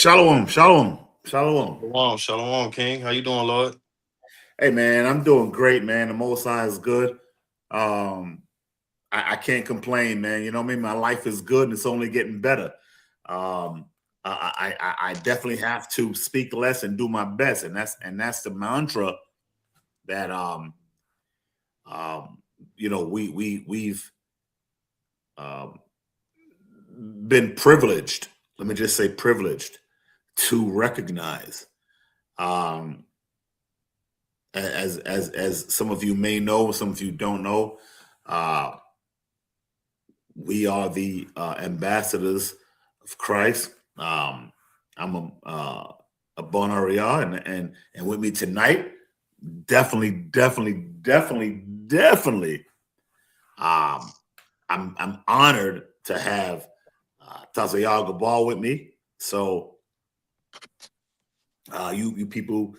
Shalom, shalom, shalom. Shalom, shalom, King. How you doing, Lord? Hey man, I'm doing great, man. The Most High is good. Um, I can't complain, man. You know what I mean? My life is good and it's only getting better. Um, I definitely have to speak less and do my best, and that's the mantra that um we've um been privileged. Let me just say privileged to recognize. Um, as some of you may know, some of you don't know, uh, we are the ambassadors of Christ. I'm a Bon Aria, and with me tonight, definitely. Um, I'm honored to have Tazayal Gabal with me. So you people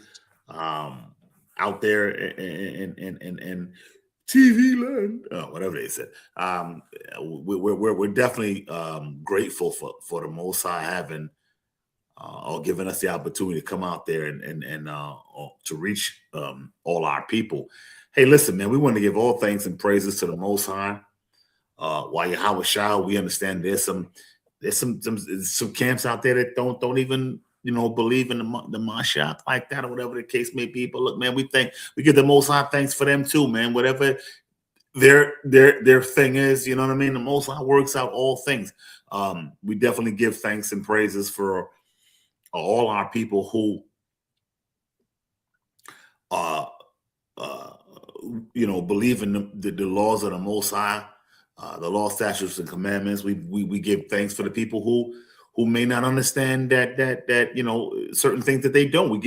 um, out there in TV land, whatever they said. We're definitely grateful for the Most High having or giving us the opportunity to come out there and to reach all our people. Hey, listen, man, we want to give all thanks and praises to the Most High. While Yahweh Shah, we understand there's some camps out there that don't even believe in the Mashiach like that or whatever the case may be. But look, man, we give the Most High thanks for them too, man. Whatever their thing is, you know what I mean. The Most High works out all things. We definitely give thanks and praises for all our people who uh, uh, believe in the laws of the Most High, the law, statutes, and commandments. We give thanks for the people who may not understand that certain things that they don't. We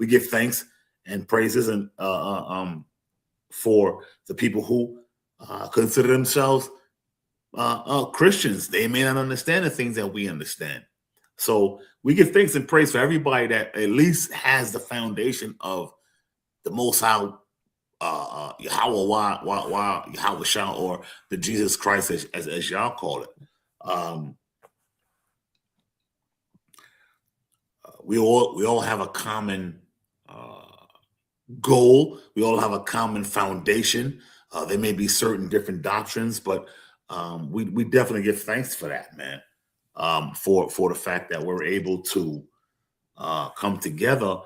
give thanks and praises and for the people who consider themselves Christians. They may not understand the things that we understand. So we give thanks and praise for everybody that at least has the foundation of the Most High, Yahweh, Yahweh Shah, or the Jesus Christ, as y'all call it. Um, we all have a common goal. We all have a common foundation. There may be certain different doctrines, but we definitely give thanks for that, man. For the fact that we're able to come together.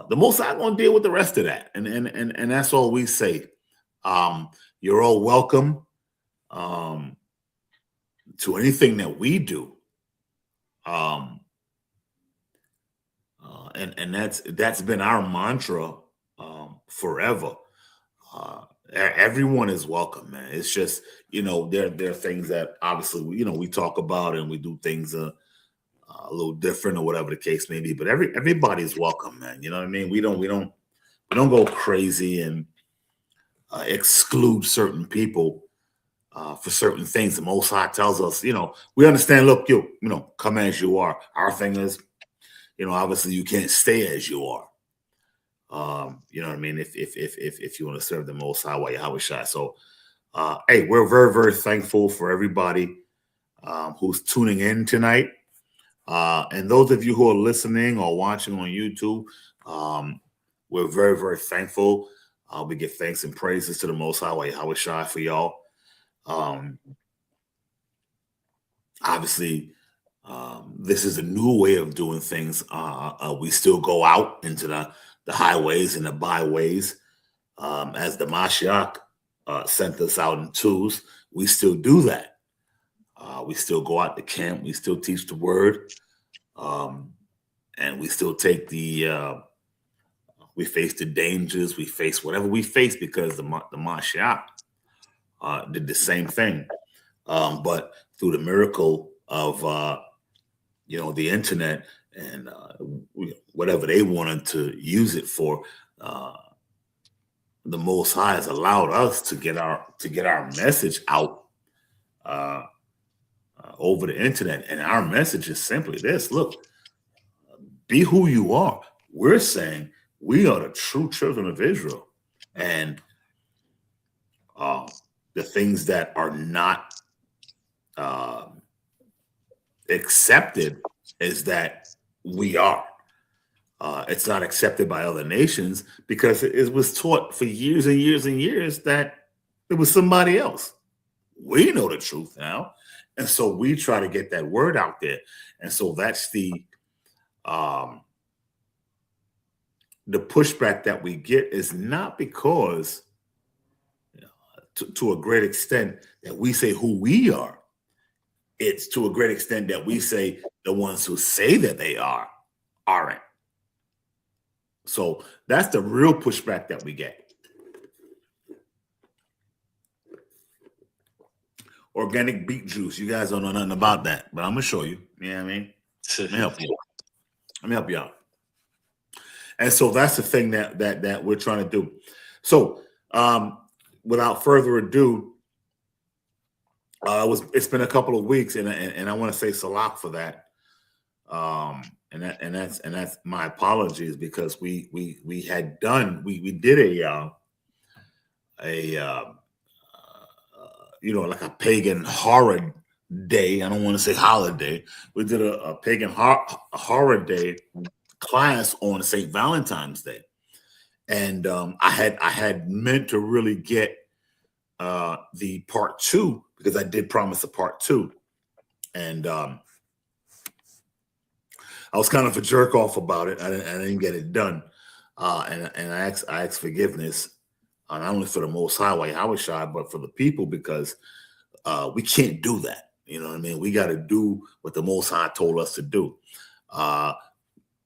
The Most High going to deal with the rest of that, and that's all we say. You're all welcome um, to anything that we do, um, and that's been our mantra forever. Everyone is welcome, man. It's just there are things that obviously we talk about and we do things a little different or whatever the case may be. But everybody's welcome, man. You know what I mean? We don't go crazy and exclude certain people for certain things. The Most High tells us, we understand. Look, come as you are. Our thing is, obviously you can't stay as you are. You know what I mean? If you want to serve the Most High, while Yahweh Shai. So, hey, we're very very thankful for everybody who's tuning in tonight. And those of you who are listening or watching on YouTube, we're very, very thankful. We give thanks and praises to the Most High, Yahweh Shai, for y'all. Obviously, this is a new way of doing things. We still go out into the highways and the byways as the Mashiach sent us out in twos. We still do that. We still go out to camp. We still teach the word. And we still take we face the dangers. We face whatever we face because the Mashiach did the same thing. But through the miracle of, the internet and whatever they wanted to use it for, the Most High has allowed us to get our message out over the internet. And our message is simply this: look, be who you are. We're saying we are the true children of Israel. And the things that are not accepted is that we are. It's not accepted by other nations because it was taught for years and years and years that it was somebody else. We know the truth now, and so we try to get that word out there. And so that's um, the pushback that we get is not because, to a great extent, that we say who we are. It's to a great extent that we say the ones who say that they aren't. So that's the real pushback that we get. Organic beet juice. You guys don't know nothing about that, but I'm gonna show you. You know what I mean? Let me help you. Let me help you out. And so that's the thing that we're trying to do. So without further ado, it's been a couple of weeks, and I want to say salak for that. And that's my apologies, because we did like a pagan horror day. I don't want to say holiday. We did a pagan horror day class on St. Valentine's Day, and I had meant to really get the part 2, because I did promise a part 2, and I was kind of a jerk off about it. I didn't get it done, and I asked forgiveness, not only for the Most High, why I was shy, but for the people, because we can't do that. You know what I mean? We got to do what the Most High told us to do.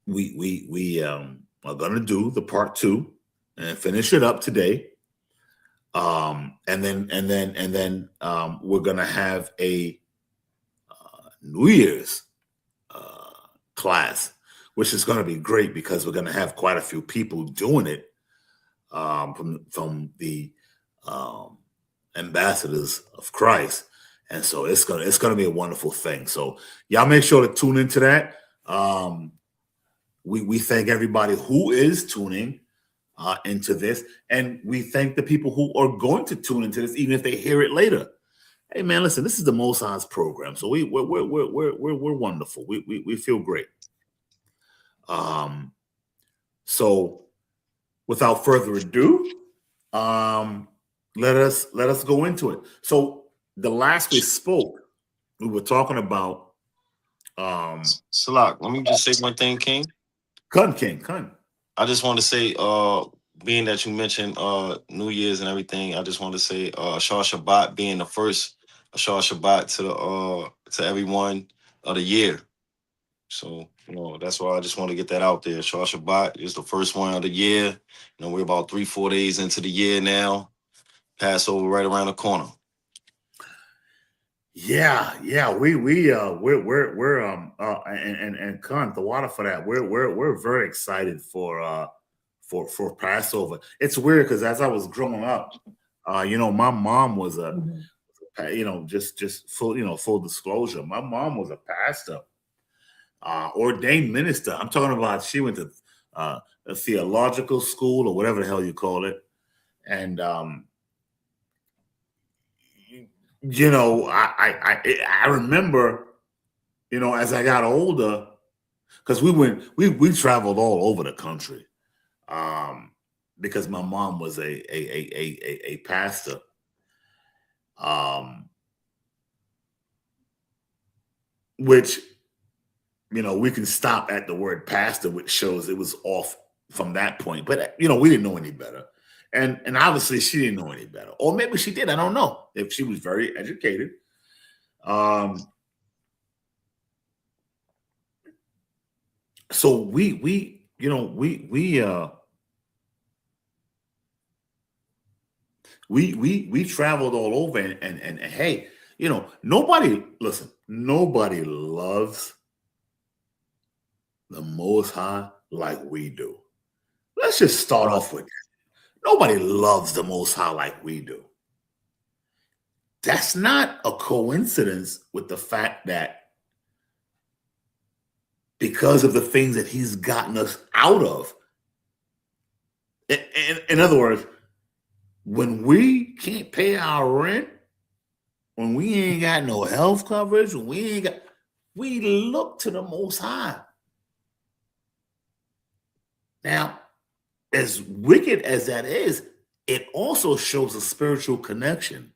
We are gonna do the part 2 and finish it up today, and then we're gonna have a New Year's class, which is going to be great, because we're going to have quite a few people doing it from the ambassadors of Christ, and so it's gonna be a wonderful thing. So y'all make sure to tune into that. We thank everybody who is tuning into this, and we thank the people who are going to tune into this, even if they hear it later. Hey man, listen, this is the Most High's program, so we're wonderful. We feel great. So without further ado, let us go into it. So the last we spoke, we were talking about Salak, let me just say one thing, King. Kun. I just want to say, being that you mentioned New Year's and everything, I just want to say Shah Shabbat being the first Shah Shabbat to everyone of the year. So, that's why I just want to get that out there. Shah Shabbat is the first one of the year. We're about 3-4 days into the year now. Passover right around the corner. Yeah, we're and Khan, the water for that. We're very excited for Passover. It's weird because as I was growing up, my mom was just full disclosure. My mom was a pastor, ordained minister. I'm talking about she went to a theological school or whatever the hell you call it, and I remember, as I got older, because we traveled all over the country, because my mom was a pastor, which we can stop at the word pastor, which shows it was off from that point. But we didn't know any better. And obviously she didn't know any better. Or maybe she did. I don't know if she was very educated. So we traveled all over, and hey, nobody loves the Most High like we do. Let's just start off with that. Nobody loves the Most High like we do. That's not a coincidence with the fact that because of the things that he's gotten us out of. In other words, when we can't pay our rent, when we ain't got no health coverage, we look to the Most High. Now, as wicked as that is, it also shows a spiritual connection.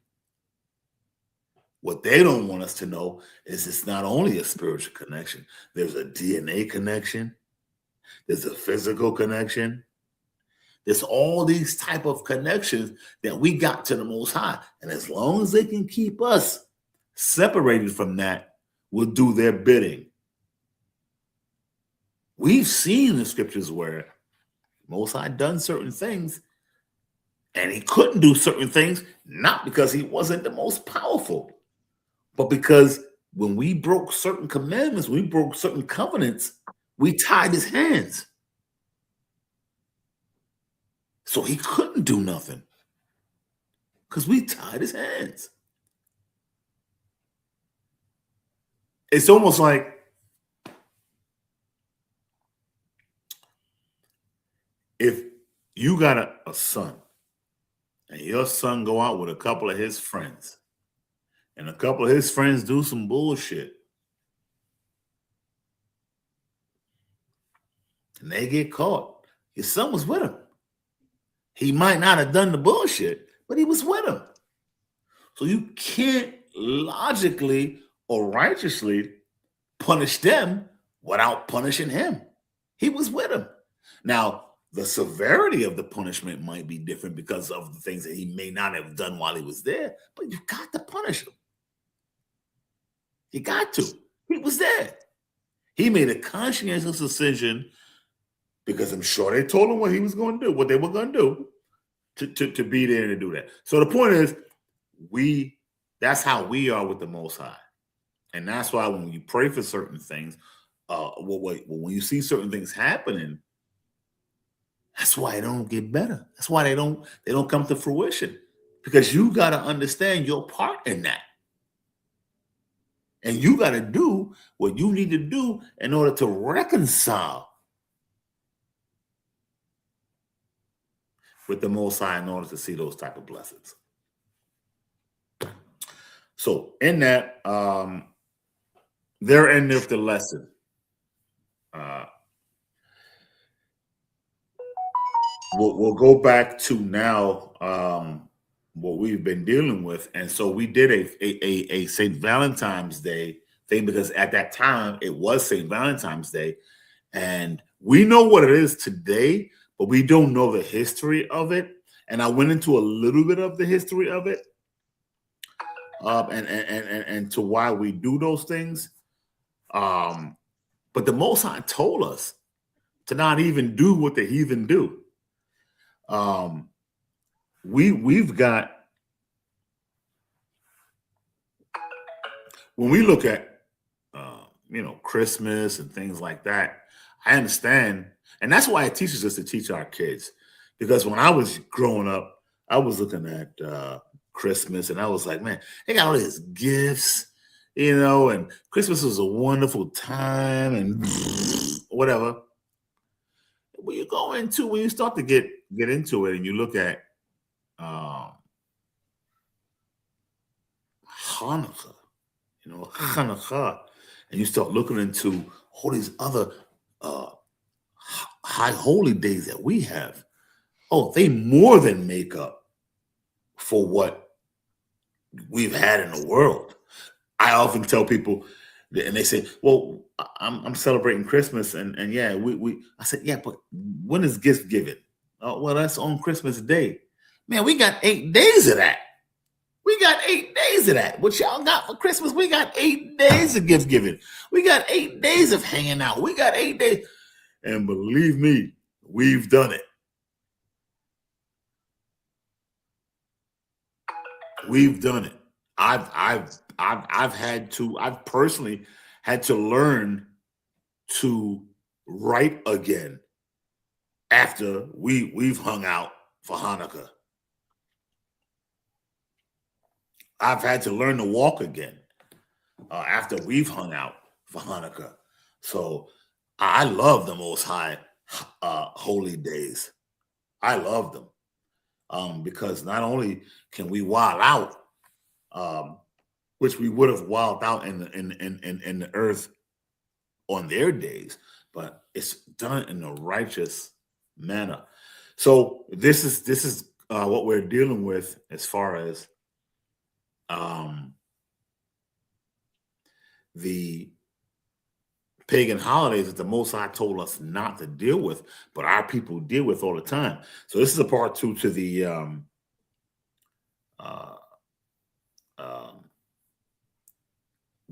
What they don't want us to know is it's not only a spiritual connection, there's a DNA connection, there's a physical connection, there's all these type of connections that we got to the Most High. And as long as they can keep us separated from that, we'll do their bidding. We've seen the scriptures where Most High done certain things and he couldn't do certain things, not because he wasn't the most powerful, but because when we broke certain commandments, we broke certain covenants, we tied his hands. So he couldn't do nothing because we tied his hands. It's almost like if you got a son and your son go out with a couple of his friends and a couple of his friends do some bullshit and they get caught, your son was with him. He might not have done the bullshit, but he was with him. So you can't logically or righteously punish them without punishing him. He was with him. Now, the severity of the punishment might be different because of the things that he may not have done while he was there, but you got to punish him. You got to. He was there. He made a conscientious decision because I'm sure they told him what he was going to do, what they were going to do to be there and to do that. So the point is, that's how we are with the Most High. And that's why when you pray for certain things, when you see certain things happening, that's why they don't get better. That's why they don't come to fruition. Because you got to understand your part in that. And you got to do what you need to do in order to reconcile with the Most High in order to see those type of blessings. So in that, there endeth the lesson. We'll go back to now what we've been dealing with, and so we did a St. Valentine's Day thing because at that time it was St. Valentine's Day, and we know what it is today, but we don't know the history of it. And I went into a little bit of the history of it, and to why we do those things. But the Most High told us to not even do what the heathen do. We've got, when we look at Christmas and things like that, I understand, and that's why it teaches us to teach our kids. Because when I was growing up, I was looking at Christmas and I was like, man, they got all these gifts, and Christmas was a wonderful time and whatever. When you start to get into it and you look at Hanukkah, Hanukkah, and you start looking into all these other high holy days that we have. Oh, they more than make up for what we've had in the world. I often tell people, and they say, well, I'm celebrating Christmas, and yeah, I said, yeah, but when is gift giving? Oh, well, that's on Christmas Day. Man, we got 8 days of that. We got 8 days of that. What y'all got for Christmas? We got 8 days of gift giving. We got 8 days of hanging out. We got 8 days. And believe me, we've done it. We've done it. I've personally had to learn to write again after we've hung out for Hanukkah. I've had to learn to walk again after we've hung out for Hanukkah. So I love the Most High holy days. I love them because not only can we wild out, which we would have wilded out in the earth on their days, but it's done in a righteous manner. So this is what we're dealing with as far as um, the pagan holidays that the Most High told us not to deal with, but our people deal with all the time. So this is a part two to uh, um,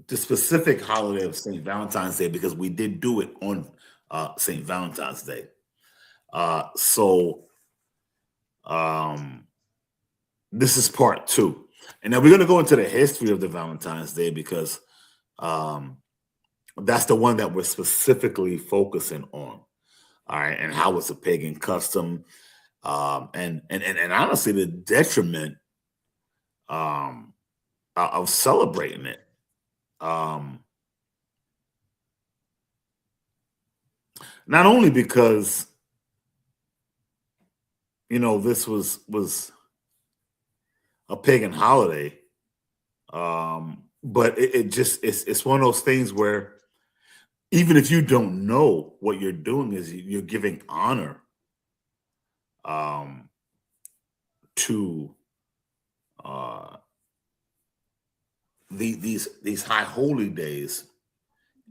the specific holiday of St. Valentine's Day, because we did do it on St. Valentine's Day. So um, this is part two. And now we're going to go into the history of the Valentine's Day because um, that's the one that we're specifically focusing on. All right. And how it's a pagan custom. And honestly, the detriment um, of celebrating it. Um, not only because this was a pagan holiday, but it just it's one of those things where even if you don't know what you're doing, is you're giving honor um, to uh, these high holy days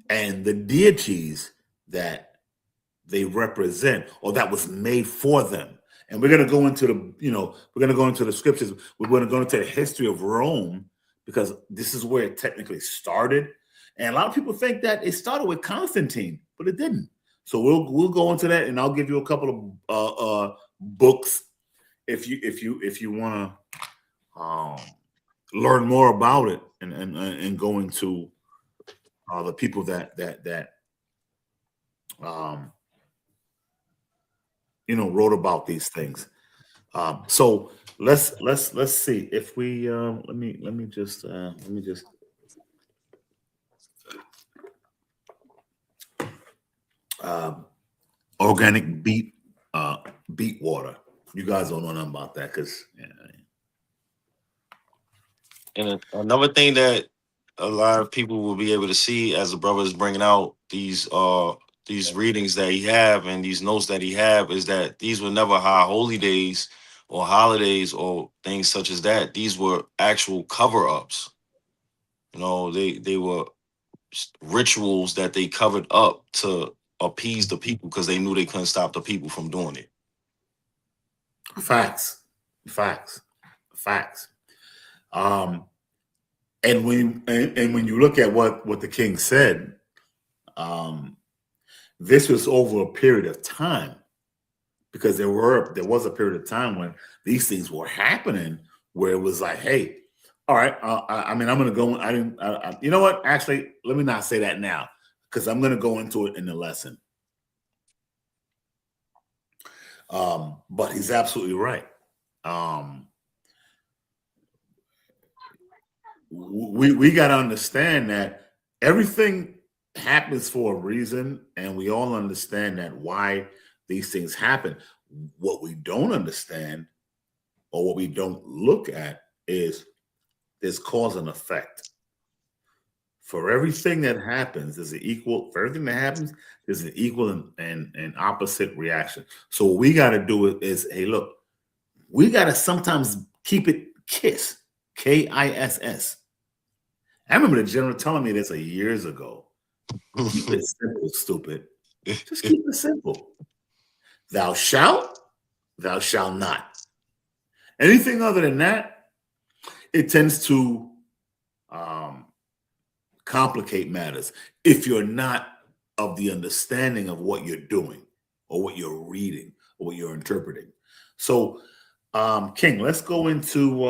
and the deities that they represent or that was made for them. And we're going to go into we're going to go into the scriptures. We're going to go into the history of Rome because this is where it technically started. And a lot of people think that it started with Constantine, but it didn't. So we'll go into that, and I'll give you a couple of books if you want to learn more about it and go into the people that um, wrote about these things. So let's see if we let me just uh, organic beet water. You guys don't know nothing about that because And another thing that a lot of people will be able to see as the brother is bringing out these readings that he have and these notes that he have is that these were never high holy days or holidays or things such as that. These were actual cover ups. They were rituals that they covered up to appease the people because they knew they couldn't stop the people from doing it. facts, facts, facts. Um, and when you look at what the king said, um, this was over a period of time because there was a period of time when these things were happening where it was like, hey, all right, I mean, I'm going to go. I didn't. You know what? Actually, let me not say that now because I'm going to go into it in the lesson. But he's absolutely right. Um, we got to understand that everything happens for a reason, and we all understand that why these things happen. What we don't understand or what we don't look at is there's cause and effect. For everything that happens, there's an equal. For everything that happens, there's an equal and opposite reaction. So what we got to do is, hey, look, we got to sometimes keep it KISS. I remember the general telling me this years ago. Keep it simple, stupid. Just keep it simple. Thou shalt, thou shalt not. Anything other than that, it tends to um, complicate matters if you're not of the understanding of what you're doing or what you're reading or what you're interpreting. So, King, let's go into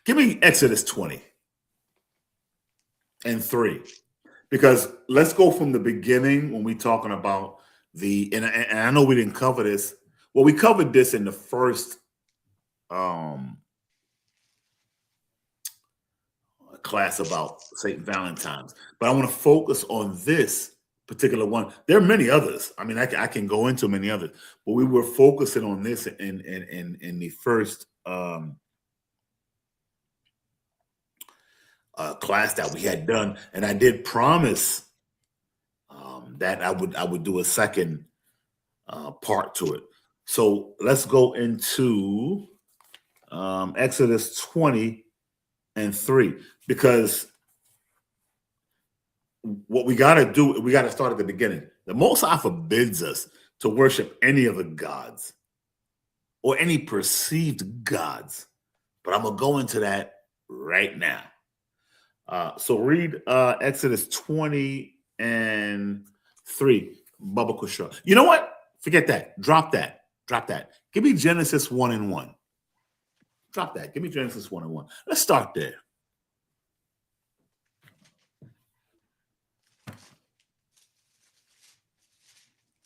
give me Exodus 20 and 3. Because let's go from the beginning when we're talking about and I know we didn't cover this. Well, we covered this in the first class about St. Valentine's, but I want to focus on this particular one. There are many others. I mean, I can go into many others, but we were focusing on this in the first class that we had done, and I did promise that I would do a second part to it. So let's go into Exodus 20:3, because what we got to do, we got to start at the beginning. The Most High forbids us to worship any of the gods or any perceived gods, but I'm gonna go into that right now. So read Exodus 20:3, Baba Kusha. You know what? Forget that. Drop that. Drop that. Give me Genesis 1:1. Drop that. Give me Genesis 1:1. Let's start there.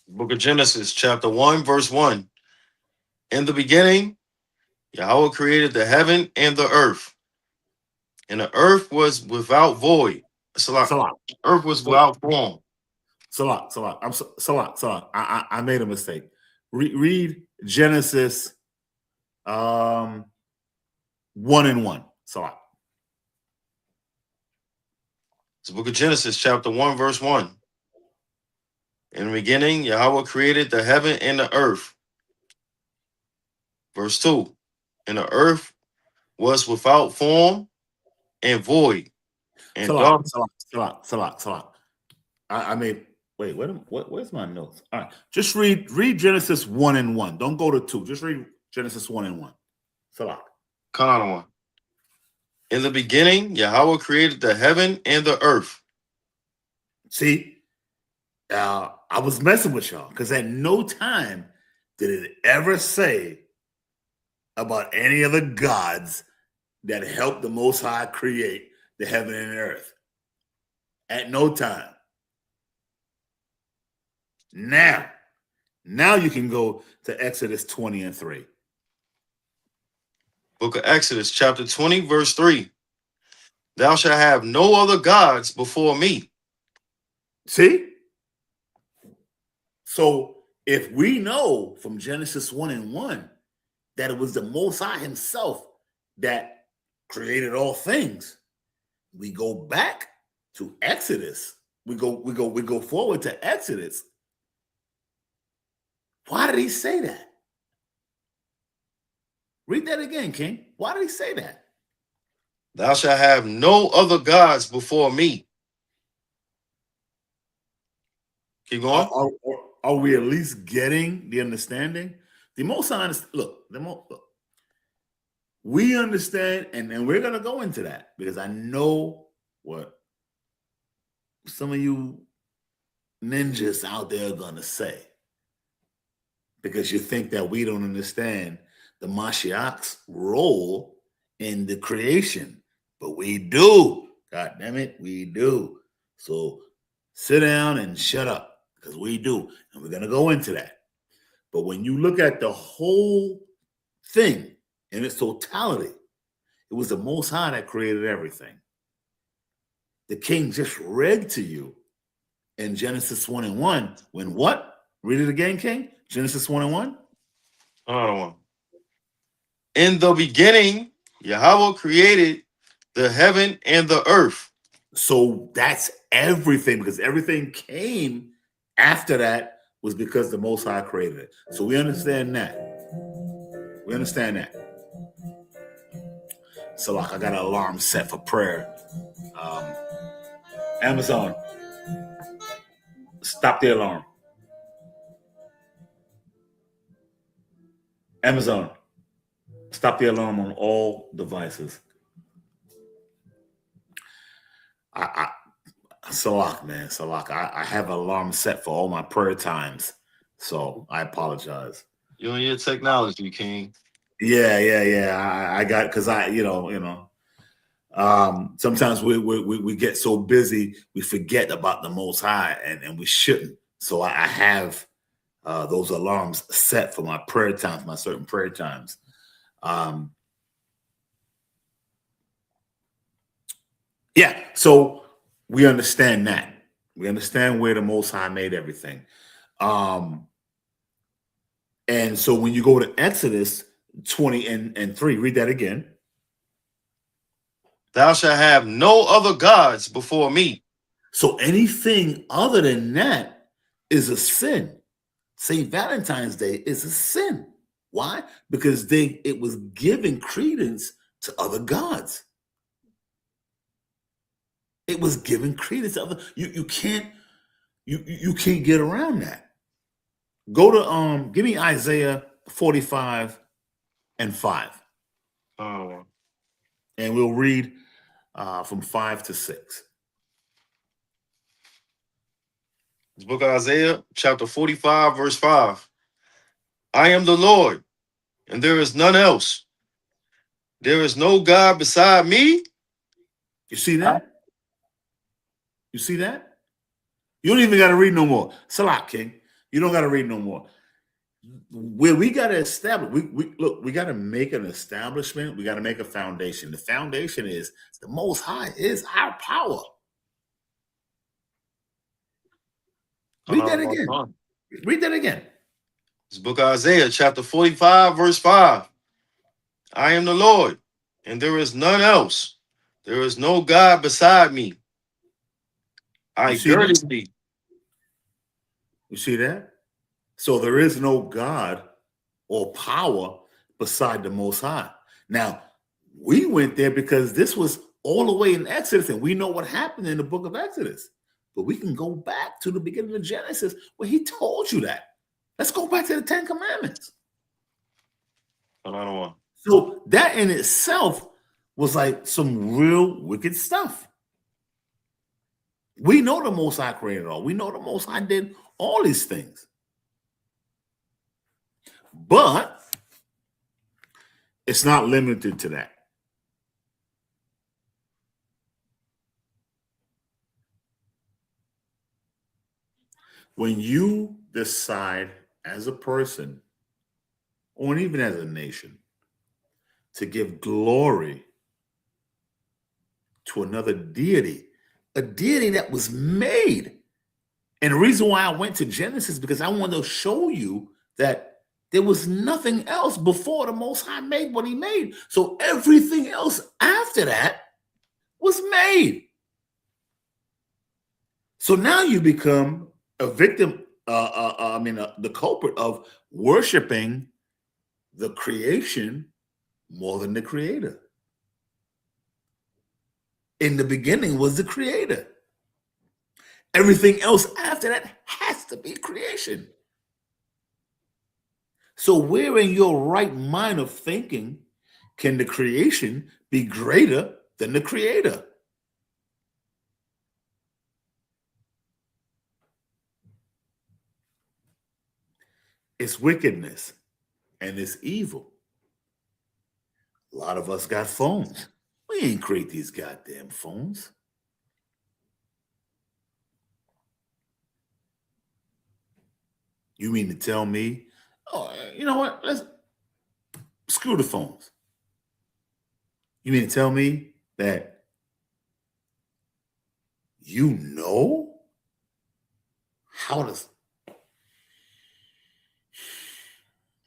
Book of Genesis, chapter 1, verse 1. In the beginning, Yahweh created the heaven and the earth. And the earth was without void. Salah. Earth was without form. Salah. Salah. I made a mistake. Read Genesis 1:1. Salah. It's the book of Genesis, chapter 1, verse 1. In the beginning, Yahweh created the heaven and the earth. Verse 2. And the earth was without form and void. And Salah. dark. Salah. I made. Wait. Where's my notes? All right. Just read Genesis 1:1. Don't go to 2. Just read Genesis 1:1. Salah. Come on, one. In the beginning, Yahweh created the heaven and the earth. See, I was messing with y'all because at no time did it ever say about any of the gods that helped the Most High create the heaven and earth. At no time. Now you can go to Exodus 20:3. Book of Exodus, chapter 20, verse 3. Thou shalt have no other gods before me. See? So if we know from Genesis 1:1 that it was the Most High himself that created all things, we go back to Exodus. We go forward to Exodus. Why did he say that? Read that again, King. Why did he say that? Thou shalt have no other gods before me. Keep going. Are we at least getting the understanding? The most honest, look, we understand, and we're going to go into that because I know what some of you ninjas out there are going to say, because you think that we don't understand the Mashiach's role in the creation, but we do. God damn it, we do. So sit down and shut up, because we do, and we're going to go into that. But when you look at the whole thing in its totality, it was the Most High that created everything. The King just read to you in Genesis 1:1 when what? Read it again, King. Genesis 1:1. Another one. In the beginning, Yahweh created the heaven and the earth. So that's everything, because everything came after that was because the Most High created it. So we understand that. We understand that. So like I got an alarm set for prayer. Amazon, stop the alarm. Amazon, stop the alarm on all devices. Salak, man, Salak. I have an alarm set for all my prayer times, so I apologize. You and your technology, King. Yeah. I got, because sometimes we get so busy we forget about the Most High, and we shouldn't. So I have those alarms set for my prayer times, my certain prayer times. Yeah, so we understand that. We understand where the Most High made everything. And so when you go to Exodus 20:3, read that again. Thou shalt have no other gods before me. So anything other than that is a sin. St. Valentine's Day is a sin. Why? Because it was giving credence to other gods. It was giving credence to other. You can't get around that. Go to give me Isaiah 45 and 5. Oh. And we'll read from 5 to 6. This book of Isaiah, chapter 45, verse 5. I am the Lord, and there is none else. There is no God beside me. You see that? You see that? You don't even got to read no more. Salat, King. You don't got to read no more. Where we got to establish, we got to make an establishment. We got to make a foundation. The foundation is the Most High is our power. Read that again. Read that again. This book of Isaiah, chapter 45, verse 5. I am the Lord, and there is none else. There is no God beside me. I girded thee. You see that? So there is no God or power beside the Most High. Now, we went there because this was all the way in Exodus, and we know what happened in the book of Exodus. But we can go back to the beginning of Genesis where he told you that. Let's go back to the 10 Commandments. So that in itself was like some real wicked stuff. We know the Most High created all. We know the Most High did all these things. But it's not limited to that. When you decide as a person, or even as a nation, to give glory to another deity, a deity that was made. And the reason why I went to Genesis, because I wanted to show you that there was nothing else before the Most High made what he made. So everything else after that was made. So now you become a victim, the culprit of worshiping the creation more than the creator. In the beginning was the creator. Everything else after that has to be creation. So where in your right mind of thinking can the creation be greater than the creator? It's wickedness and it's evil. A lot of us got phones. We ain't create these goddamn phones. You mean to tell me, oh, you know what? Let's screw the phones. You mean to tell me that you know how to...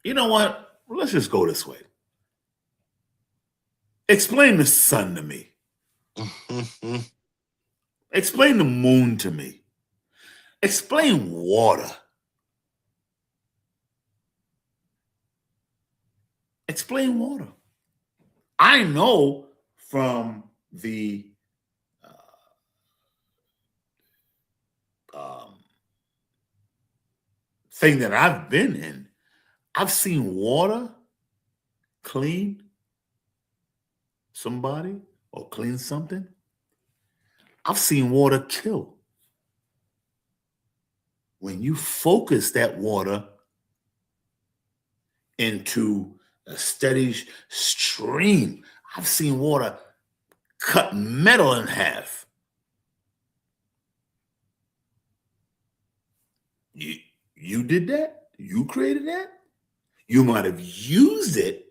You know what? Let's just go this way. Explain the sun to me. Explain the moon to me. Explain water. Explain water. I know from the thing that I've been in, I've seen water clean somebody or clean something. I've seen water kill. When you focus that water into a steady stream, I've seen water cut metal in half. You did that? You created that? You might have used it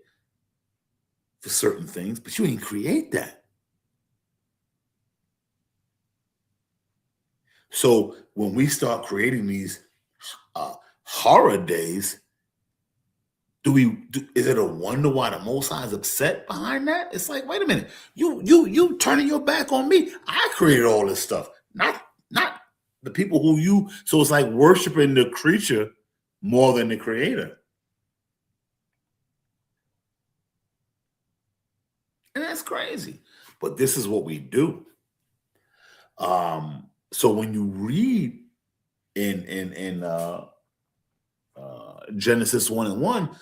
for certain things, but you didn't create that. So when we start creating these horror days, Is it a wonder why the Most High is upset behind that? It's like, wait a minute, you turning your back on me. I created all this stuff, not the people who you. So it's like worshiping the creature more than the creator. And that's crazy. But this is what we do. So when you read in Genesis 1:1,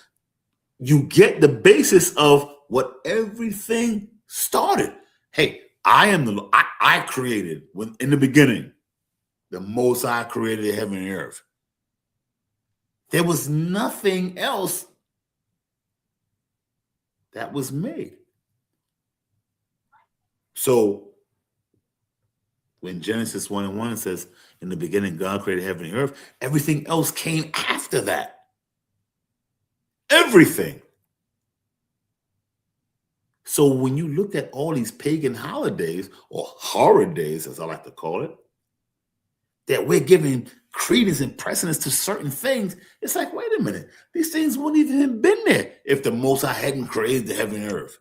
you get the basis of what everything started. Hey, I created when in the beginning, the Most High created heaven and earth. There was nothing else that was made. So when Genesis 1:1 says, in the beginning, God created heaven and earth, everything else came after that. Everything. So when you look at all these pagan holidays or horror days, as I like to call it, that we're giving credence and precedence to certain things, it's like, wait a minute, these things wouldn't even have been there if the Most High hadn't created the heaven and earth.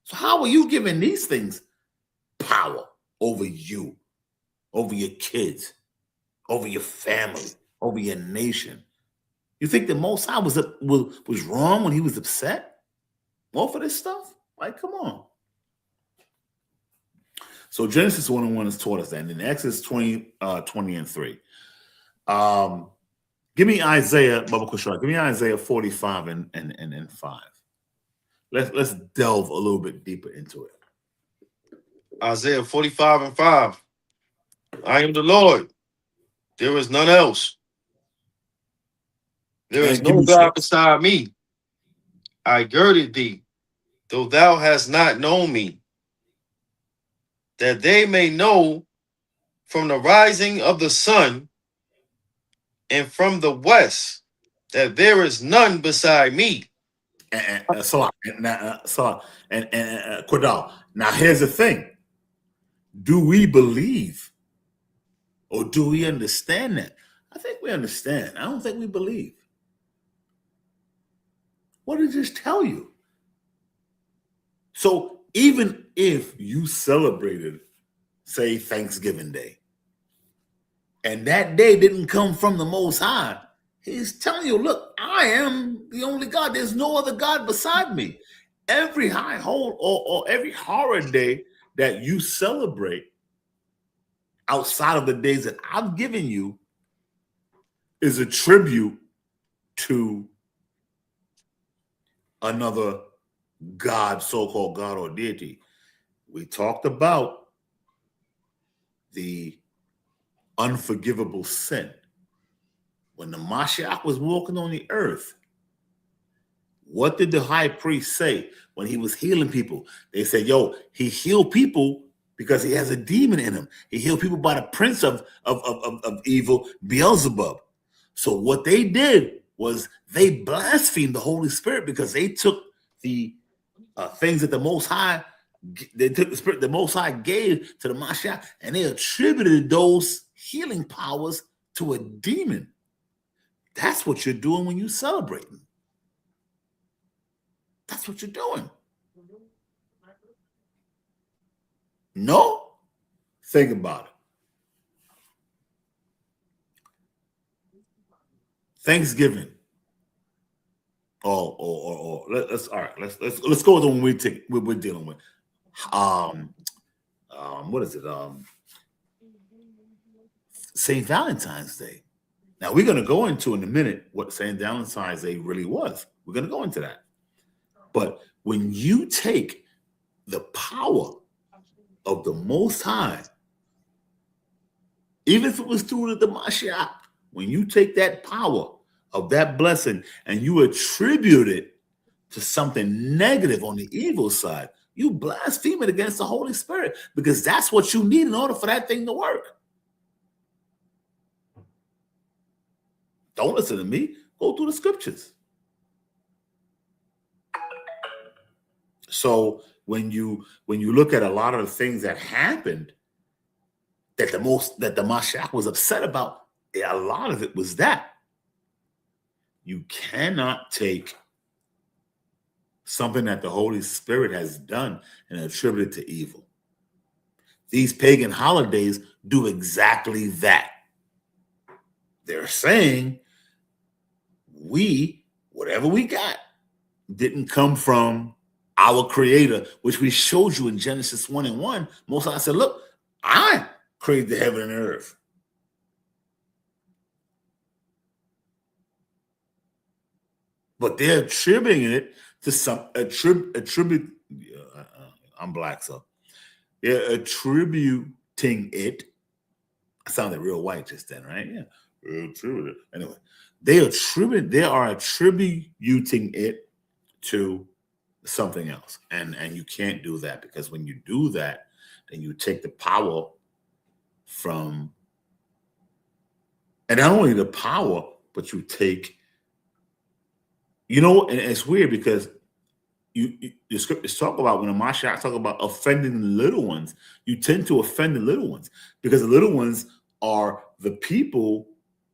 So how are you giving these things power over you, over your kids, over your family, over your nation? You think the Most High was wrong when he was upset over this stuff? Like, come on. So Genesis 1:1 has taught us that. And in Exodus 20:3. Give me Isaiah, Baba Kushar, give me Isaiah 45 and 5. Let's delve a little bit deeper into it. Isaiah 45:5. I am the Lord. There is none else. There is no God beside me. I girded thee, though thou hast not known me, that they may know from the rising of the sun and from the west that there is none beside me. Kodal. Now here's the thing. Do we believe or do we understand that? I think we understand. I don't think we believe. What did this tell you? So even if you celebrated, say, Thanksgiving Day, and that day didn't come from the Most High, he's telling you, look, I am the only God. There's no other God beside me. Every high hole or every horror day that you celebrate outside of the days that I've given you is a tribute to another God, so-called God or deity. We talked about the unforgivable sin. When the Mashiach was walking on the earth, what did the high priest say when he was healing people? They said, yo, he healed people because he has a demon in him. He healed people by the prince of evil, Beelzebub. So what they did was they blasphemed the Holy Spirit because they took the things that the Most High, they took the Spirit the Most High gave to the Mashiach, and they attributed those healing powers to a demon. That's what you're doing when you're celebrating. That's what you're doing. No? Think about it. Thanksgiving. Let's go with the one we're dealing with. What is it? St. Valentine's Day. Now we're going to go into in a minute what St. Valentine's Day really was. We're going to go into that. But when you take the power of the Most High, even if it was through the Mashiach, when you take that power of that blessing and you attribute it to something negative on the evil side, you blaspheme it against the Holy Spirit, because that's what you need in order for that thing to work. Don't listen to me. Go through the scriptures. So when you look at a lot of the things that happened that the Mashiach was upset about, a lot of it was that you cannot take something that the Holy Spirit has done and attributed to evil. These pagan holidays do exactly that. They're saying whatever we got, didn't come from our creator, which we showed you in Genesis 1:1. Most High said, look, I created the heaven and earth. But they're attributing it to some attribute. I'm black, so they're attributing it. I sounded real white just then, right? Yeah. Anyway, they are attributing it to something else. And you can't do that, because when you do that, then you take the power from, and not only the power, but you take, and it's weird because the scriptures talk about, when the Mashiach talk about offending the little ones, you tend to offend the little ones, because the little ones are the people,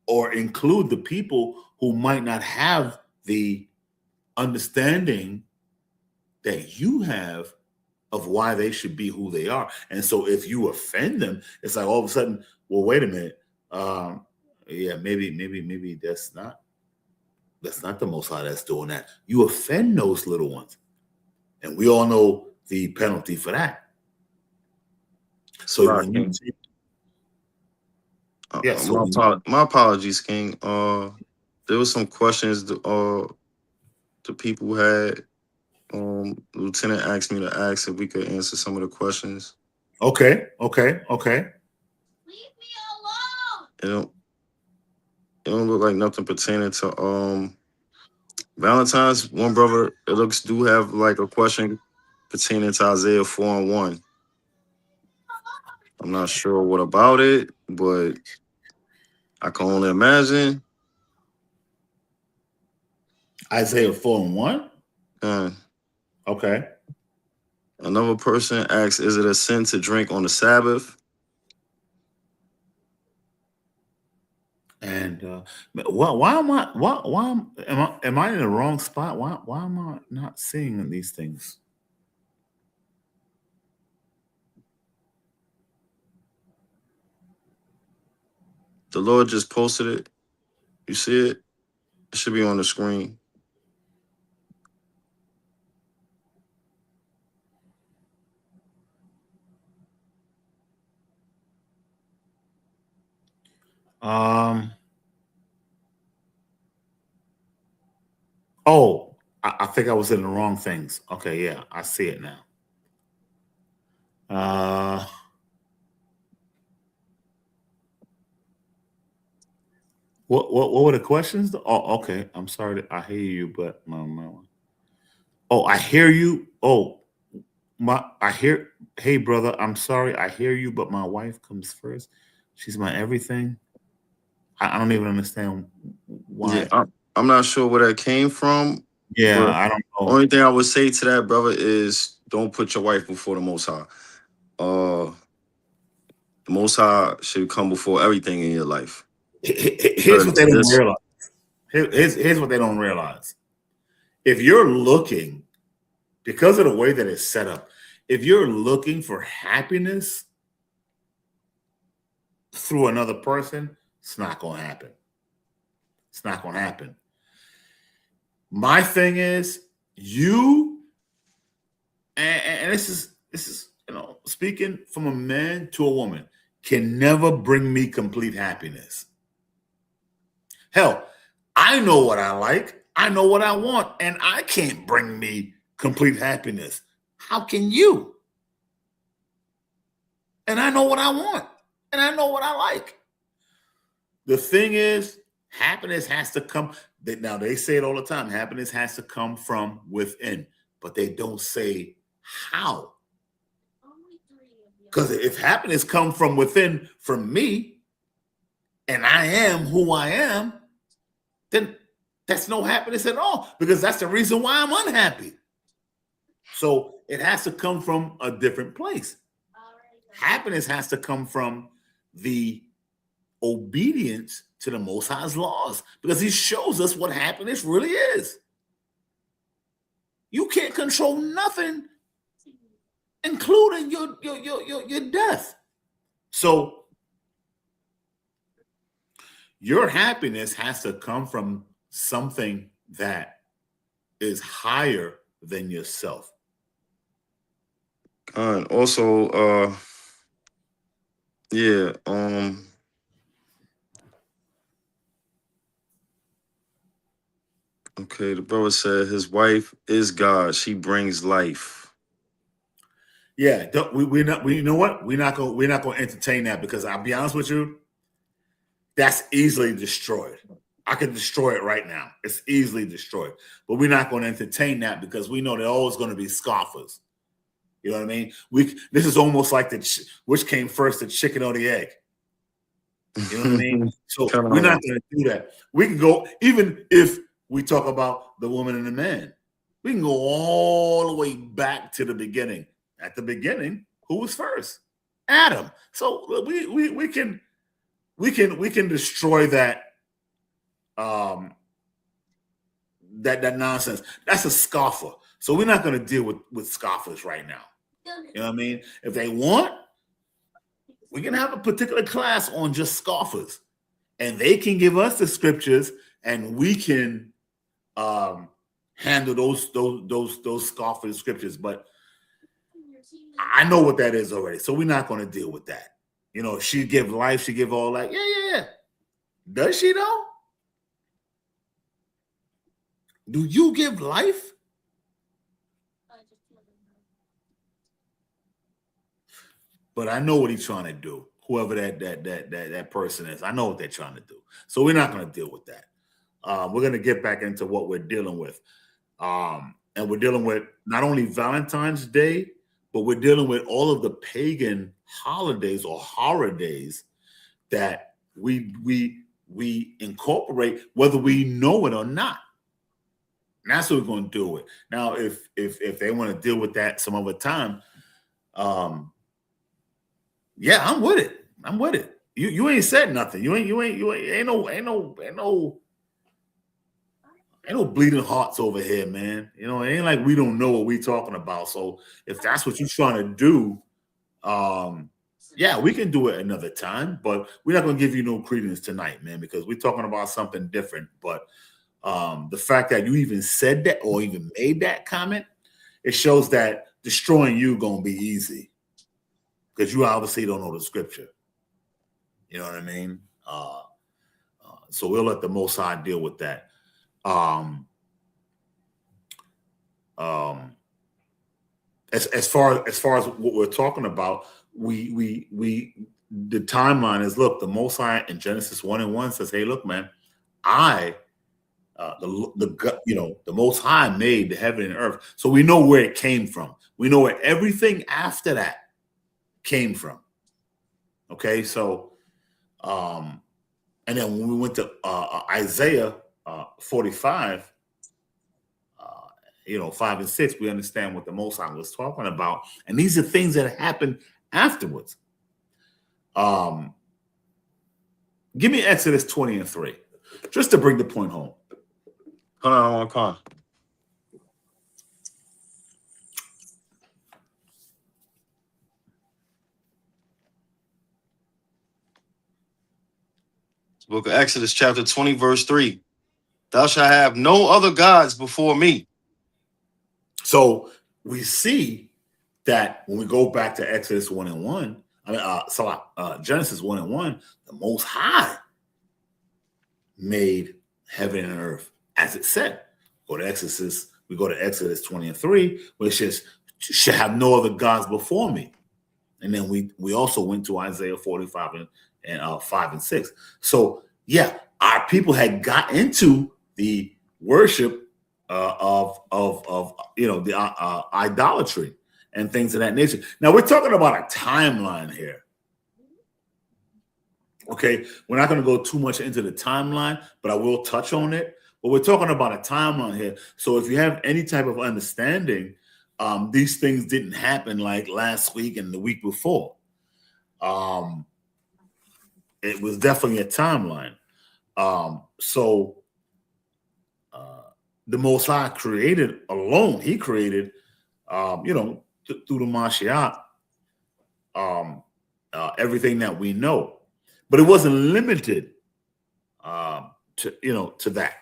or include the people who might not have the understanding that you have of why they should be who they are. And so if you offend them, it's like all of a sudden, well, wait a minute. Yeah, maybe that's not the Most High that's doing that. You offend those little ones. And we all know the penalty for that. So Right, when you King. take, yeah, so my apologies, King. There was some questions the people had. Lieutenant asked me to ask if we could answer some of the questions. Okay. Leave me alone. It don't look like nothing pertaining to Valentine's. One brother, it looks, do have like a question pertaining to Isaiah 4:1. I'm not sure what about it, but I can only imagine. Isaiah 4:1. Uh, Okay. Another person asks, is it a sin to drink on the Sabbath? And why am I in the wrong spot? Why am I not seeing these things? The Lord just posted it. You see it? It should be on the screen. Oh, I think I was in the wrong things. Okay, yeah, I see it now. What were the questions? Oh, okay. I'm sorry. I hear you, but oh, I hear you. Oh, I hear. Hey, brother, I'm sorry. I hear you, but my wife comes first. She's my everything. I don't even understand why. Yeah, I'm not sure where that came from, Yeah, but I don't know. only thing I would say to that, brother, is don't put your wife before the Most High. The Most High should come before everything in your life. Here's what they don't realize. Here's what they don't realize. If you're looking, because of the way that it's set up, if you're looking for happiness through another person, it's not going to happen. It's not going to happen. My thing is, you, and this is speaking from a man to a woman, can never bring me complete happiness. Hell, I know what I like, I know what I want, and I can't bring me complete happiness. How can you? And I know what I want, and I know what I like. The thing is, happiness has to come. Now, they say it all the time. Happiness has to come from within, but they don't say how. Because if happiness comes from within, from me, and I am who I am, then that's no happiness at all, because that's the reason why I'm unhappy. So it has to come from a different place. Happiness has to come from the obedience to the Most High's laws, because he shows us what happiness really is. You can't control nothing, including your death. So your happiness has to come from something that is higher than yourself. Also, yeah, okay, the brother said his wife is God. She brings life. Yeah, we're not. You know what? We're not going to entertain that, because I'll be honest with you, that's easily destroyed. I can destroy it right now. It's easily destroyed. But we're not going to entertain that, because we know there are always going to be scoffers. You know what I mean? This is almost like which came first, the chicken or the egg. You know what I mean? So we're not going to do that. We can go, even if we talk about the woman and the man, we can go all the way back to the beginning. At the beginning, who was first? Adam. So we can destroy that that nonsense. That's a scoffer. So we're not going to deal with scoffers right now. You know what I mean? If they want, we can have a particular class on just scoffers, and they can give us the scriptures, and we can handle those scoffer scriptures. But I know what that is already, so we're not going to deal with that. You know, she give life, she give all that. Yeah. Does she though? Do you give life? But I know what he's trying to do. Whoever that person is, I know what they're trying to do. So we're not going to deal with that. We're going to get back into what we're dealing with, and we're dealing with not only Valentine's Day, but we're dealing with all of the pagan holidays or horror days that we incorporate, whether we know it or not. And that's what we're going to do with. Now, if they want to deal with that some other time, yeah, I'm with it. I'm with it. You ain't said nothing. You ain't no bleeding hearts over here, man. You know, it ain't like we don't know what we talking about. So if that's what you're trying to do, yeah, we can do it another time, but we're not gonna give you no credence tonight, man, because we're talking about something different. But the fact that you even said that or even made that comment, it shows that destroying you gonna be easy, because you obviously don't know the scripture. You know what I mean? So we'll let the Most High deal with that. As far as what we're talking about, we the timeline is, look, the Most High in Genesis 1:1 says, hey, look, man, the Most High made the heaven and earth. So we know where it came from. We know where everything after that came from. Okay, so and then when we went to Isaiah 45, 5 and 6, we understand what the Most High was talking about, and these are things that happened afterwards. Give me Exodus 20:3, just to bring the point home. Hold on, one call. Book of Exodus, chapter 20, verse 3. Thou shalt have no other gods before me. So we see that when we go back to Exodus 1:1, Genesis 1:1, the Most High made heaven and earth, as it said. We go to Exodus 20:3, which says, "Shall have no other gods before me." And then we also went to Isaiah 45 and 5 and 6. So yeah, our people had got into the worship of the idolatry and things of that nature. Now we're talking about a timeline here. Okay, we're not going to go too much into the timeline, but I will touch on it. But we're talking about a timeline here. So if you have any type of understanding, these things didn't happen like last week and the week before. It was definitely a timeline. So the Most High created alone. He created, through the Mashiach, everything that we know, but it wasn't limited to that.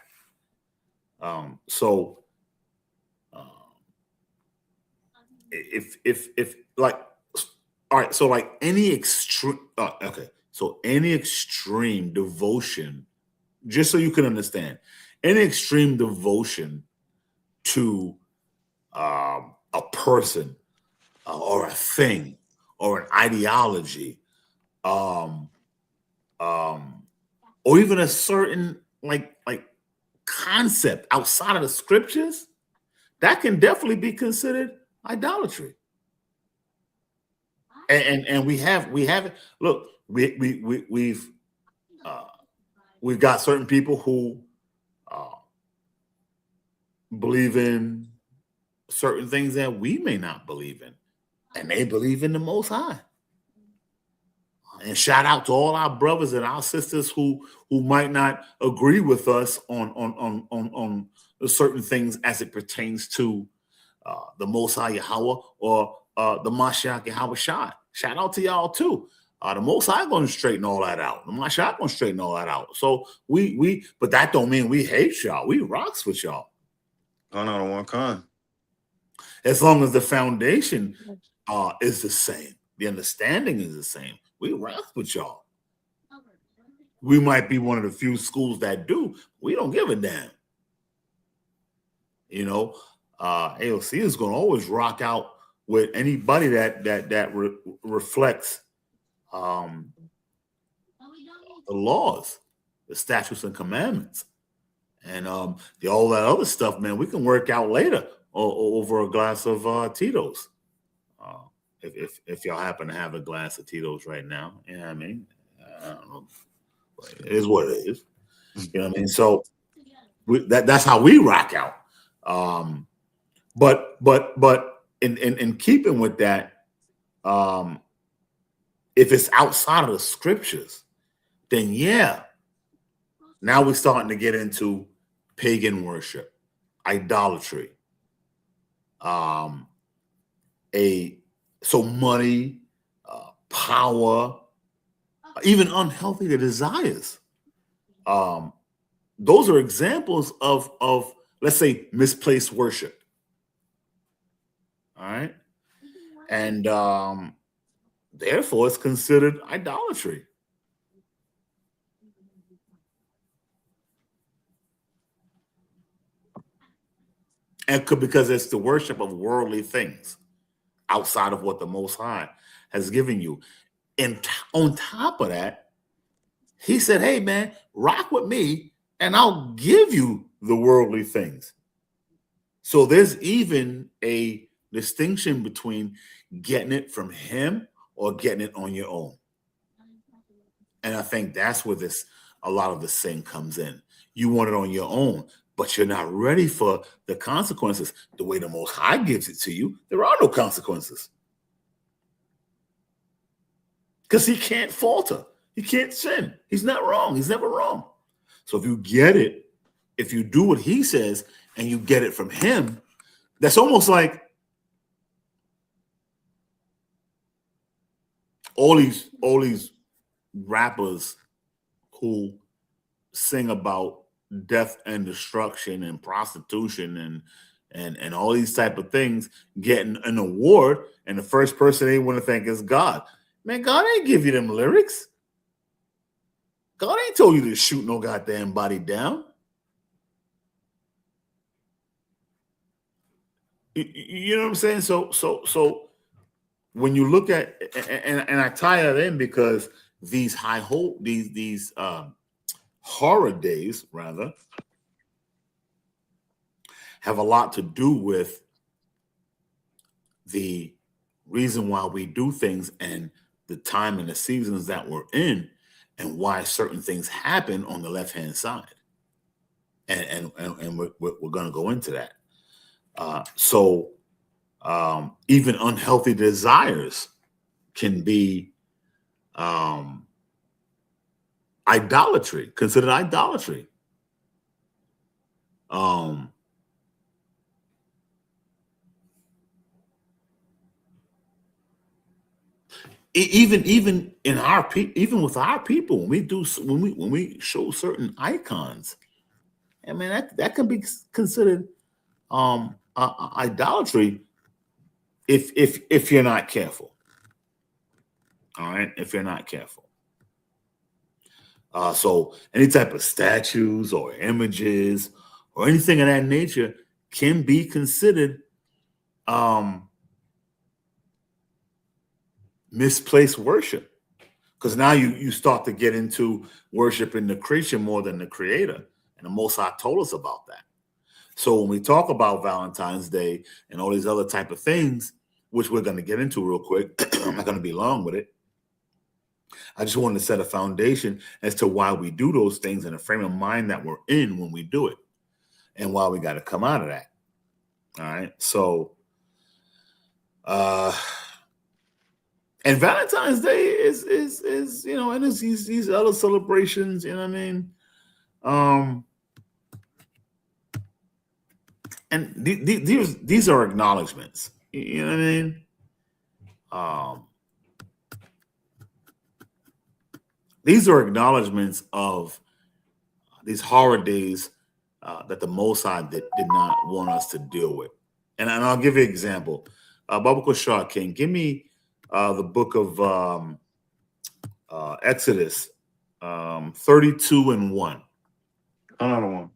So if like, all right, so like any extreme, so any extreme devotion, just so you can understand, any extreme devotion to a person or a thing or an ideology, or even a certain like concept outside of the scriptures, that can definitely be considered idolatry. And we have look, we've got certain people who believe in certain things that we may not believe in, and they believe in the Most High. And shout out to all our brothers and our sisters who might not agree with us on certain things as it pertains to the Most High Yahweh or the Mashiach Yahweh Shai. Shout out to y'all too. The Most High going to straighten all that out. The Mashiach going to straighten all that out. So but that don't mean we hate y'all. We rocks with y'all. Going out on one con. As long as the foundation is the same, the understanding is the same. We rock with y'all. We might be one of the few schools that do. We don't give a damn. AOC is going to always rock out with anybody that reflects the laws, the statutes and commandments, and all that other stuff. Man, we can work out later over a glass of Tito's. If y'all happen to have a glass of Tito's right now, you know what I mean? I don't know. It is what it is. You know what I mean? So that's how we rock out. But in keeping with that, if it's outside of the scriptures, then yeah, now we're starting to get into pagan worship, idolatry, so money, power, even unhealthy desires. Those are examples of let's say misplaced worship. All right. And therefore it's considered idolatry. And because it's the worship of worldly things outside of what the Most High has given you. And on top of that, he said, hey, man, rock with me and I'll give you the worldly things. So there's even a distinction between getting it from him or getting it on your own. And I think that's where a lot of the sin comes in. You want it on your own, but you're not ready for the consequences. The way the Most High gives it to you, there are no consequences. Because he can't falter. He can't sin. He's not wrong. He's never wrong. So if you get it, if you do what he says and you get it from him, that's almost like all these rappers who sing about death and destruction and prostitution and all these type of things, getting an award, and the first person they want to thank is God. Man, God ain't give you them lyrics. God ain't told you to shoot no goddamn body down. You know what I'm saying? So when you look at and I tie that in because these horror days rather have a lot to do with the reason why we do things and the time and the seasons that we're in and why certain things happen on the left-hand side. And we're going to go into that. So even unhealthy desires can be idolatry, considered idolatry. Even in our even with our people, when we show certain icons, I mean that can be considered idolatry if you're not careful. All right, if you're not careful. So any type of statues or images or anything of that nature can be considered misplaced worship, because now you start to get into worshiping the creature more than the creator, and the Most High told us about that. So when we talk about Valentine's Day and all these other type of things, which we're going to get into real quick, I'm not going to be long with it. I just wanted to set a foundation as to why we do those things and the frame of mind that we're in when we do it, and why we got to come out of that. All right. So, and Valentine's Day is and it's these other celebrations. You know what I mean? And these are acknowledgments. You know what I mean? These are acknowledgments of these horror days that the Most High did not want us to deal with. And I'll give you an example. Baba Kushar King, give me the book of Exodus 32:1. Another one.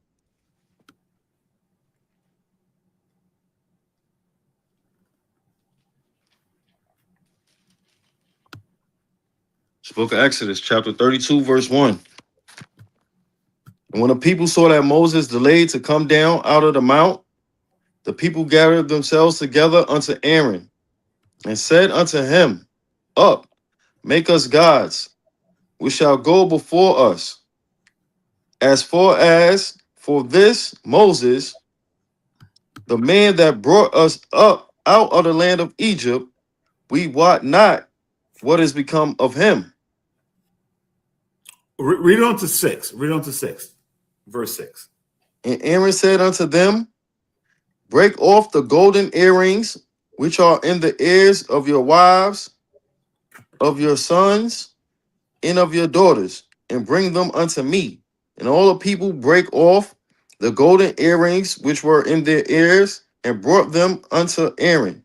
It's the book of Exodus, chapter 32, verse 1. And when the people saw that Moses delayed to come down out of the mount, the people gathered themselves together unto Aaron and said unto him, Up, make us gods, which shall go before us. As far as for this Moses, the man that brought us up out of the land of Egypt, we wot not what is become of him. Read on to 6. Read on to 6. Verse 6. And Aaron said unto them, Break off the golden earrings which are in the ears of your wives, of your sons, and of your daughters, and bring them unto me. And all the people break off the golden earrings which were in their ears, and brought them unto Aaron.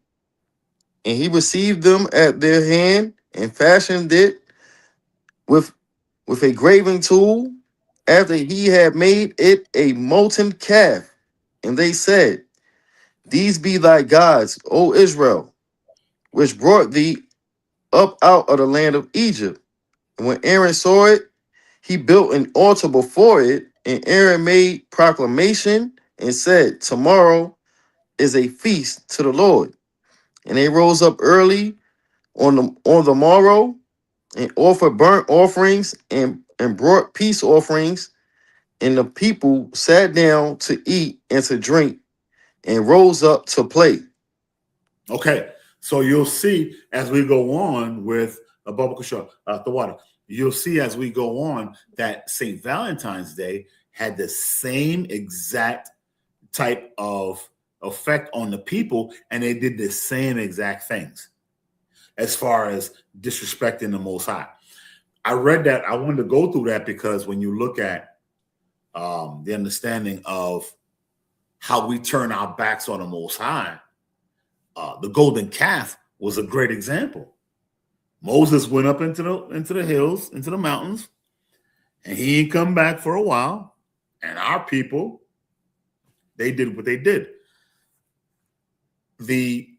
And he received them at their hand, and fashioned it with a graving tool, after he had made it a molten calf. And they said, These be thy gods, O Israel, which brought thee up out of the land of Egypt. And when Aaron saw it, he built an altar before it, and Aaron made proclamation and said, Tomorrow is a feast to the Lord. And they rose up early on the morrow and offered burnt offerings and brought peace offerings. And the people sat down to eat and to drink and rose up to play. Okay, so you'll see as we go on with a Baba Kushar, the water. You'll see as we go on that St. Valentine's Day had the same exact type of effect on the people, and they did the same exact things as far as disrespecting the Most High. I read that. I wanted to go through that because when you look at the understanding of how we turn our backs on the Most High, the golden calf was a great example. Moses went up into the hills, into the mountains, and he ain't come back for a while. And our people, they did what they did. The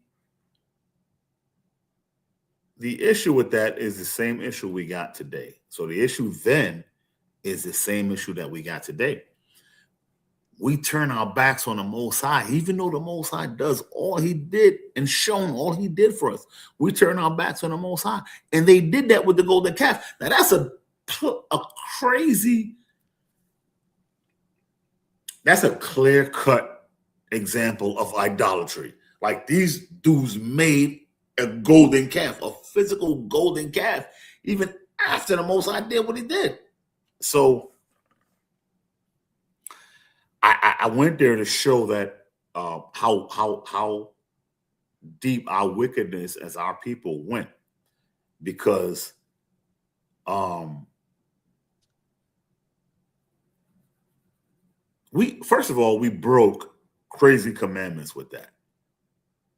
issue with that is the same issue we got today. So the issue then is the same issue that we got today. We turn our backs on the Most High, even though the Most High does all he did and shown all he did for us. We turn our backs on the Most High. And they did that with the golden calf. Now, that's a crazy, that's a clear-cut example of idolatry. Like these dudes made a golden calf, a physical golden calf, even after the Most High did what he did. So I went there to show that how deep our wickedness as our people went. because first of all, we broke crazy commandments with that.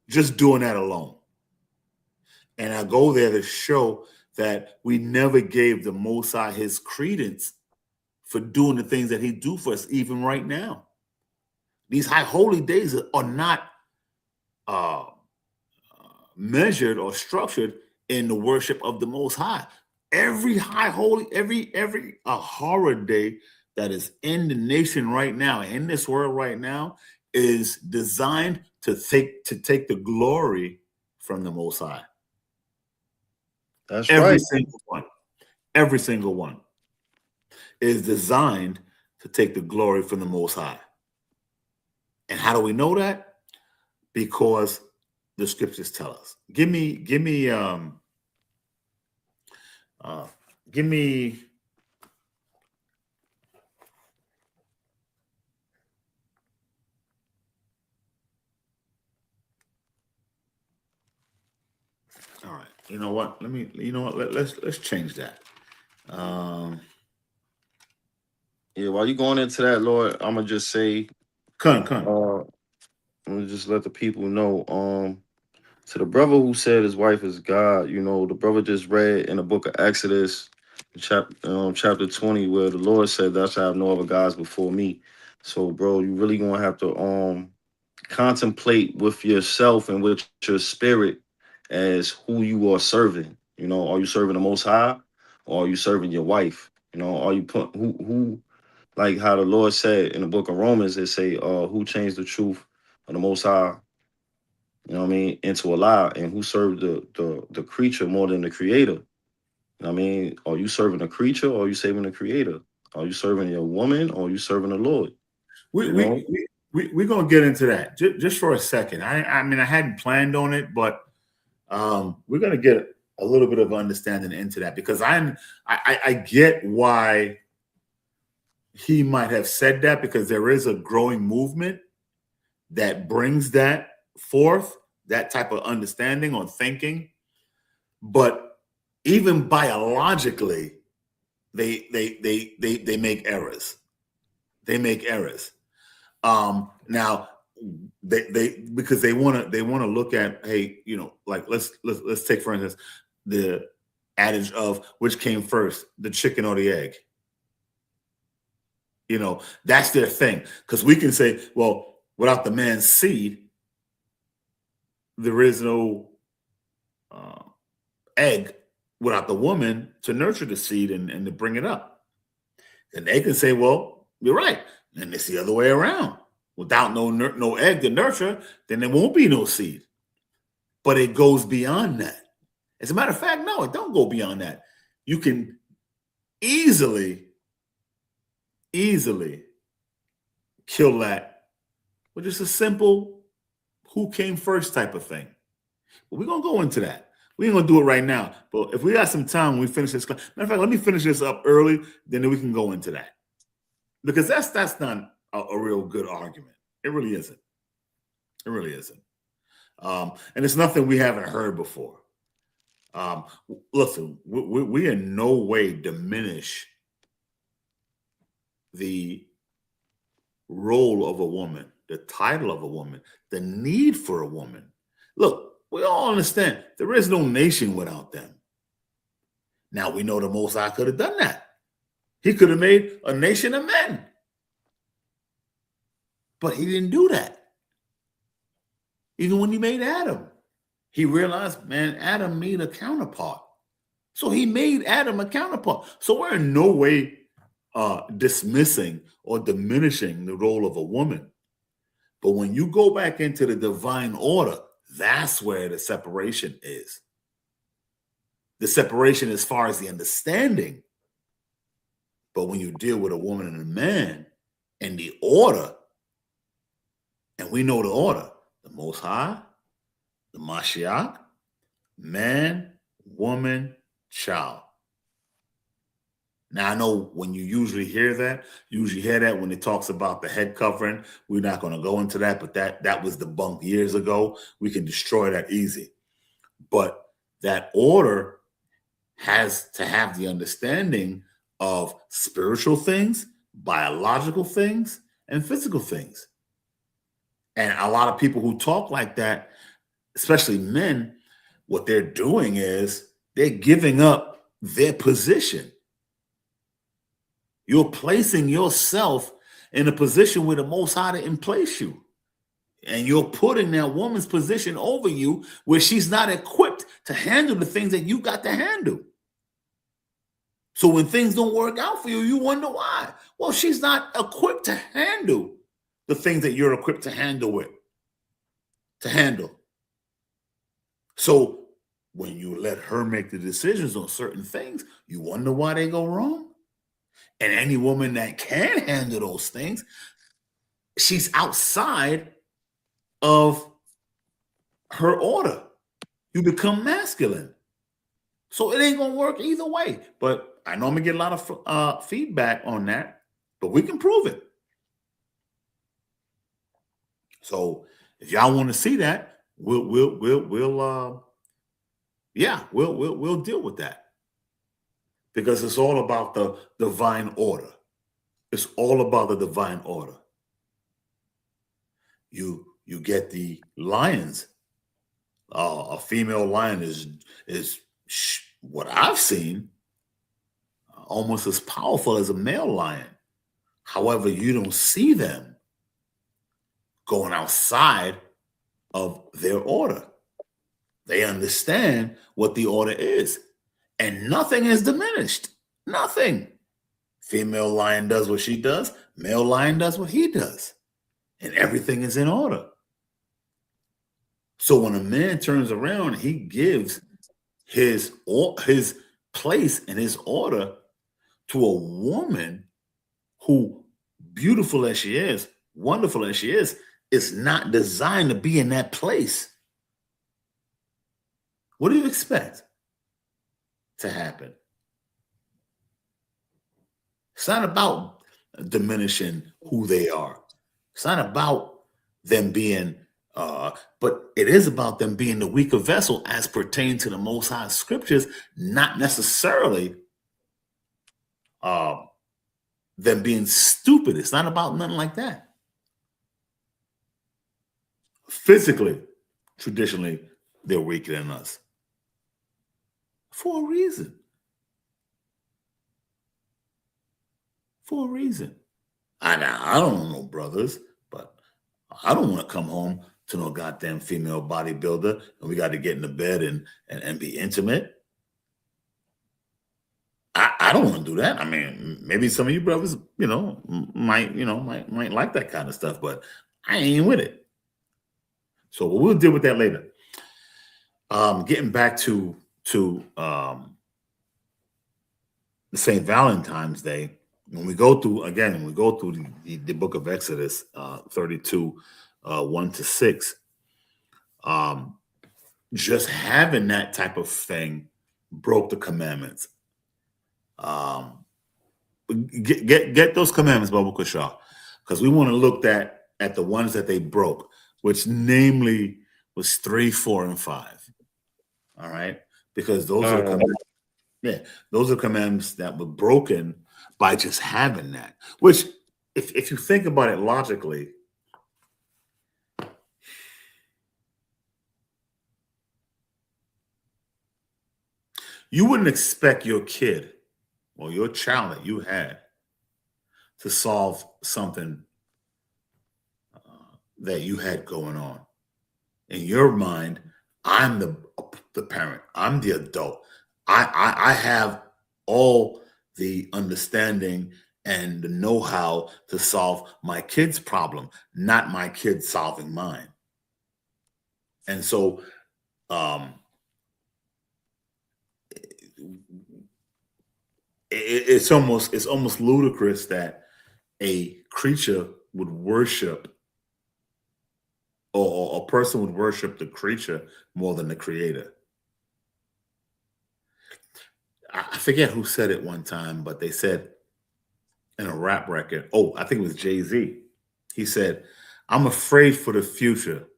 Just doing that alone. And I go there to show that we never gave the Most High his credence for doing the things that he do for us, even right now. These high holy days are not measured or structured in the worship of the Most High. Every high holy, every horror day that is in the nation right now, in this world right now, is designed to take the glory from the Most High. That's every right. single one. Every single one is designed to take the glory from the Most High. And how do we know that? Because the scriptures tell us. Give me all right. You know what? Let's change that. Yeah, while you going into that, Lord, I'm gonna just say, Come. I'm gonna just let the people know. To the brother who said his wife is God, the brother just read in the book of Exodus, chapter 20, where the Lord said, "Thou shalt have no other gods before me." So, bro, you really gonna have to contemplate with yourself and with your spirit as who you are serving. Are you serving the Most High, or are you serving your wife? Are you put who like how the Lord said in the book of Romans, it say, who changed the truth of the Most High, into a lie, and who served the creature more than the creator? Are you serving the creature, or are you saving the creator? Are you serving your woman, or are you serving the Lord? We're gonna get into that just for a second. I mean, I hadn't planned on it, but we're gonna get a little bit of understanding into that, because I get why he might have said that, because there is a growing movement that brings that forth, that type of understanding or thinking. But even biologically, they make errors. They make errors. Now they because they want to look at, hey, like let's take, for instance, the adage of which came first, the chicken or the egg. That's their thing. Because we can say, well, without the man's seed, there is no egg without the woman to nurture the seed and to bring it up. And they can say, well, you're right. And it's the other way around. Without no egg to nurture, then there won't be no seed. But it goes beyond that. As a matter of fact, no, it don't go beyond that. You can easily kill that with just a simple who came first type of thing. But we're going to go into that. We ain't going to do it right now. But if we got some time when we finish this class, matter of fact, let me finish this up early, then we can go into that. Because that's not a real good argument. It really isn't. It really isn't. And it's nothing we haven't heard before. Listen, we in no way diminish the role of a woman, the title of a woman, the need for a woman. Look, we all understand there is no nation without them. Now, we know the Most High could have done that. He could have made a nation of men. But he didn't do that. Even when he made Adam, he realized, man, Adam made a counterpart. So he made Adam a counterpart. So we're in no way dismissing or diminishing the role of a woman. But when you go back into the divine order, that's where the separation is. The separation as far as the understanding. But when you deal with a woman and a man and the order, and we know the order, the Most High, the Mashiach, man, woman, child. Now, I know when you usually hear that when it talks about the head covering. We're not going to go into that, but that was debunked years ago. We can destroy that easy. But that order has to have the understanding of spiritual things, biological things, and physical things. And a lot of people who talk like that, especially men, what they're doing is they're giving up their position. You're placing yourself in a position where the Most High didn't place you. And you're putting that woman's position over you where she's not equipped to handle the things that you got to handle. So when things don't work out for you, you wonder why. Well, she's not equipped to handle the things that you're equipped to handle. So when you let her make the decisions on certain things, you wonder why they go wrong. And any woman that can handle those things, she's outside of her order. You become masculine. So it ain't going to work either way. But I know I'm going to get a lot of feedback on that, but we can prove it. So if y'all want to see that, we'll deal with that. Because it's all about the divine order. It's all about the divine order. You get the lions. A female lion is what I've seen almost as powerful as a male lion. However, you don't see them going outside of their order. They understand what the order is. And nothing is diminished. Nothing. Female lion does what she does. Male lion does what he does. And everything is in order. So when a man turns around, he gives his place and his order to a woman who, beautiful as she is, wonderful as she is not designed to be in that place. What do you expect to happen? It's not about diminishing who they are. It's not about them being, but it is about them being the weaker vessel as pertained to the Most High scriptures, not necessarily them being stupid. It's not about nothing like that. Physically, traditionally, they're weaker than us. For a reason. For a reason. I don't know no brothers, but I don't want to come home to no goddamn female bodybuilder and we got to get in the bed and be intimate. I don't want to do that. I mean, maybe some of you brothers, might like that kind of stuff, but I ain't with it. So we'll deal with that later. Getting back to the St. Valentine's Day, when we go through the book of Exodus 32, 1-6, just having that type of thing broke the commandments. Get those commandments, Baba Kusha, because we want to look at the ones that they broke, which namely was 3, 4, and 5. All right, because those are commandments. Yeah, those are commandments that were broken by just having that. Which, if you think about it logically, you wouldn't expect your kid or your child that you had to solve something that you had going on. In your mind, I'm the parent. I'm the adult. I have all the understanding and the know-how to solve my kid's problem, not my kid solving mine. And so it's almost ludicrous that a creature would worship, or a person would worship the creature more than the creator. I forget who said it one time, but they said in a rap record, I think it was Jay-Z. He said, "I'm afraid for the future."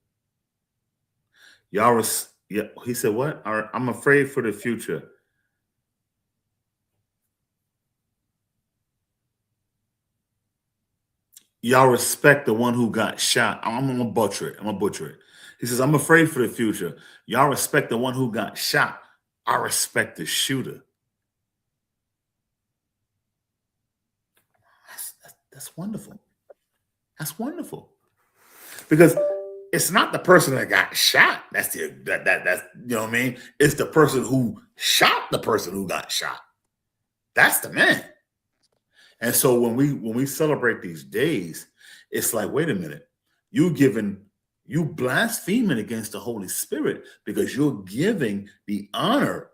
He said, "What? I'm afraid for the future. y'all respect the one who got shot. I'm gonna butcher it. I'm gonna butcher it. He says, I'm afraid for the future. Y'all respect the one who got shot. I respect the shooter. That's wonderful. That's wonderful. Because it's not the person that got shot. That's you know what I mean? It's the person who shot the person who got shot. That's the man. And so when we celebrate these days, it's like, wait a minute, you blaspheming against the Holy Spirit because you're giving the honor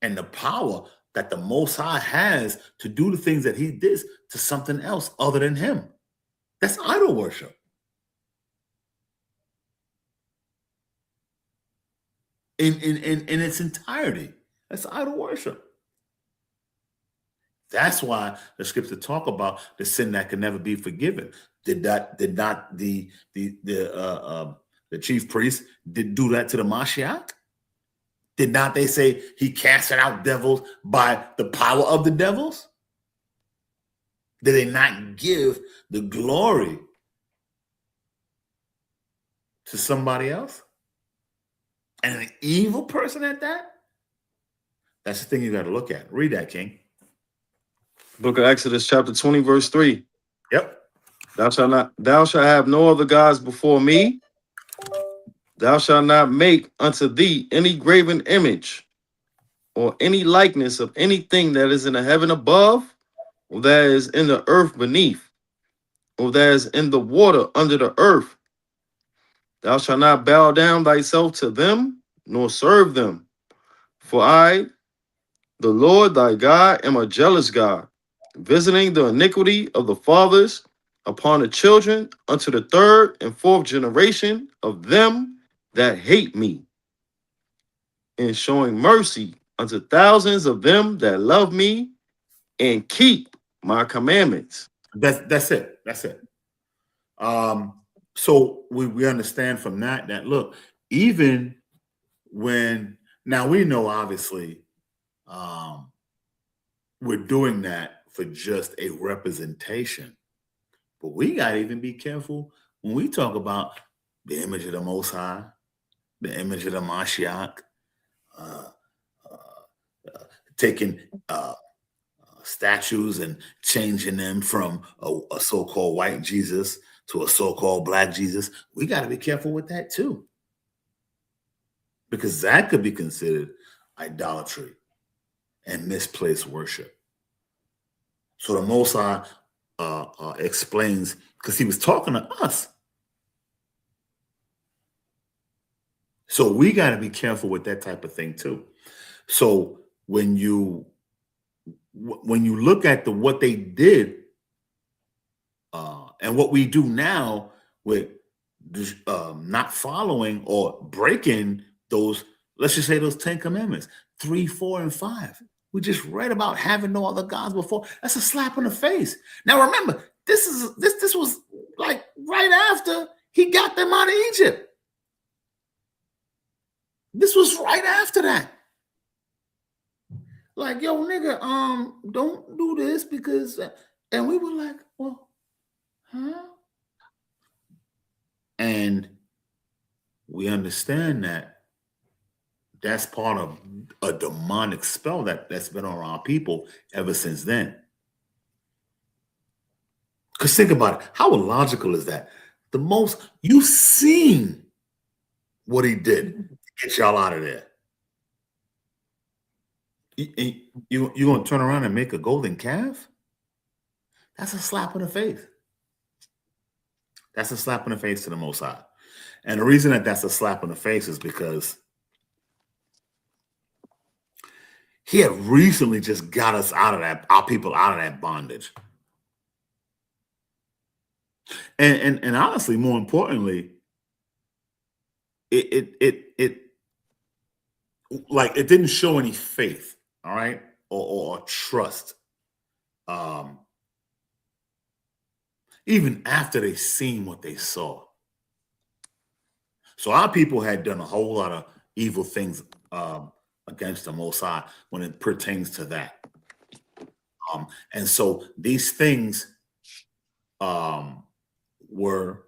and the power that the Most High has to do the things that He did to something else other than Him. That's idol worship. In its entirety. That's idol worship. That's why the scripture talk about the sin that can never be forgiven. Did not the chief priest did do that to the Mashiach? Did not they say he casted out devils by the power of the devils? Did they not give the glory to somebody else? And an evil person at that? That's the thing you got to look at. Read that, King. Book of Exodus, chapter 20, verse 3. Yep. Thou shalt have no other gods before me. Thou shalt not make unto thee any graven image or any likeness of anything that is in the heaven above, or that is in the earth beneath, or that is in the water under the earth. Thou shalt not bow down thyself to them, nor serve them. For I, the Lord thy God, am a jealous God, visiting the iniquity of the fathers upon the children unto the third and fourth generation of them that hate me, and showing mercy unto thousands of them that love me and keep my commandments. That's it. That's it. So we understand from that look, even when now we know obviously we're doing that for just a representation, but we gotta even be careful when we talk about the image of the Most High, the image of the Mashiach, uh, taking statues and changing them from a so-called white Jesus to a so-called black Jesus. We got to be careful with that too, because that could be considered idolatry and misplaced worship. So the Most High explains, because He was talking to us. So we got to be careful with that type of thing too. So when you look at what they did and what we do now with not following or breaking those, let's just say those 10 commandments, 3, 4, and 5. We just read about having no other gods before. That's a slap in the face. Now remember, this was like right after He got them out of Egypt. This was right after that. Like, yo, nigga, don't do this because, and we were like, well, huh? And we understand that that's part of a demonic spell that's been on our people ever since then. Because think about it. How illogical is that? You've seen what He did to get y'all out of there. You're going to turn around and make a golden calf? That's a slap in the face. That's a slap in the face to the Most High. And the reason that that's a slap in the face is because He had recently just got us out of that, our people out of that bondage. And honestly, more importantly, it like it didn't show any faith, all right, or trust. Even after they seen what they saw. So our people had done a whole lot of evil things against the Most High when it pertains to that. And so these things were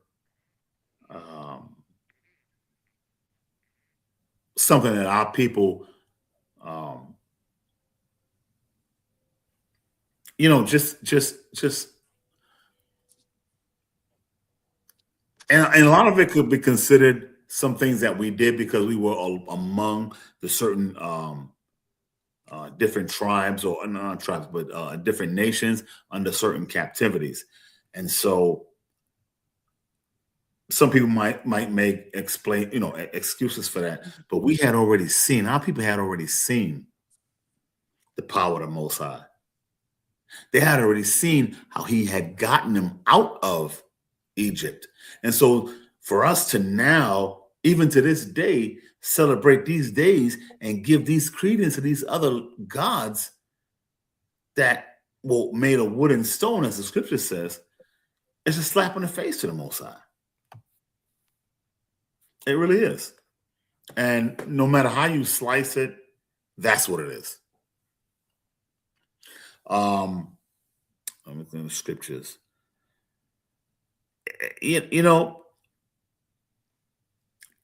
something that our people, um, just, and a lot of it could be considered some things that we did because we were among the certain different tribes, or not tribes, but different nations under certain captivities. And so some people might make explain, excuses for that. But we had already seen, our people had already seen the power of the Most High. They had already seen how he had gotten them out of Egypt. And so for us to now, even to this day, celebrate these days and give these credence to these other gods that made of wood and stone, as the scripture says, it's a slap in the face to the Most High. It really is. And no matter how you slice it, that's what it is. I'm looking at the scriptures.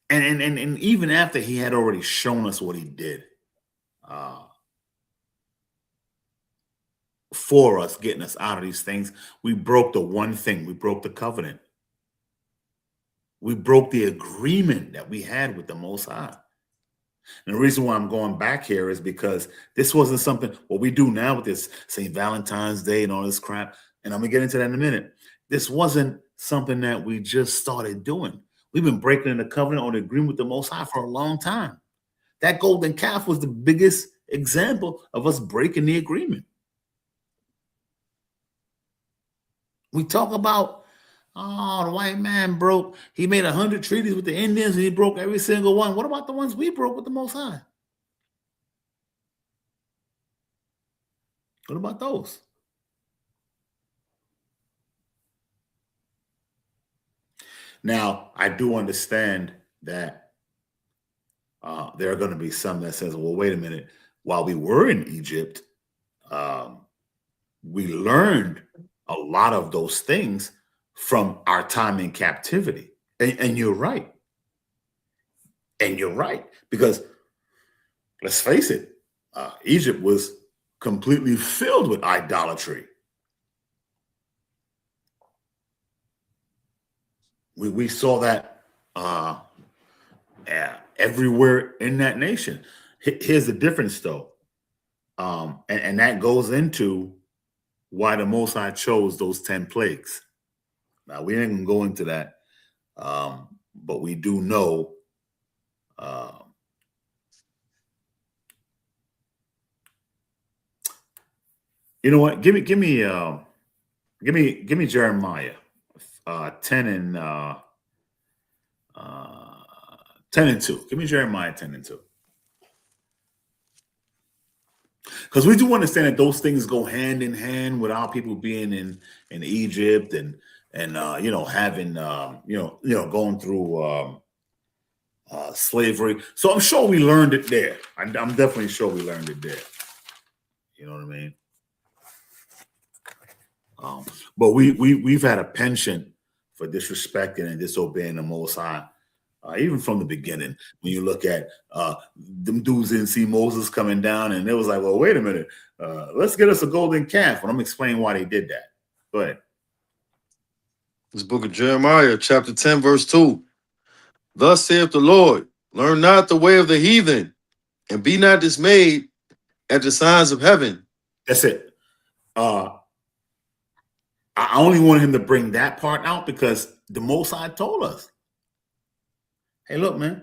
And even after he had already shown us what he did for us, getting us out of these things, we broke the one thing. We broke the covenant. We broke the agreement that we had with the Most High. And the reason why I'm going back here is because this wasn't something, what we do now with this St. Valentine's Day and all this crap, and I'm going to get into that in a minute. This wasn't something that we just started doing. We've been breaking the covenant or the agreement with the Most High for a long time. That golden calf was the biggest example of us breaking the agreement. We talk about, oh, the white man broke. He made 100 treaties with the Indians and he broke every single one. What about the ones we broke with the Most High? What about those? Now, I do understand that there are going to be some that says, well, wait a minute. While we were in Egypt, we learned a lot of those things from our time in captivity. And you're right. And you're right. Because let's face it, Egypt was completely filled with idolatry. We saw that everywhere in that nation. Here's the difference, though. And that goes into why the Most High chose those 10 plagues. Now, we ain't going to go into that, but we do know you know what? Give me Jeremiah 10 and 10 and 2. Give me Jeremiah 10 and 2. Because we do understand that those things go hand in hand with our people being in Egypt and having going through slavery. So I'm sure we learned it there. I'm definitely sure we learned it there. You know what I mean? But we've had a penchant for disrespecting and disobeying the Most High. Even from the beginning, when you look at them dudes didn't see Moses coming down, and it was like, well, wait a minute, let's get us a golden calf. And I'm explaining why they did that. Go ahead. This book of Jeremiah, chapter 10, verse 2. Thus saith the Lord, learn not the way of the heathen, and be not dismayed at the signs of heaven. That's it. I only wanted him to bring that part out because the Most High told us, hey, look, man,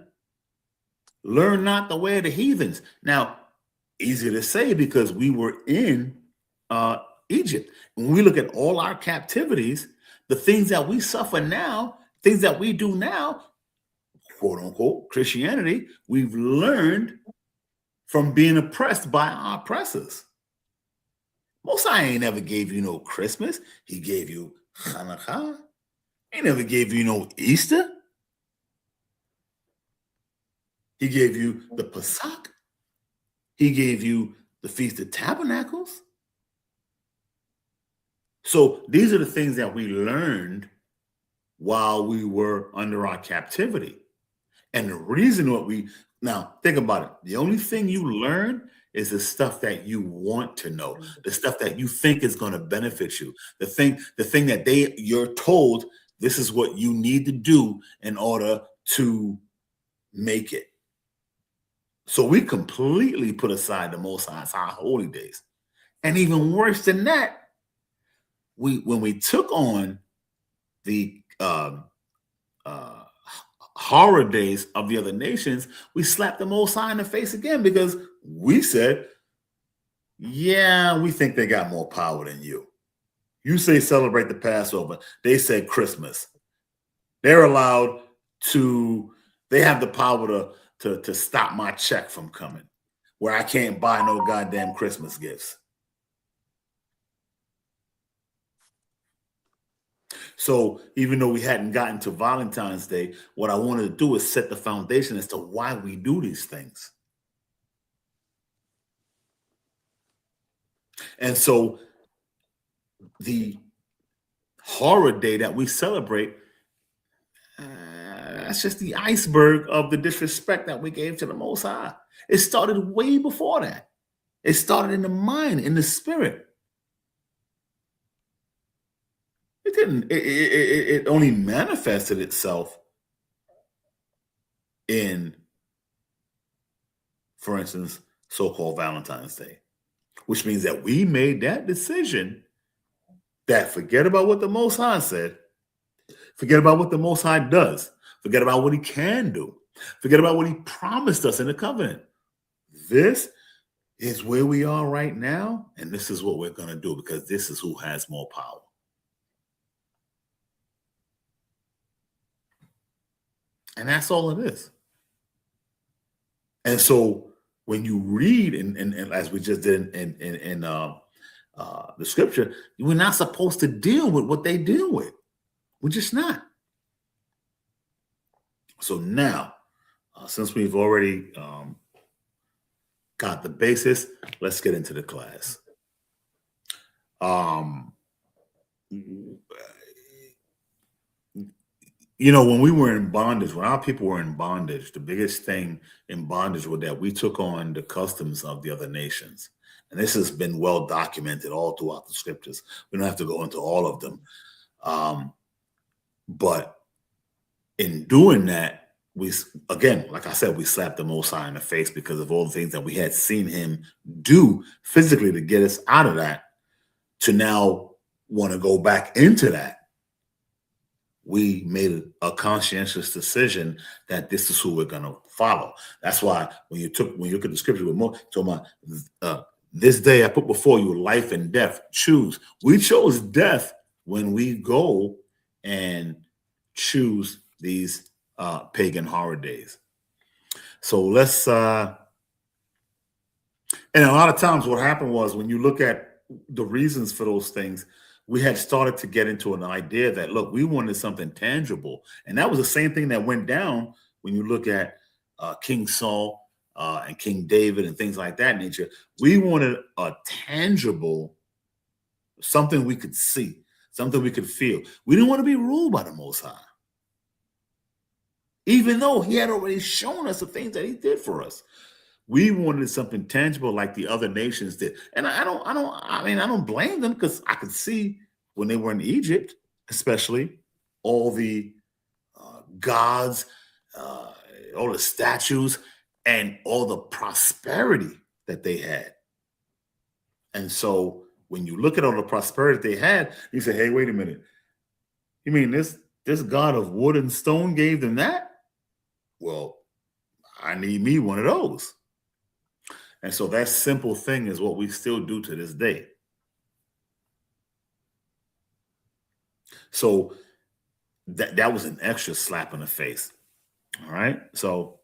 learn not the way of the heathens. Now, easy to say because we were in Egypt. When we look at all our captivities, the things that we suffer now, things that we do now, quote unquote, Christianity, we've learned from being oppressed by our oppressors. Most High ain't never gave you no Christmas. He gave you Hanukkah. He never gave you no Easter. He gave you the Pesach. He gave you the Feast of Tabernacles. So these are the things that we learned while we were under our captivity. And the reason what we now think about it, the only thing you learn is the stuff that you want to know, the stuff that you think is going to benefit you, the thing that you're told this is what you need to do in order to make it. So we completely put aside the Most High's high holy days. And even worse than that, when we took on the horror days of the other nations, we slapped the Most High in the face again because we said, yeah, we think they got more power than you. You say celebrate the Passover. They said Christmas. They're allowed to, they have the power to stop my check from coming, where I can't buy no goddamn Christmas gifts. So even though we hadn't gotten to Valentine's Day, what I wanted to do is set the foundation as to why we do these things. And so the horror day that we celebrate, that's just the iceberg of the disrespect that we gave to the Most High. It started way before that. It started in the mind, in the spirit. It didn't. It only manifested itself in, for instance, so-called Valentine's Day, which means that we made that decision that forget about what the Most High said, forget about what the Most High does, forget about what he can do, forget about what he promised us in the covenant. This is where we are right now, and this is what we're going to do because this is who has more power. And that's all it is. And so when you read, and as we just did in the scripture, we're not supposed to deal with what they deal with. We're just not. So now, since we've already got the basis, let's get into the class. You know, when we were in bondage, when our people were in bondage, the biggest thing in bondage was that we took on the customs of the other nations. And this has been well documented all throughout the scriptures. We don't have to go into all of them. But in doing that, we, again, like I said, we slapped the Most High in the face because of all the things that we had seen him do physically to get us out of that, to now want to go back into that. We made a conscientious decision that this is who we're going to follow. That's why when you look at the scripture with more, talking about this day I put before you life and death, choose. We chose death when we go and choose these pagan horror days. So let's, and a lot of times what happened was when you look at the reasons for those things, we had started to get into an idea that, look, we wanted something tangible. And that was the same thing that went down when you look at King Saul and King David and things like that nature. We wanted a tangible, something we could see, something we could feel. We didn't want to be ruled by the Most High, even though he had already shown us the things that he did for us. We wanted something tangible like the other nations did. And I don't blame them, because I could see when they were in Egypt, especially, all the gods, all the statues, and all the prosperity that they had. And so when you look at all the prosperity they had, you say, hey, wait a minute. You mean this God of wood and stone gave them that? Well, I need me one of those. And so that simple thing is what we still do to this day. So that was an extra slap in the face. All right. So,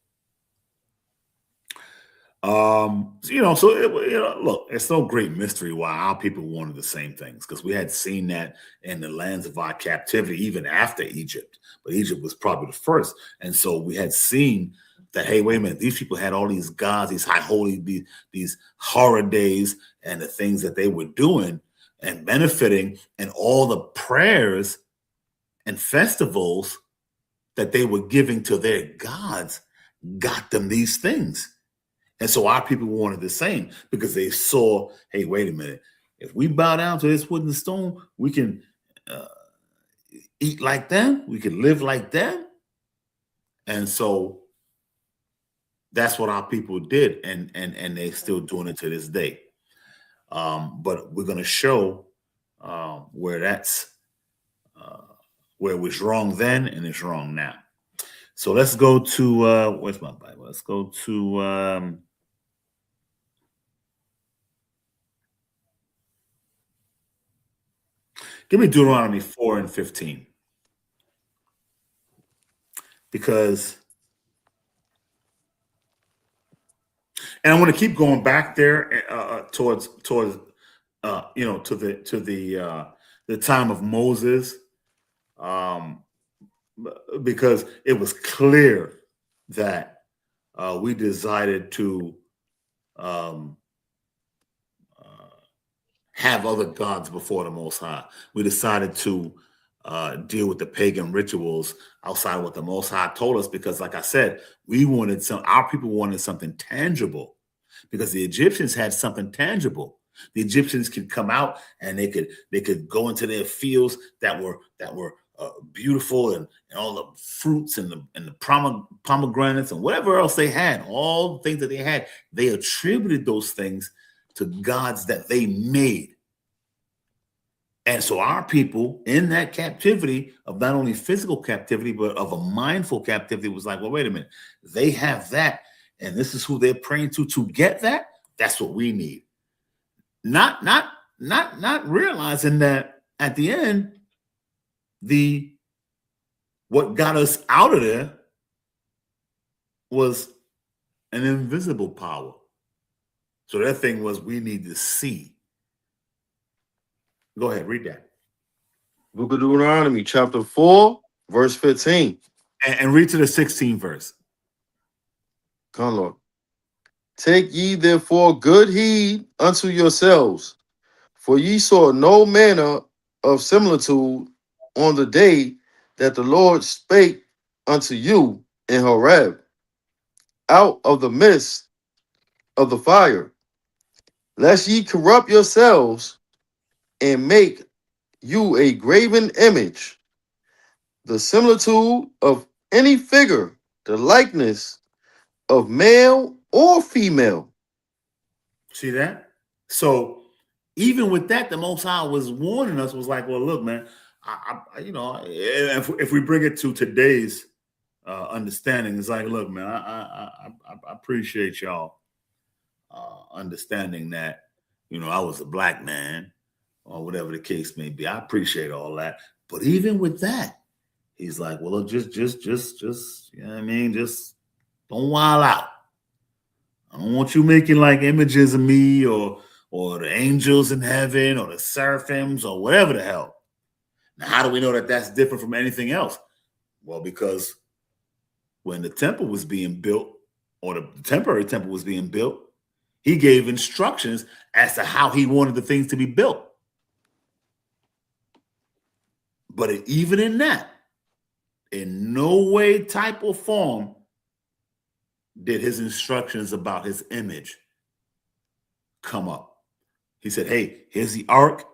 look, it's no great mystery why our people wanted the same things, because we had seen that in the lands of our captivity, even after Egypt. But Egypt was probably the first. And so we had seen that, hey, wait a minute, these people had all these gods, these high holy, these horror days, and the things that they were doing. and benefiting, and all the prayers and festivals that they were giving to their gods got them these things. And so our people wanted the same because they saw, hey, wait a minute. If we bow down to this wood and stone, we can eat like them. We can live like them. And so that's what our people did. And they're still doing it to this day. But we're going to show where that's where it was wrong then and it's wrong now. So let's go to where's my Bible? Let's go to give me Deuteronomy 4 and 15. Because and I want to keep going back there towards you know, to the time of Moses, because it was clear that we decided to have other gods before the Most High. We decided to deal with the pagan rituals outside of what the Most High told us, because, like I said, our people wanted something tangible, because the Egyptians had something tangible. The Egyptians could come out and they could go into their fields that were beautiful, and all the fruits and the pomegranates and whatever else they had, all the things that they had, they attributed those things to gods that they made. And so our people in that captivity of not only physical captivity, but of a mindful captivity was like, well, wait a minute, they have that, and this is who they're praying to get that. That's what we need. Not realizing that at the end, what got us out of there was an invisible power. So their thing was, we need to see. Go ahead, read that. Book of Deuteronomy, chapter 4, verse 15. And read to the 16th verse. Come, Lord. Take ye therefore good heed unto yourselves, for ye saw no manner of similitude on the day that the Lord spake unto you in Horeb, out of the midst of the fire, lest ye corrupt yourselves and make you a graven image, the similitude of any figure, the likeness of male or female. See that? So even with that, the Most High was warning us, was like, well, look, man, you know, if we bring it to today's understanding, it's like, look, man, I appreciate y'all understanding that, you know, I was a black man or whatever the case may be. I appreciate all that. But even with that, he's like, well, look, just, you know what I mean? Just don't wild out. I don't want you making like images of me or the angels in heaven or the seraphims or whatever the hell. Now, how do we know that that's different from anything else? Well, because when the temple was being built, or the temporary temple was being built, he gave instructions as to how he wanted the things to be built. But even in that, in no way, type, or form did his instructions about his image come up. He said, hey, here's the ark.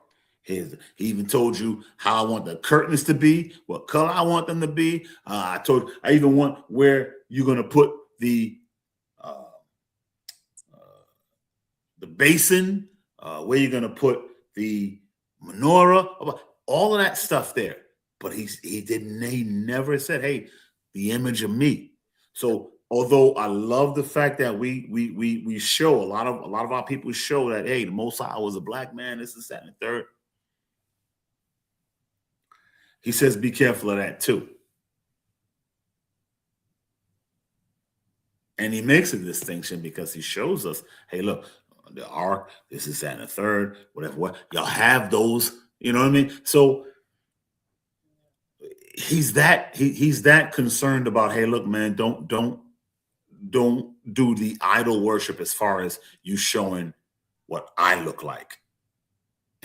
He even told you how I want the curtains to be, what color I want them to be. I even want where you're going to put the basin, where you're going to put the menorah, all of that stuff there. But he never said, hey, the image of me. So although I love the fact that we show a lot of our people show that, hey, the Most High was a black man, this, that, and the third. He says, be careful of that too. And he makes a distinction because he shows us, hey, look, the ark, this is that and the third, whatever, what y'all have those, you know what I mean? So he's that concerned about, hey, look, man, don't do the idol worship as far as you showing what I look like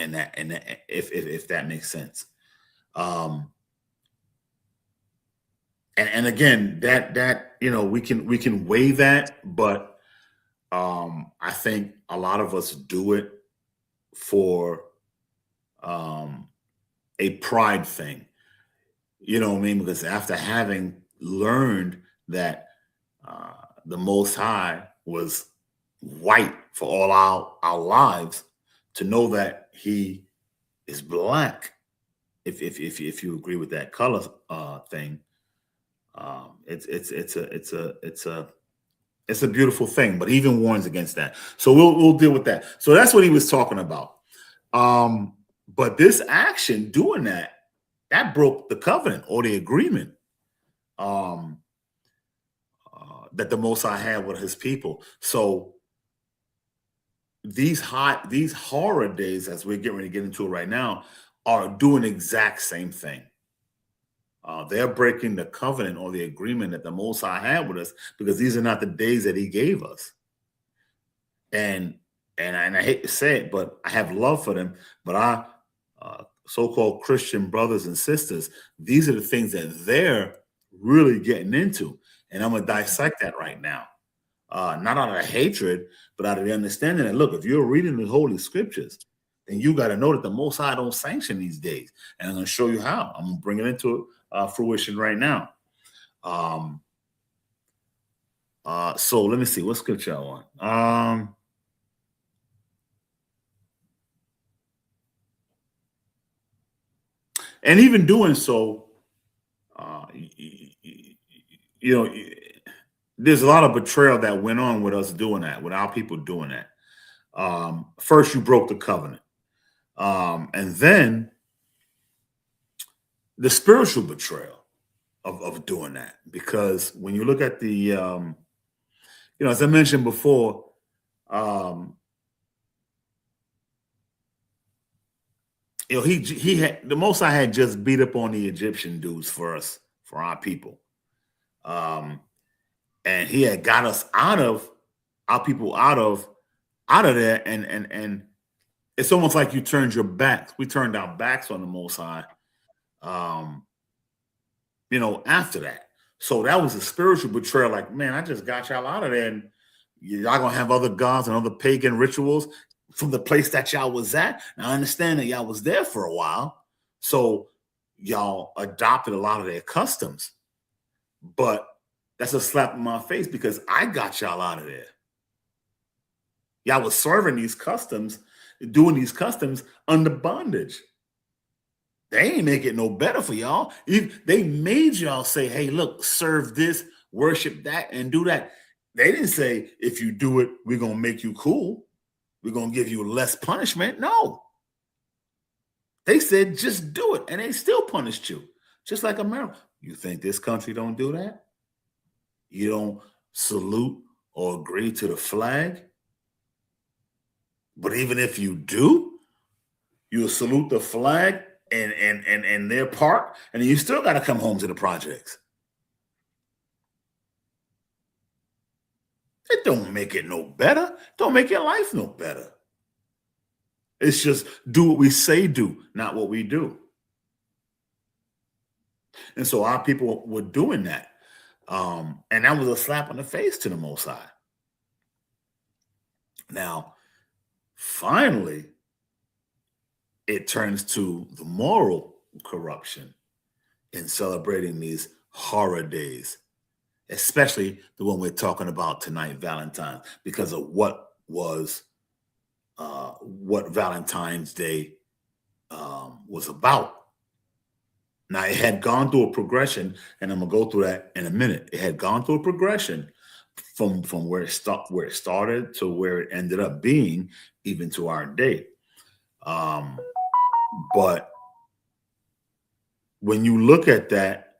and that if that makes sense. And again, that we can weigh that, but I think a lot of us do it for a pride thing. You know what I mean? Because after having learned that the Most High was white for all our lives, to know that He is black, if you agree with that color thing, it's a beautiful thing. But he even warns against that. So we'll deal with that. So that's what he was talking about. But this action, doing that broke the covenant or the agreement that the Most High had with His people. So these horror days, as we're getting ready to get into it right now, are doing the exact same thing. They're breaking the covenant or the agreement that the Most High had with us, because these are not the days that He gave us. And I hate to say it, but I have love for them. But our so-called Christian brothers and sisters, these are the things that they're really getting into. And I'm going to dissect that right now. Not out of hatred, but out of the understanding that, look, if you're reading the Holy Scriptures, then you got to know that the Most High don't sanction these days. And I'm going to show you how. I'm going to bring it into fruition right now. So let me see. What scripture I want? And even doing so, there's a lot of betrayal that went on with us doing that, with our people doing that. First, you broke the covenant. And then the spiritual betrayal of doing that. Because when you look at the, as I mentioned before, he had, the Most High had just beat up on the Egyptian dudes for us, for our people. And He had got us out of our people out of there. And it's almost like you turned your backs. We turned our backs on the Most High, after that. So that was a spiritual betrayal. Like, man, I just got y'all out of there, and y'all gonna have other gods and other pagan rituals from the place that y'all was at. Now, I understand that y'all was there for a while, so y'all adopted a lot of their customs. But that's a slap in my face, because I got y'all out of there. Y'all was serving these customs, doing these customs under bondage. They ain't make it no better for y'all. They made y'all say, hey, look, serve this, worship that, and do that. They didn't say, if you do it, we're going to make you cool. We're going to give you less punishment. No. They said, just do it. And they still punished you. Just like America. You think this country don't do that? You don't salute or agree to the flag? But even if you do, you'll salute the flag and their part, and you still got to come home to the projects. It don't make it no better. Don't make your life no better. It's just do what we say do, not what we do. And so our people were doing that. And that was a slap in the face to the Most High. Now, finally, it turns to the moral corruption in celebrating these horror days, especially the one we're talking about tonight, Valentine, because of what Valentine's Day was about. Now, it had gone through a progression, and I'm gonna go through that in a minute. It had gone through a progression from where it started to where it ended up being, even to our day. But when you look at that,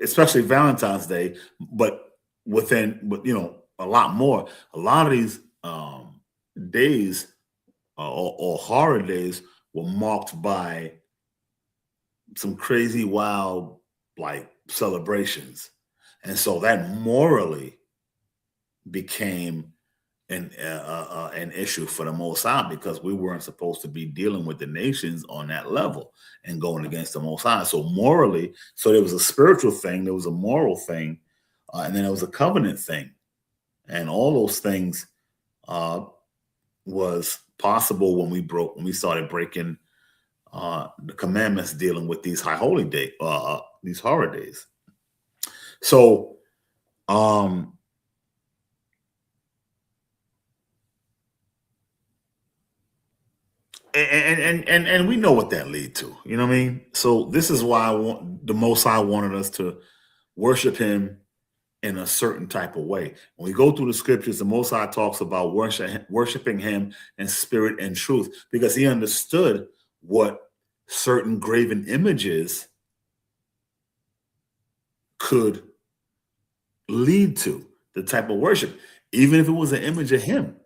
especially Valentine's Day, but a lot more, a lot of these days or horror days were marked by some crazy, wild, like celebrations. And so that morally became an issue for the Most High, because we weren't supposed to be dealing with the nations on that level and going against the Most High. So morally, so there was a spiritual thing, there was a moral thing, and then there was a covenant thing, and all those things was possible when we started breaking the commandments dealing with these high holy day, these horror days. So, and we know what that lead to, you know what I mean? So this is why the Most High wanted us to worship him in a certain type of way. When we go through the scriptures, the Most High talks about worshiping him in spirit and truth, because he understood what certain graven images could lead to, the type of worship, even if it was an image of him.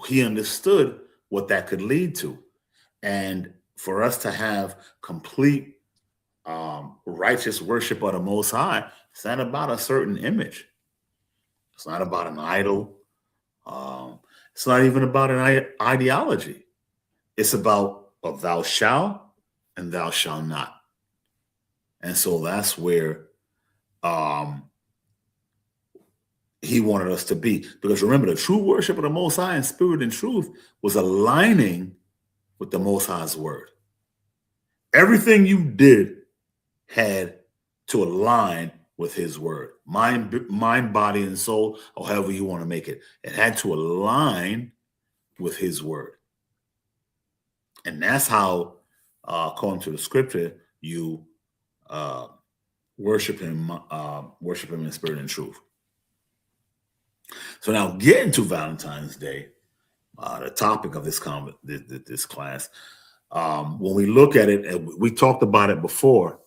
He understood what that could lead to. And for us to have complete righteous worship of the Most High, it's not about a certain image. It's not about an idol. It's not even about an ideology. It's about a thou shalt and thou shalt not. And so that's where he wanted us to be. Because remember, the true worship of the Most High in spirit and truth was aligning with the Most High's word. Everything you did had to align with his word. Mind, body, and soul, or however you want to make it. It had to align with his word. And that's how, according to the scripture, you worship him in spirit and truth. So now, getting to Valentine's Day, the topic of this class, when we look at it, and we talked about it before,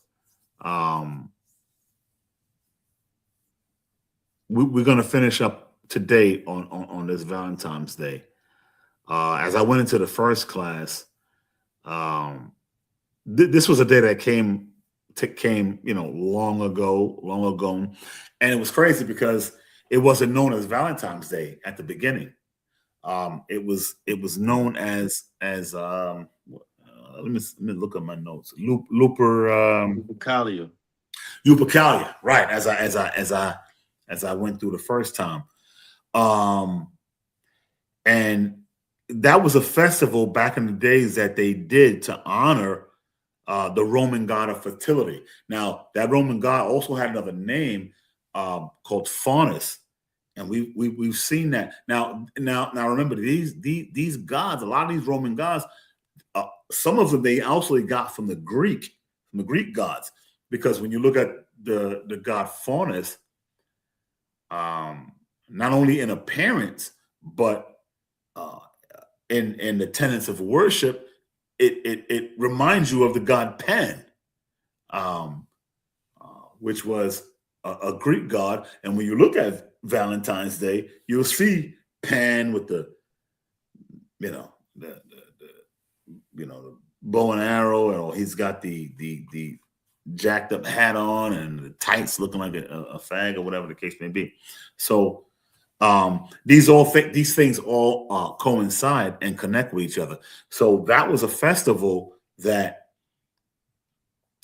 we're going to finish up today on this Valentine's Day. As I went into the first class, this was a day that came, long ago, and it was crazy because it wasn't known as Valentine's Day at the beginning. It was known as let me look at my notes. Lupercalia. Lupercalia, right? As I went through the first time, and that was a festival back in the days that they did to honor the Roman god of fertility. Now, that Roman god also had another name called Faunus, and we've seen that. Now remember, these gods, a lot of these Roman gods, some of them they also got from the Greek gods, because when you look at the god Faunus, not only in appearance but in the tenets of worship, it reminds you of the god Pan, which was a Greek god. And when you look at Valentine's Day, you'll see Pan with the bow and arrow, and he's got the jacked up hat on and the tights looking like a fag or whatever the case may be. So these things all coincide and connect with each other. So that was a festival that,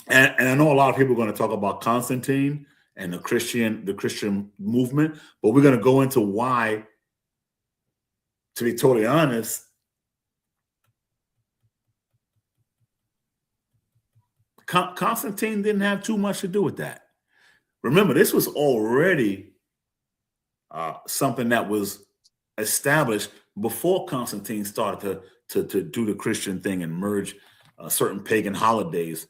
and I know a lot of people are going to talk about Constantine and the Christian movement, but we're going to go into why, to be totally honest, Constantine didn't have too much to do with that. Remember, this was already something that was established before Constantine started to do the Christian thing and merge certain pagan holidays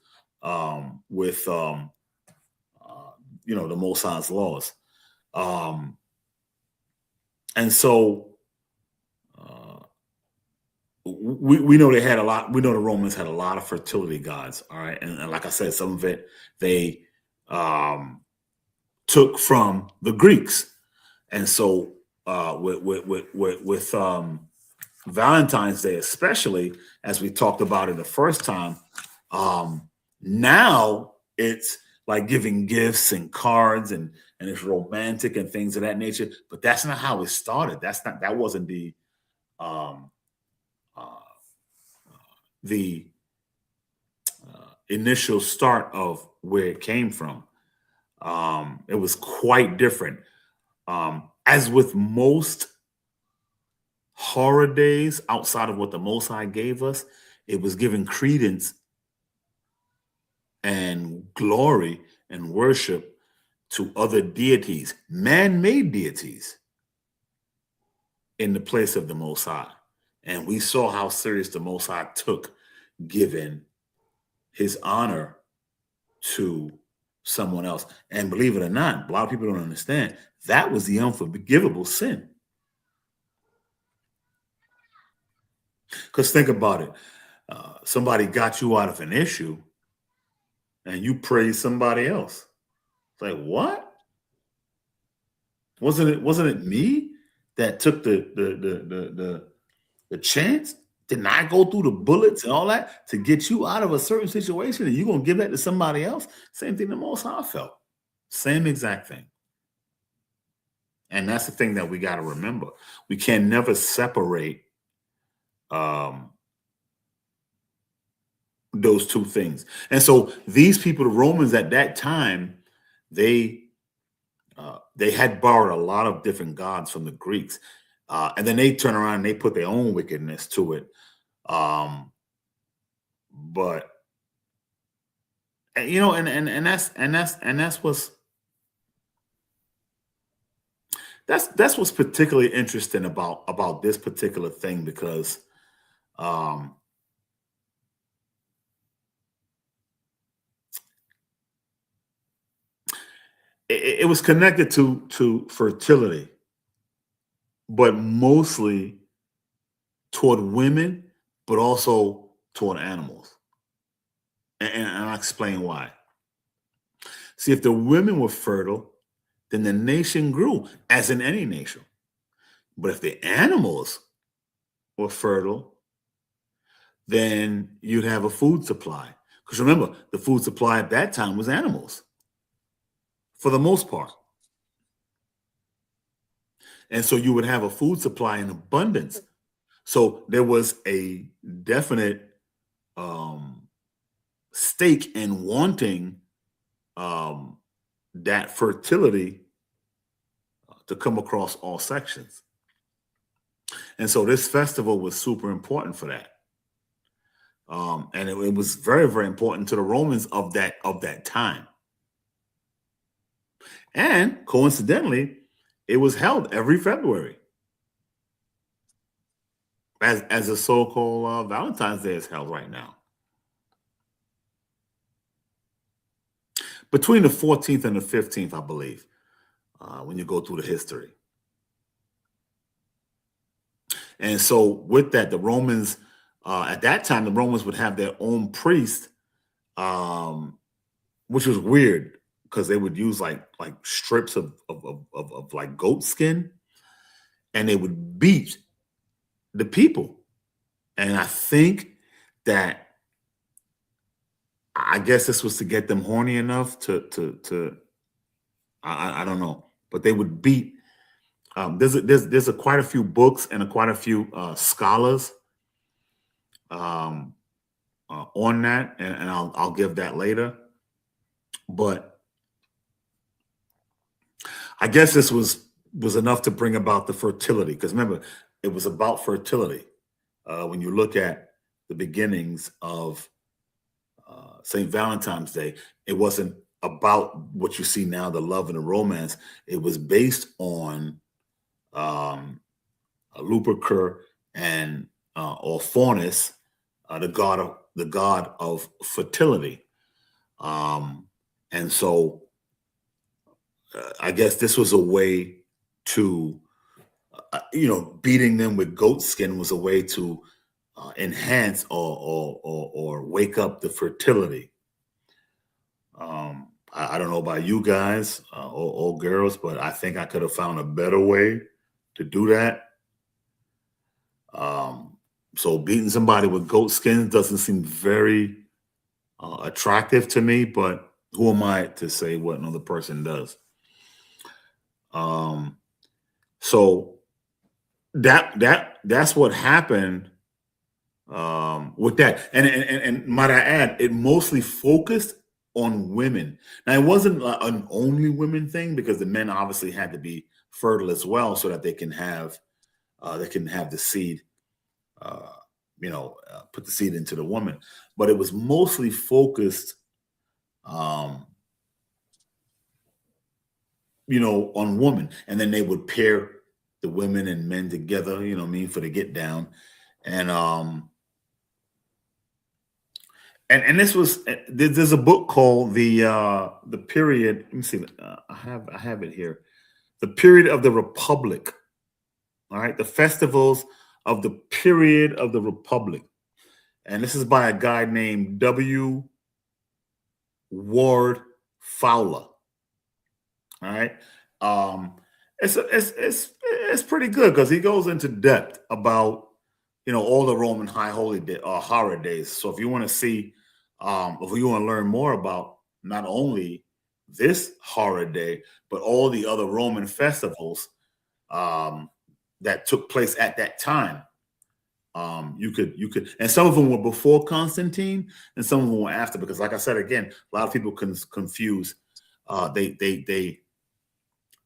with the Most High's laws. And so we know they had a lot. We know the Romans had a lot of fertility gods. All right, and like I said, some of it they took from the Greeks. And so with Valentine's Day, especially as we talked about it the first time, now it's like giving gifts and cards and it's romantic and things of that nature. But that's not how it started. That wasn't um, uh, the initial start of where it came from. It was quite different. As with most horror days outside of what the Most High gave us, it was giving credence and glory and worship to other deities, man-made deities, in the place of the Most High. And we saw how serious the Most High took giving his honor to someone else. And believe it or not, a lot of people don't understand, that was the unforgivable sin. Because think about it. Somebody got you out of an issue and you praise somebody else. It's like, what? Wasn't it me that took the chance? Didn't I go through the bullets and all that to get you out of a certain situation, and you're gonna give that to somebody else? Same thing the Most High felt. Same exact thing. And that's the thing that we got to remember. We can never separate those two things. And so these people, the Romans at that time, they had borrowed a lot of different gods from the Greeks, and then they turn around and they put their own wickedness to it. But you know, and that's what's particularly interesting about this particular thing, because it was connected to fertility, but mostly toward women, but also toward animals. And I'll explain why. See, if the women were fertile, then the nation grew, as in any nation. But if the animals were fertile, then you'd have a food supply. Because remember, the food supply at that time was animals, for the most part. And so you would have a food supply in abundance. So there was a definite stake in wanting that fertility to come across all sections. And so this festival was super important for that. And it was very, very important to the Romans of that time. And coincidentally, it was held every February, as a so-called Valentine's Day is held right now. Between the 14th and the 15th, I believe, when you go through the history. And so with that, the Romans, at that time, the Romans would have their own priest, which was weird, because they would use like strips of like goat skin, and they would beat the people. And I think that, I guess this was to get them horny enough to I don't know, but they would beat. There's quite a few books and quite a few scholars on that, and I'll give that later. But I guess this was enough to bring about the fertility, because remember, it was about fertility. When you look at the beginnings of St. Valentine's Day, it wasn't about what you see now, the love and the romance. It was based on Lupercal and or Faunus, the god of fertility. And so I guess this was a way to, beating them with goat skin was a way to enhance or wake up the fertility. I don't know about you guys or girls, but I think I could have found a better way to do that. So beating somebody with goat skin doesn't seem very attractive to me, but who am I to say what another person does? So that's what happened with that. And might I add, it mostly focused on women. Now it wasn't an only women thing because the men obviously had to be fertile as well, so that they can have the seed. Put the seed into the woman, but it was mostly focused, on women, and then they would pair the women and men together. You know what I mean, for the get down, and and this was there's a book called the period. Let me see. I have it here. The period of the Republic. All right, the festivals of the period of the Republic. And this is by a guy named W. Ward Fowler. All right. It's pretty good because he goes into depth about all the Roman high holy horror days. So if you want to see, if you want to learn more about not only this horror day but all the other Roman festivals that took place at that time. You could, and some of them were before Constantine, and some of them were after. Because, like I said again, a lot of people confuse. They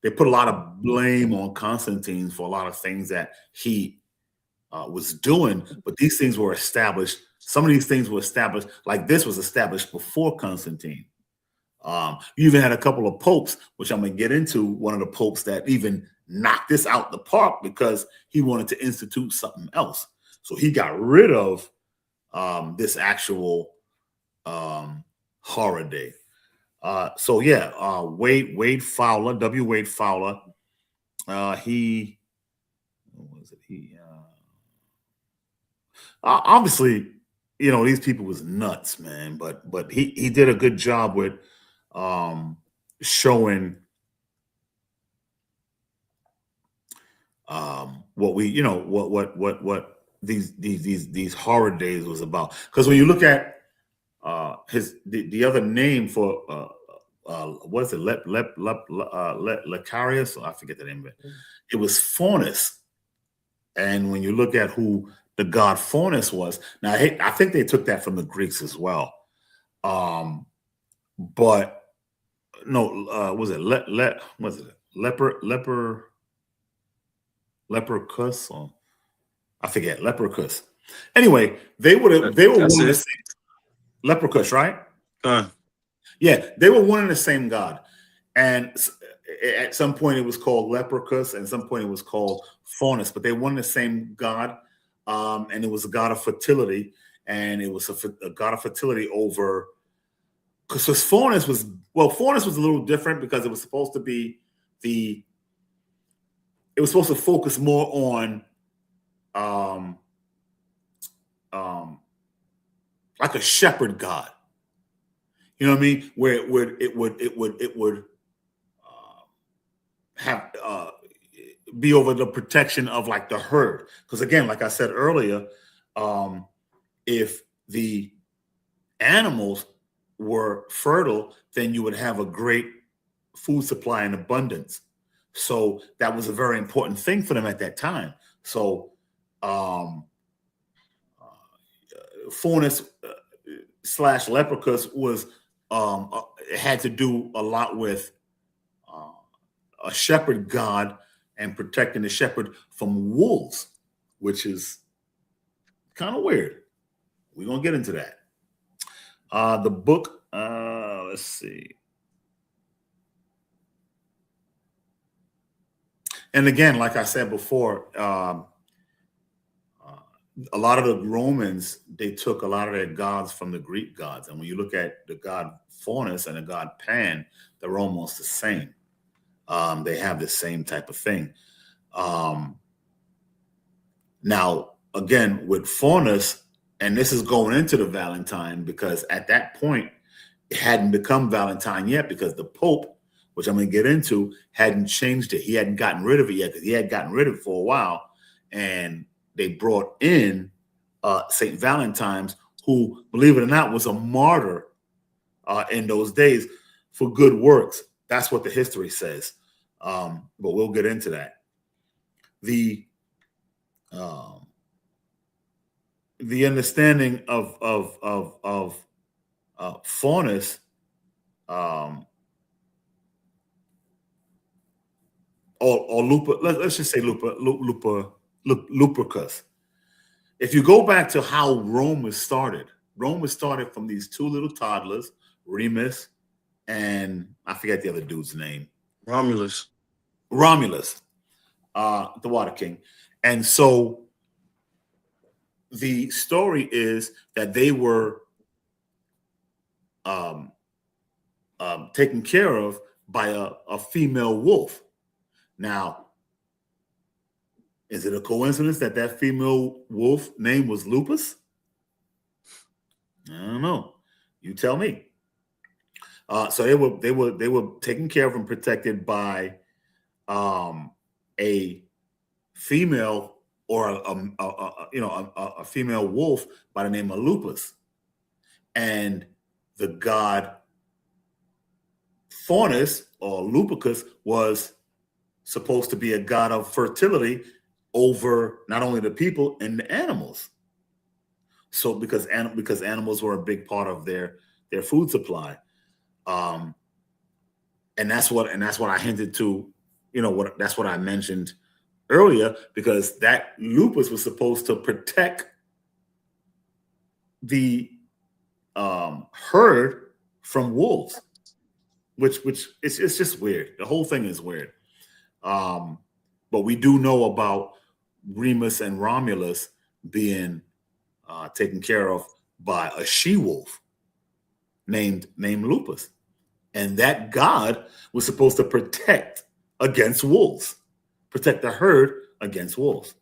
put a lot of blame on Constantine for a lot of things that he was doing, but these things were established. Some of these things were established, like this was established before Constantine. You even had a couple of popes, which I'm going to get into. One of the popes that even knocked this out the park because he wanted to institute something else. So he got rid of this actual horror day. Wade Fowler, W. Wade Fowler. He what was it? Obviously, these people was nuts, man. But he did a good job with showing what we what these horror days was about. Because when you look at the other name for what is it, Lecarius? I forget the name of it. It was Faunus. And when you look at who the god Faunus was, now I think they took that from the Greeks as well. But no, was it Leprechus? Or I forget, Leprechus. Anyway, they were one of the same. Leprechus, right? Yeah, they were one and the same god. And at some point it was called Leprechus, and at some point it was called Faunus, but they were one and the same god. And it was a god of fertility, and it was a god of fertility over. Because Faunus was a little different because it was supposed to be it was supposed to focus more on like a shepherd god. You know what I mean? Where it would have be over the protection of like the herd. Because again, like I said earlier, if the animals were fertile, then you would have a great food supply and abundance. So that was a very important thing for them at that time. So Faunus / Leprechus was had to do a lot with a shepherd god and protecting the shepherd from wolves, which is kind of weird. We're gonna get into that. The book, let's see. And again, like I said before, a lot of the Romans, they took a lot of their gods from the Greek gods. And when you look at the god Faunus and the god Pan, they're almost the same. They have the same type of thing. Now, again, with Faunus, and this is going into the Valentine, because at that point, it hadn't become Valentine yet because the Pope, which I'm going to get into, hadn't changed it. He hadn't gotten rid of it yet because he had gotten rid of it for a while. And they brought in St. Valentine's, who, believe it or not, was a martyr in those days for good works. That's what the history says. But we'll get into that. The understanding of faunus, or lupa. Let's just say lupercus. If you go back to how Rome was started from these two little toddlers, Remus and I forget the other dude's name, Romulus. Romulus, the Water King. And so the story is that they were taken care of by a female wolf. Now, is it a coincidence that that female wolf name was Lupus? I don't know. You tell me. So they were taken care of and protected by a female, or a female wolf by the name of Lupus, and the god Faunus, or Lupicus, was supposed to be a god of fertility over not only the people and the animals. So because animals were a big part of their food supply, and that's what I hinted to, that's what I mentioned earlier, because that Lupus was supposed to protect the herd from wolves, which it's just weird. The whole thing is weird. But we do know about Remus and Romulus being taken care of by a she-wolf named Lupus. And that god was supposed to protect against wolves, protect the herd against wolves.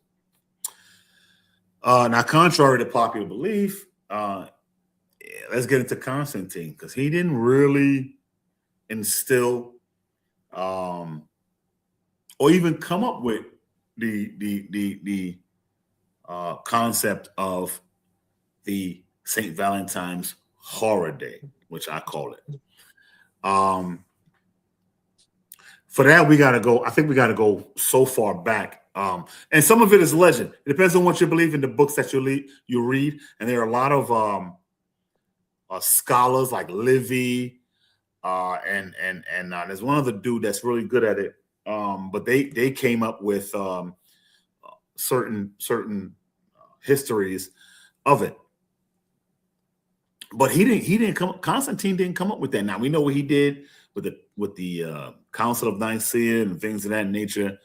Now, contrary to popular belief, let's get into Constantine, because he didn't really instill or even come up with the concept of the St. Valentine's Horror Day, which I call it. For that, we got to go. I think we got to go so far back, and some of it is legend. It depends on what you believe in the books that you read, and there are a lot of scholars like Livy, and there's one other dude that's really good at it. But they came up with certain histories of it. But Constantine didn't come up with that. Now we know what he did with the Council of Nicaea and things of that nature.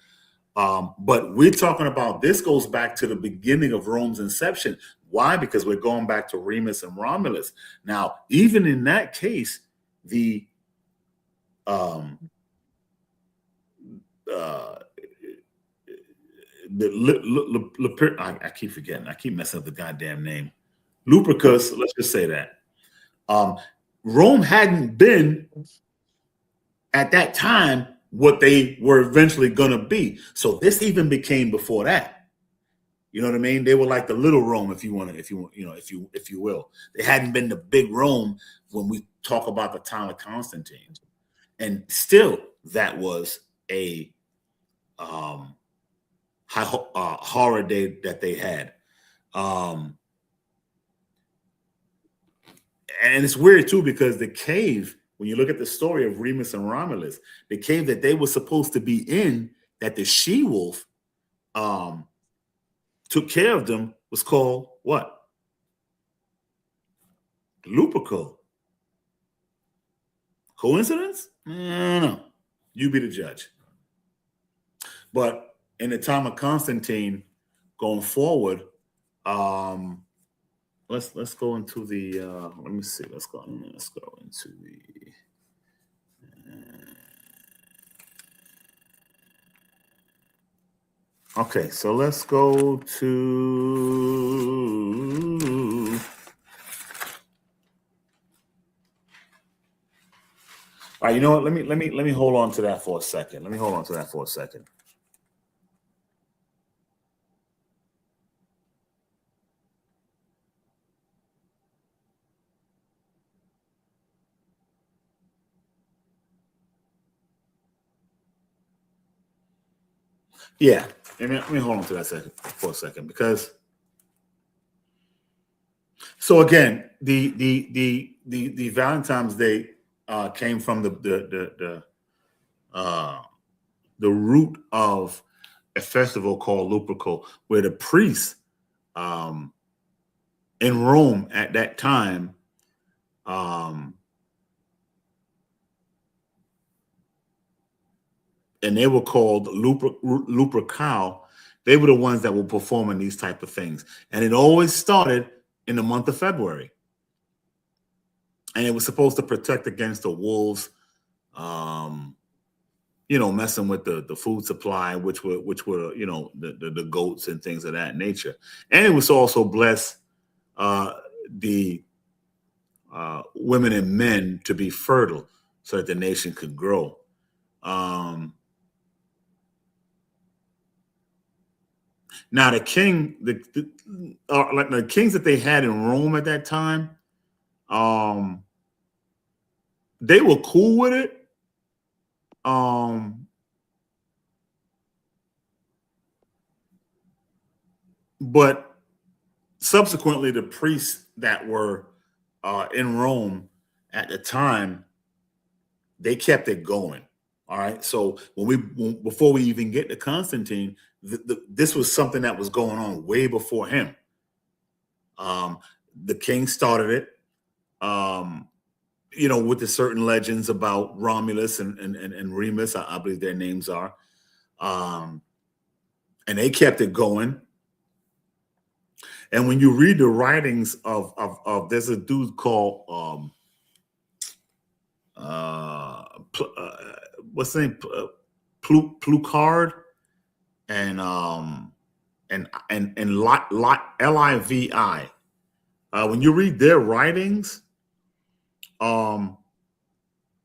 But we're talking about, this goes back to the beginning of Rome's inception. Why? Because we're going back to Remus and Romulus. Now, even in that case, I keep forgetting. I keep messing up the goddamn name. Lupercus, let's just say that. Rome hadn't been at that time what they were eventually going to be. So this even became before that. You know what I mean? They were like the little Rome, if you will. They hadn't been the big Rome when we talk about the time of Constantine. And still, that was a horror day that they had. And it's weird too, because the cave, when you look at the story of Remus and Romulus, the cave that they were supposed to be in, that the she-wolf took care of them, was called what? Lupercal. Coincidence? No. You be the judge. But in the time of Constantine, going forward, let's go into the let me see. Let's go into the okay, so let's go to all right, you know what? Let me hold on to that for a second. Yeah. Let me hold on to that for a second, because so again, the Valentine's Day came from the root of a festival called Lupercal, where the priests um, in Rome at that time, um, and they were called Lupercal. They were the ones that were performing these type of things, and it always started in the month of February, and it was supposed to protect against the wolves, messing with the food supply, which were the goats and things of that nature, and it was also bless the women and men to be fertile so that the nation could grow. Um, Now the king, like the kings that they had in Rome at that time, um, they were cool with it. But subsequently, the priests that were in Rome at the time, they kept it going. All right. So before we even get to Constantine, this was something that was going on way before him. The king started it. With the certain legends about Romulus and Remus, I believe their names are. And they kept it going. And when you read the writings of there's a dude called what's the name, Plucard, and Livi. When you read their writings,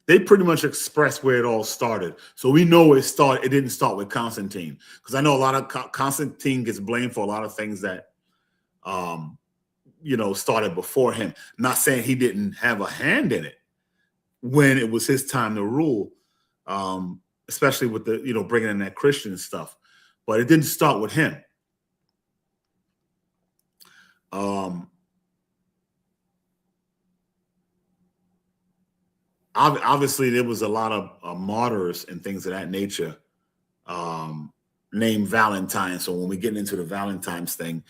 they pretty much express where it all started. So we know it didn't start with Constantine, because I know a lot of Constantine gets blamed for a lot of things that started before him. Not saying he didn't have a hand in it when it was his time to rule, especially with the bringing in that Christian stuff, but it didn't start with him. Obviously, there was a lot of martyrs and things of that nature named Valentine. So when we get into the Valentine's thing,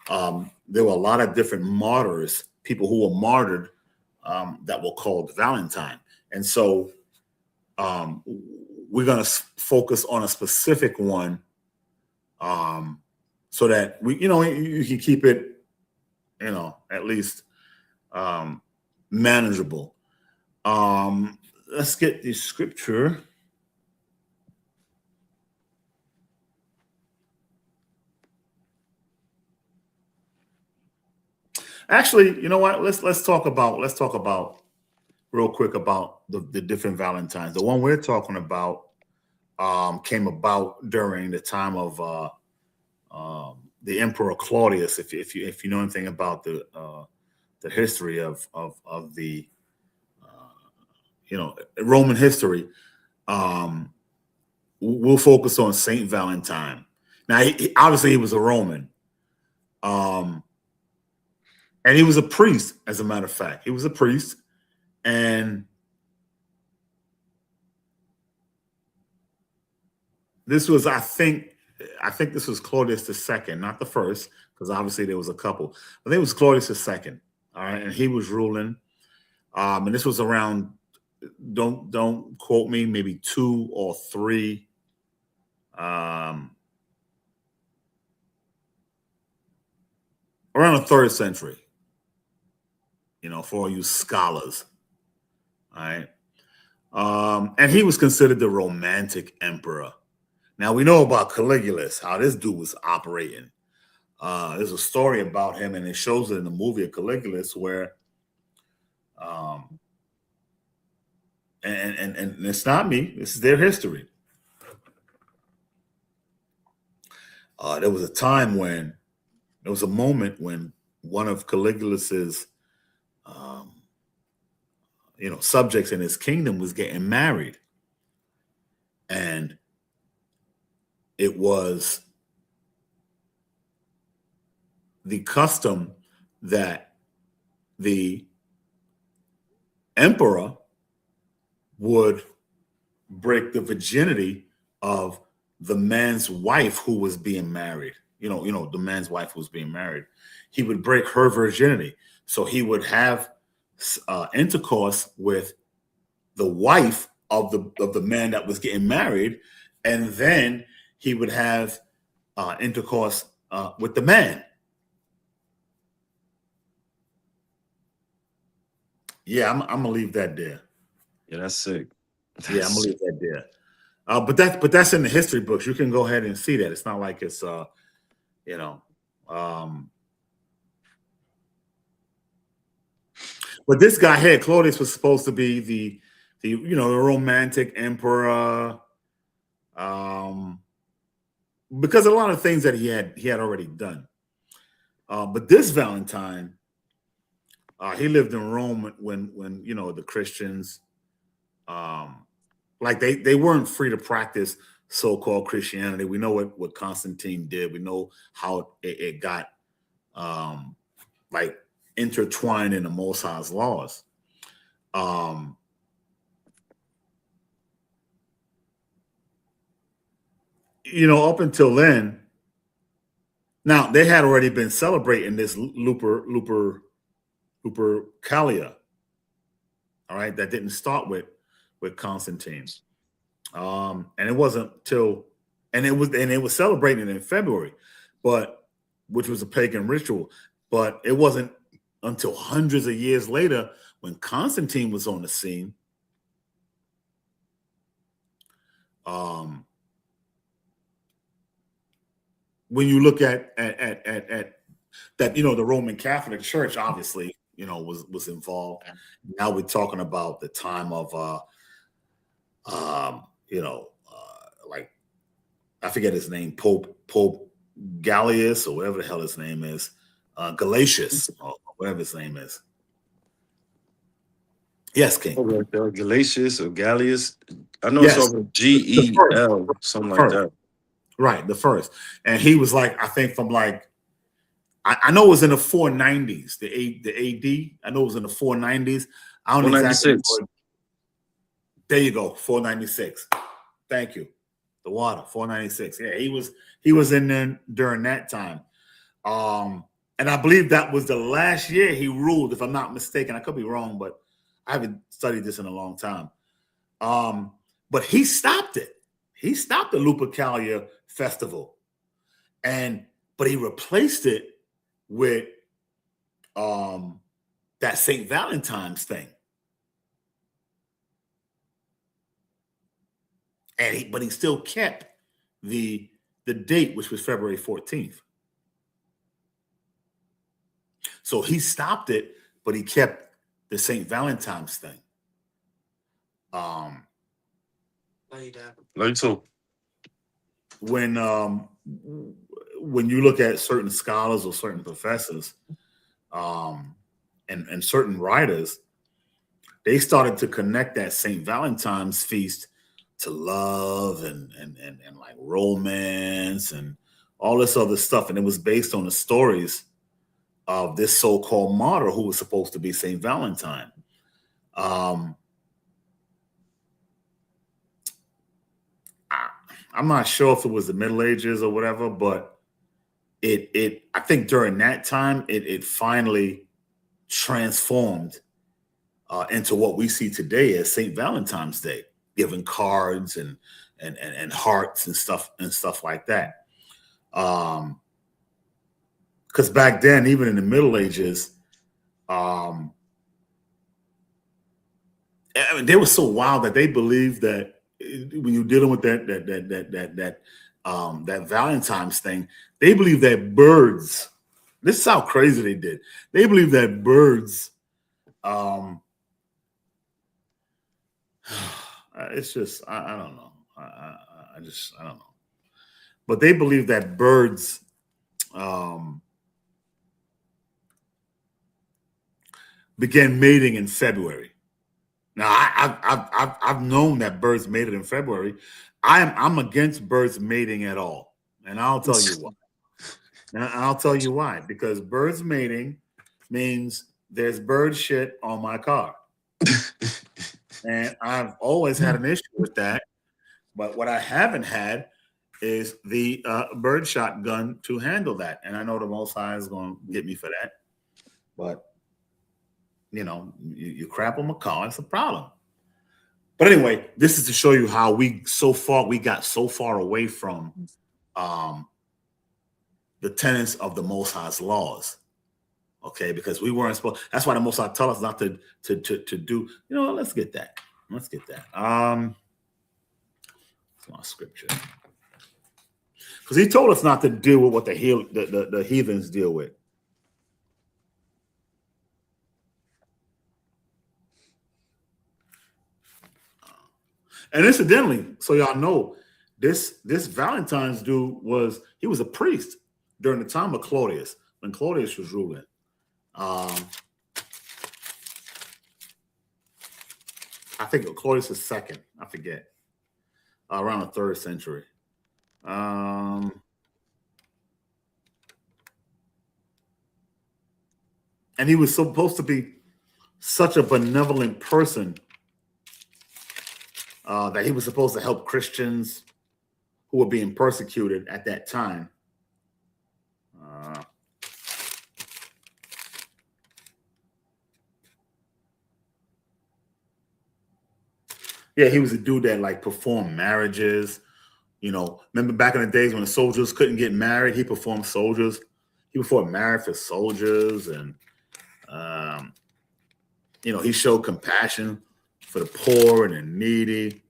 there were a lot of different martyrs, people who were martyred, that were called Valentine. And so we're going to focus on a specific one, so that you can keep it, at least manageable. Let's get the scripture. Actually, you know what? Let's talk about real quick about the different Valentines. The one we're talking about came about during the time of the Emperor Claudius. If you know anything about the history of the Roman history, we'll focus on Saint Valentine. Now, obviously, he was a Roman, and he was a priest. As a matter of fact, he was a priest, and this was, I think this was Claudius II, not the first, because obviously there was a couple. I think it was Claudius II. All right, and he was ruling, and this was around. Don't quote me. Maybe 2 or 3. Around the 3rd century. For all you scholars. All right. And he was considered the romantic emperor. Now we know about Caligula, how this dude was operating. There's a story about him, and it shows it in the movie of Caligula, where and it's not me, this is their history. There was a moment when one of Caligula's subjects in his kingdom was getting married, and it was the custom that the emperor would break the virginity of the man's wife who was being married. The man's wife who was being married. He would break her virginity. So he would have intercourse with the wife of the man that was getting married, and then he would have intercourse with the man. Yeah, I'm gonna leave that there. Yeah, that's sick. Yeah, I'm gonna leave that there. But that's in the history books. You can go ahead and see that. It's not like it's but this guy here, Claudius, was supposed to be the romantic emperor, because of a lot of things that he had already done. But this Valentine, he lived in Rome when the Christians, like they weren't free to practice so-called Christianity. We know what Constantine did. We know how it got like intertwined in the Most High's laws. Up until then, now they had already been celebrating this Lupercalia. All right, that didn't start with Constantine. And it wasn't till, and it was celebrated in February, which was a pagan ritual. But it wasn't until hundreds of years later when Constantine was on the scene. When you look at that, the Roman Catholic Church obviously, was involved. Now we're talking about the time of like, I forget his name, Pope Gallius, or whatever the hell his name is, Galatius, or whatever his name is. Yes, King. Galatius or Gallius. I know Yes. it's over GEL, something like that. Right, the first. And he was like, I think from like, I know it was in the 490s, the AD. I know it was in the 490s. I don't exactly. There you go, 496. Thank you. The water, 496. Yeah, he was in there during that time. And I believe that was the last year he ruled, if I'm not mistaken. I could be wrong, but I haven't studied this in a long time. But he stopped it. He stopped the Lupercalia festival. But he replaced it with that St. Valentine's thing. But he still kept the date, which was February 14th. So he stopped it, but he kept the St. Valentine's thing. Like so. When you look at certain scholars or certain professors, and certain writers, they started to connect that St. Valentine's feast to love and like romance and all this other stuff. And it was based on the stories of this so-called martyr who was supposed to be St. Valentine. I'm not sure if it was the Middle Ages or whatever, but I think during that time, it finally transformed into what we see today as St. Valentine's Day, giving cards and hearts and stuff like that. Because back then, even in the Middle Ages, they were so wild that they believed that when you're dealing with that Valentine's thing, they believe that birds. This is how crazy they did. They believe that birds. It's just I don't know. I don't know. But they believe that birds began mating in February. Now I've known that birds mated in February. I'm against birds mating at all, and I'll tell you why. And I'll tell you why. Because birds mating means there's bird shit on my car, and I've always had an issue with that. But what I haven't had is the bird shotgun to handle that, and I know the Most High is going to get me for that. But you crap on my car, it's a problem. But anyway, this is to show you how we got so far away from the tenets of the Most High's laws. Okay, because we weren't supposed. That's why the Most High tell us not to do. Let's get that. Let's get that. It's my scripture. Because he told us not to deal with what the heathens deal with. And incidentally, so y'all know, this Valentine's dude was a priest during the time of Claudius, when Claudius was ruling. I think Claudius is second. I forget. Around the 3rd century. And he was supposed to be such a benevolent person that he was supposed to help Christians who were being persecuted at that time. Yeah, he was a dude that performed marriages. Remember back in the days when the soldiers couldn't get married, he performed soldiers. He performed marriage for soldiers, and he showed compassion for the poor and the needy.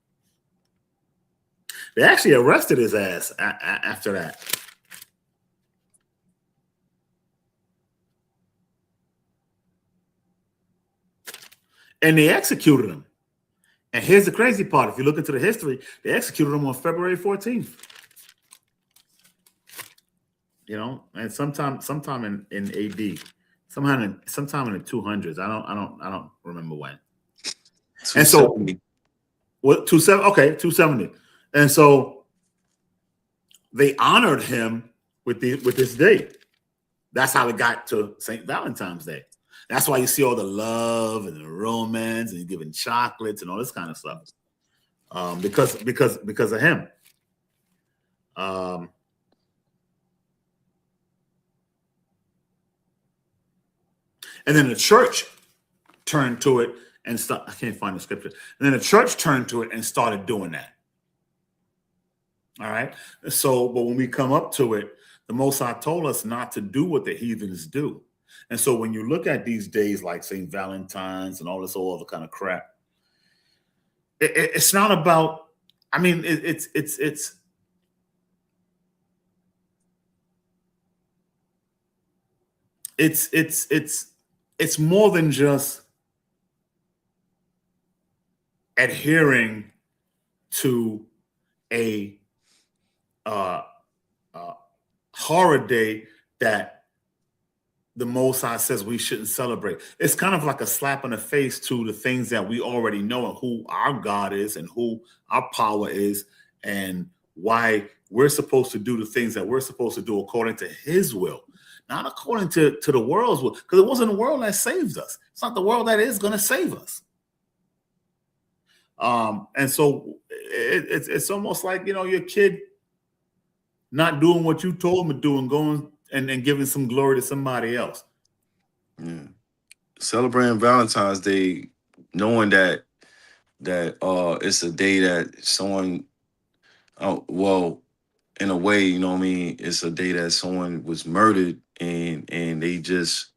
They actually arrested his ass after that. And they executed him. And here's the crazy part. If you look into the history, they executed him on February 14th. And sometime in AD. Sometime in the 200s. I don't remember when. And so what 270? Okay, 270. And so they honored him with this date. That's how it got to St. Valentine's Day. That's why you see all the love and the romance and giving chocolates and all this kind of stuff. Because of him. And then the church turned to it and I can't find the scripture. And then the church turned to it and started doing that. All right. So, but when we come up to it, the Most High told us not to do what the heathens do. And so when you look at these days like St. Valentine's and all this other kind of crap, it's not about, it's more than just adhering to a horror day that the Most High says we shouldn't celebrate. It's kind of like a slap in the face to the things that we already know and who our God is and who our power is and why we're supposed to do the things that we're supposed to do according to his will, not according to the world's will, because it wasn't the world that saved us. It's not the world that is going to save us. And so it's almost like, your kid not doing what you told him to do and going and giving some glory to somebody else. Yeah. Celebrating Valentine's Day, knowing that it's a day that someone, in a way, it's a day that someone was murdered and they just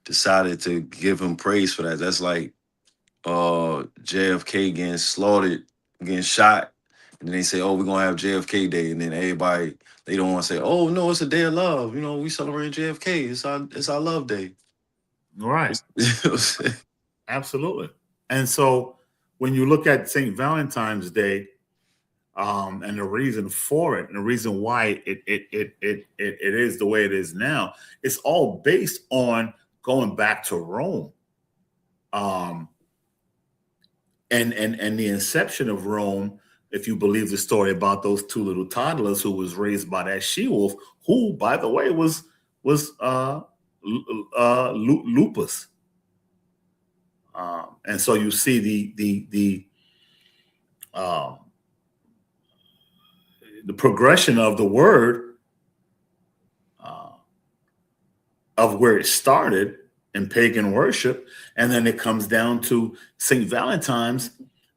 decided to give him praise for that. That's like JFK getting slaughtered, getting shot, and then they say, "Oh, we're gonna have JFK Day," and then everybody, they don't want to say, "Oh no, it's a day of love. We celebrate JFK. It's our love day." Right. Absolutely. And so when you look at St. Valentine's Day, and the reason for it, and the reason why it is the way it is now, it's all based on going back to Rome. and the inception of Rome, if you believe the story about those two little toddlers who was raised by that she-wolf, who, by the way, was lupus. And so you see um, the progression of the word uh, of where it started in pagan worship, and then it comes down to Saint Valentine's,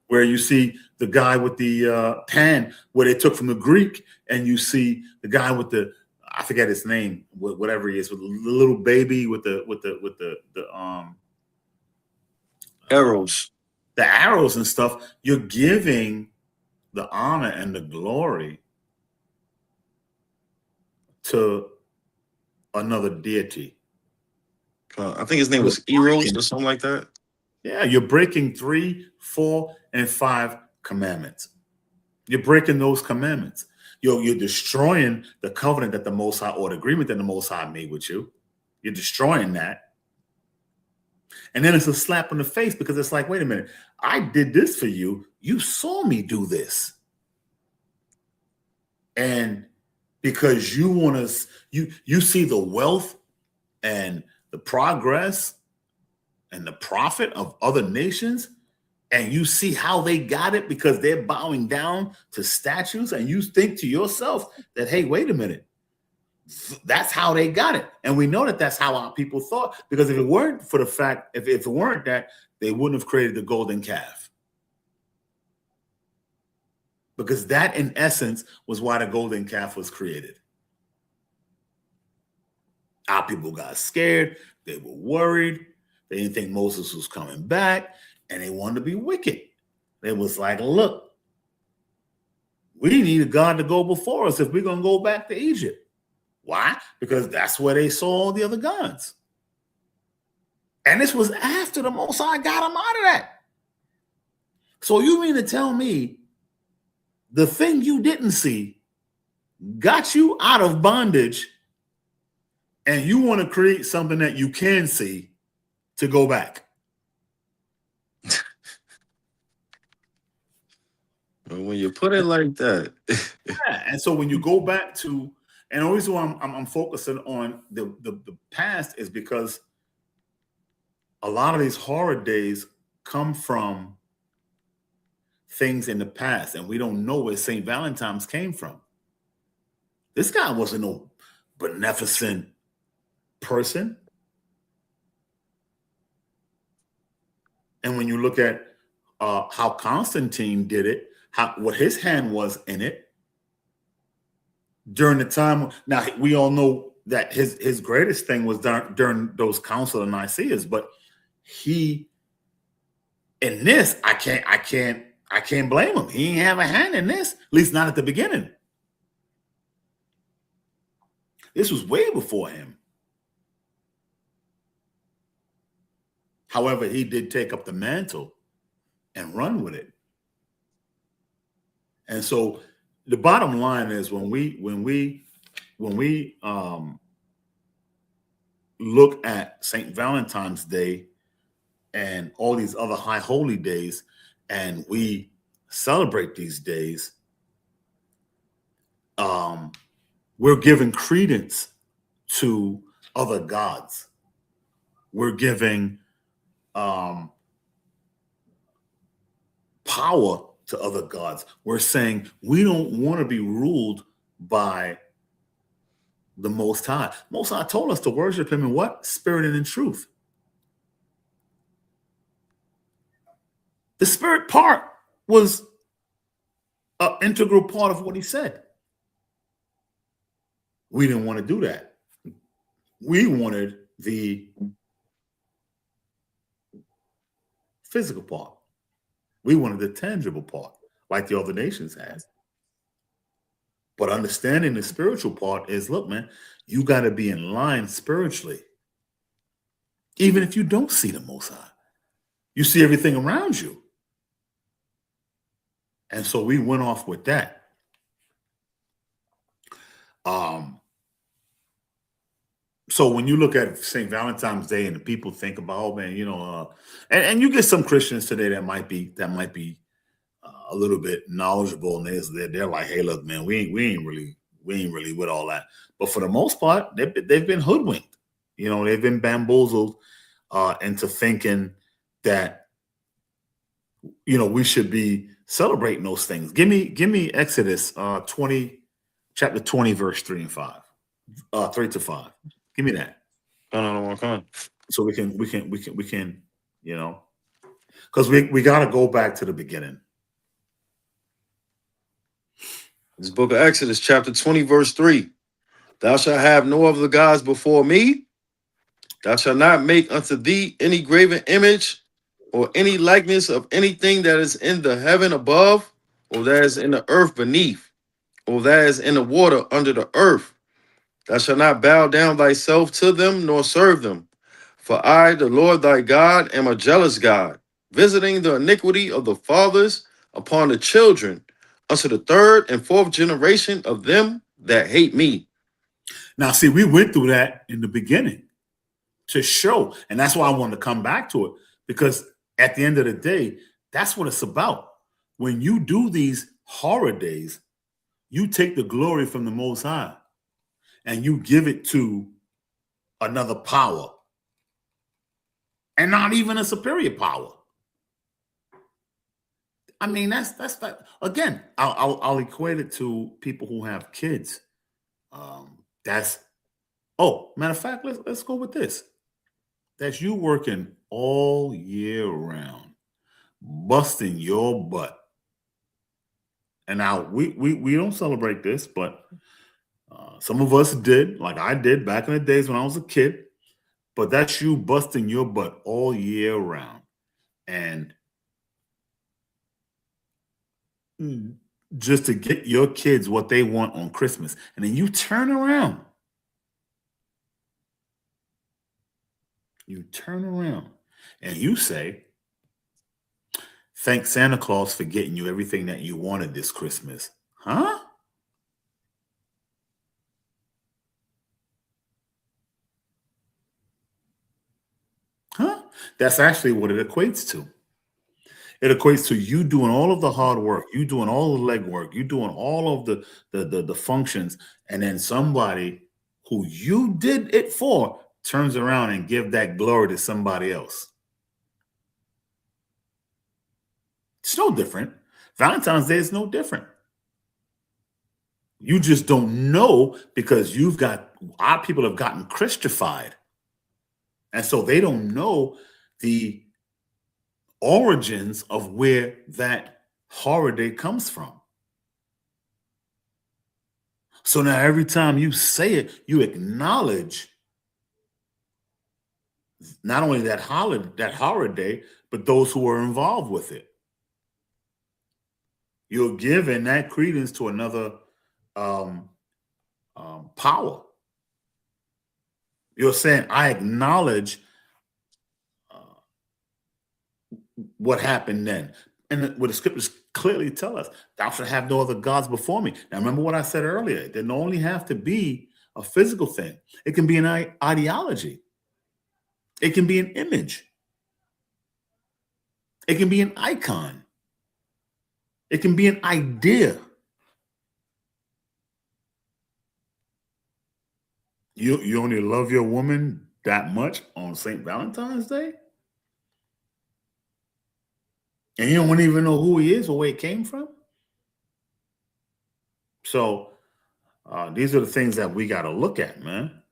where you see the guy with the pan, where they took from the Greek, and you see the guy with the, I forget his name, whatever he is, with the little baby with Arrows. the arrows and stuff. You're giving the honor and the glory to another deity. I think his name was Eros or something like that. Yeah, you're breaking 3, 4, and 5 commandments. You're breaking those commandments. You're destroying the covenant that the Most High, or the agreement that the Most High made with you. You're destroying that. And then it's a slap in the face, because it's like, wait a minute, I did this for you. You saw me do this. And because you want to, you see the wealth and the progress and the profit of other nations, and you see how they got it because they're bowing down to statues, and you think to yourself that, hey, wait a minute, that's how they got it. And we know that that's how our people thought, because if it weren't for the fact, if it weren't that, they wouldn't have created the golden calf. Because that, in essence, was why the golden calf was created. Our people got scared. They were worried. They didn't think Moses was coming back, and they wanted to be wicked. They was like, look, we need a God to go before us if we're going to go back to Egypt. Why? Because that's where they saw all the other gods. And this was after the Most High got them out of that. So you mean to tell me the thing you didn't see got you out of bondage, and you want to create something that you can see to go back? When you put it like that. Yeah. And so when you go back to, and the reason why I'm focusing on the past is because a lot of these horror days come from things in the past, and we don't know where St. Valentine's came from. This guy wasn't no beneficent person. And when you look at how Constantine did it, what his hand was in it during the time. Now, we all know that his greatest thing was during those Council of Nicaea, but he, in this, I can't blame him. He didn't have a hand in this, at least not at the beginning. This was way before him. However, he did take up the mantle and run with it. And so the bottom line is, when we look at St. Valentine's Day and all these other high holy days, and we celebrate these days, we're giving credence to other gods. We're giving power to other gods. We're saying we don't want to be ruled by the Most High. Most High told us to worship him in what? Spirit and in truth. The spirit part was an integral part of what he said. We didn't want to do that. We wanted the physical part. We wanted the tangible part, like the other nations had. But understanding the spiritual part is, look, man, you got to be in line spiritually. Even if you don't see the Most High, you see everything around you. And so we went off with that. So when you look at St. Valentine's Day and the people think about, oh man, and you get some Christians today that might be a little bit knowledgeable, and they're like, hey, look, man, we ain't really with all that. But for the most part, they've been hoodwinked. They've been bamboozled into thinking that we should be celebrating those things. Give me Exodus 20, chapter 20, verse 3 and 5, 3 to 5. Give me that. Come on. So we can, because we got to go back to the beginning. This book of Exodus, chapter 20, verse 3. Thou shalt have no other gods before me. Thou shalt not make unto thee any graven image or any likeness of anything that is in the heaven above, or that is in the earth beneath, or that is in the water under the earth. Thou shalt not bow down thyself to them, nor serve them. For I, the Lord thy God, am a jealous God, visiting the iniquity of the fathers upon the children, unto the third and fourth generation of them that hate me. Now, see, we went through that in the beginning to show, and that's why I wanted to come back to it, because at the end of the day, that's what it's about. When you do these horror days, you take the glory from the Most High and you give it to another power, and not even a superior power. I mean, that's that. Again, I'll equate it to people who have kids. Matter of fact, let's go with this. That's you working all year round, busting your butt. And now we don't celebrate this, but some of us did, like I did back in the days when I was a kid. But that's you busting your butt all year round, and just to get your kids what they want on Christmas. And then you turn around. And you say, thank Santa Claus for getting you everything that you wanted this Christmas. Huh? Huh? That's actually what it equates to. It equates to you doing all of the hard work, you doing all the legwork, you doing all of the functions, and then somebody who you did it for turns around and give that glory to somebody else. It's no different. Valentine's Day is no different. You just don't know because our people have gotten Christified. And so they don't know the origins of where that holiday comes from. So now every time you say it, you acknowledge not only that holiday, but those who are involved with it. You're giving that credence to another power. You're saying, I acknowledge what happened then. And what the scriptures clearly tell us, thou shalt have no other gods before me. Now, remember what I said earlier. It doesn't only have to be a physical thing. It can be an ideology. It can be an image. It can be an icon. It can be an idea. You only love your woman that much on St. Valentine's Day? And you don't even know who he is or where he came from? So these are the things that we got to look at, man.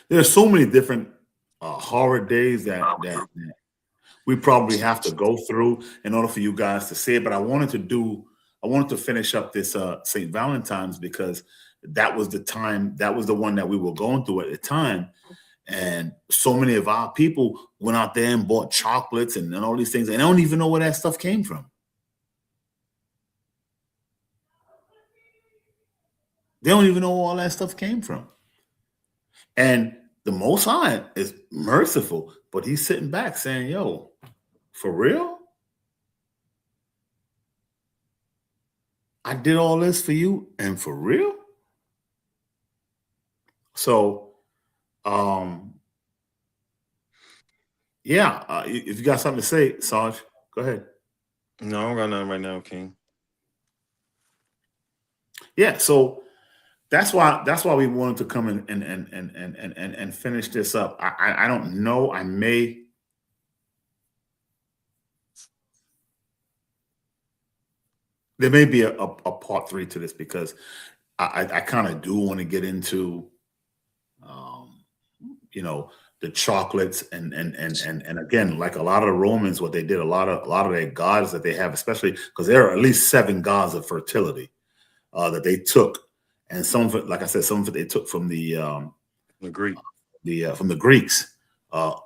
There's so many different horror days that we probably have to go through in order for you guys to see it. But I wanted to finish up this St. Valentine's because that was the one that we were going through at the time. And so many of our people went out there and bought chocolates and all these things. And I don't even know where that stuff came from. They don't even know where all that stuff came from. And the Most High is merciful, but he's sitting back saying, yo, for real? I did all this for you and for real? So, yeah, if you got something to say, Sarge, go ahead. No, I don't got nothing right now, King. Yeah, so that's why we wanted to come in and finish this up. I don't know. There may be a part 3 to this because I kind of do want to get into the chocolates and again, like a lot of the Romans, what they did, a lot of their gods that they have, especially because there are at least 7 gods of fertility that they took, and some of it, like I said, some of it they took from the Greek, from the Greeks,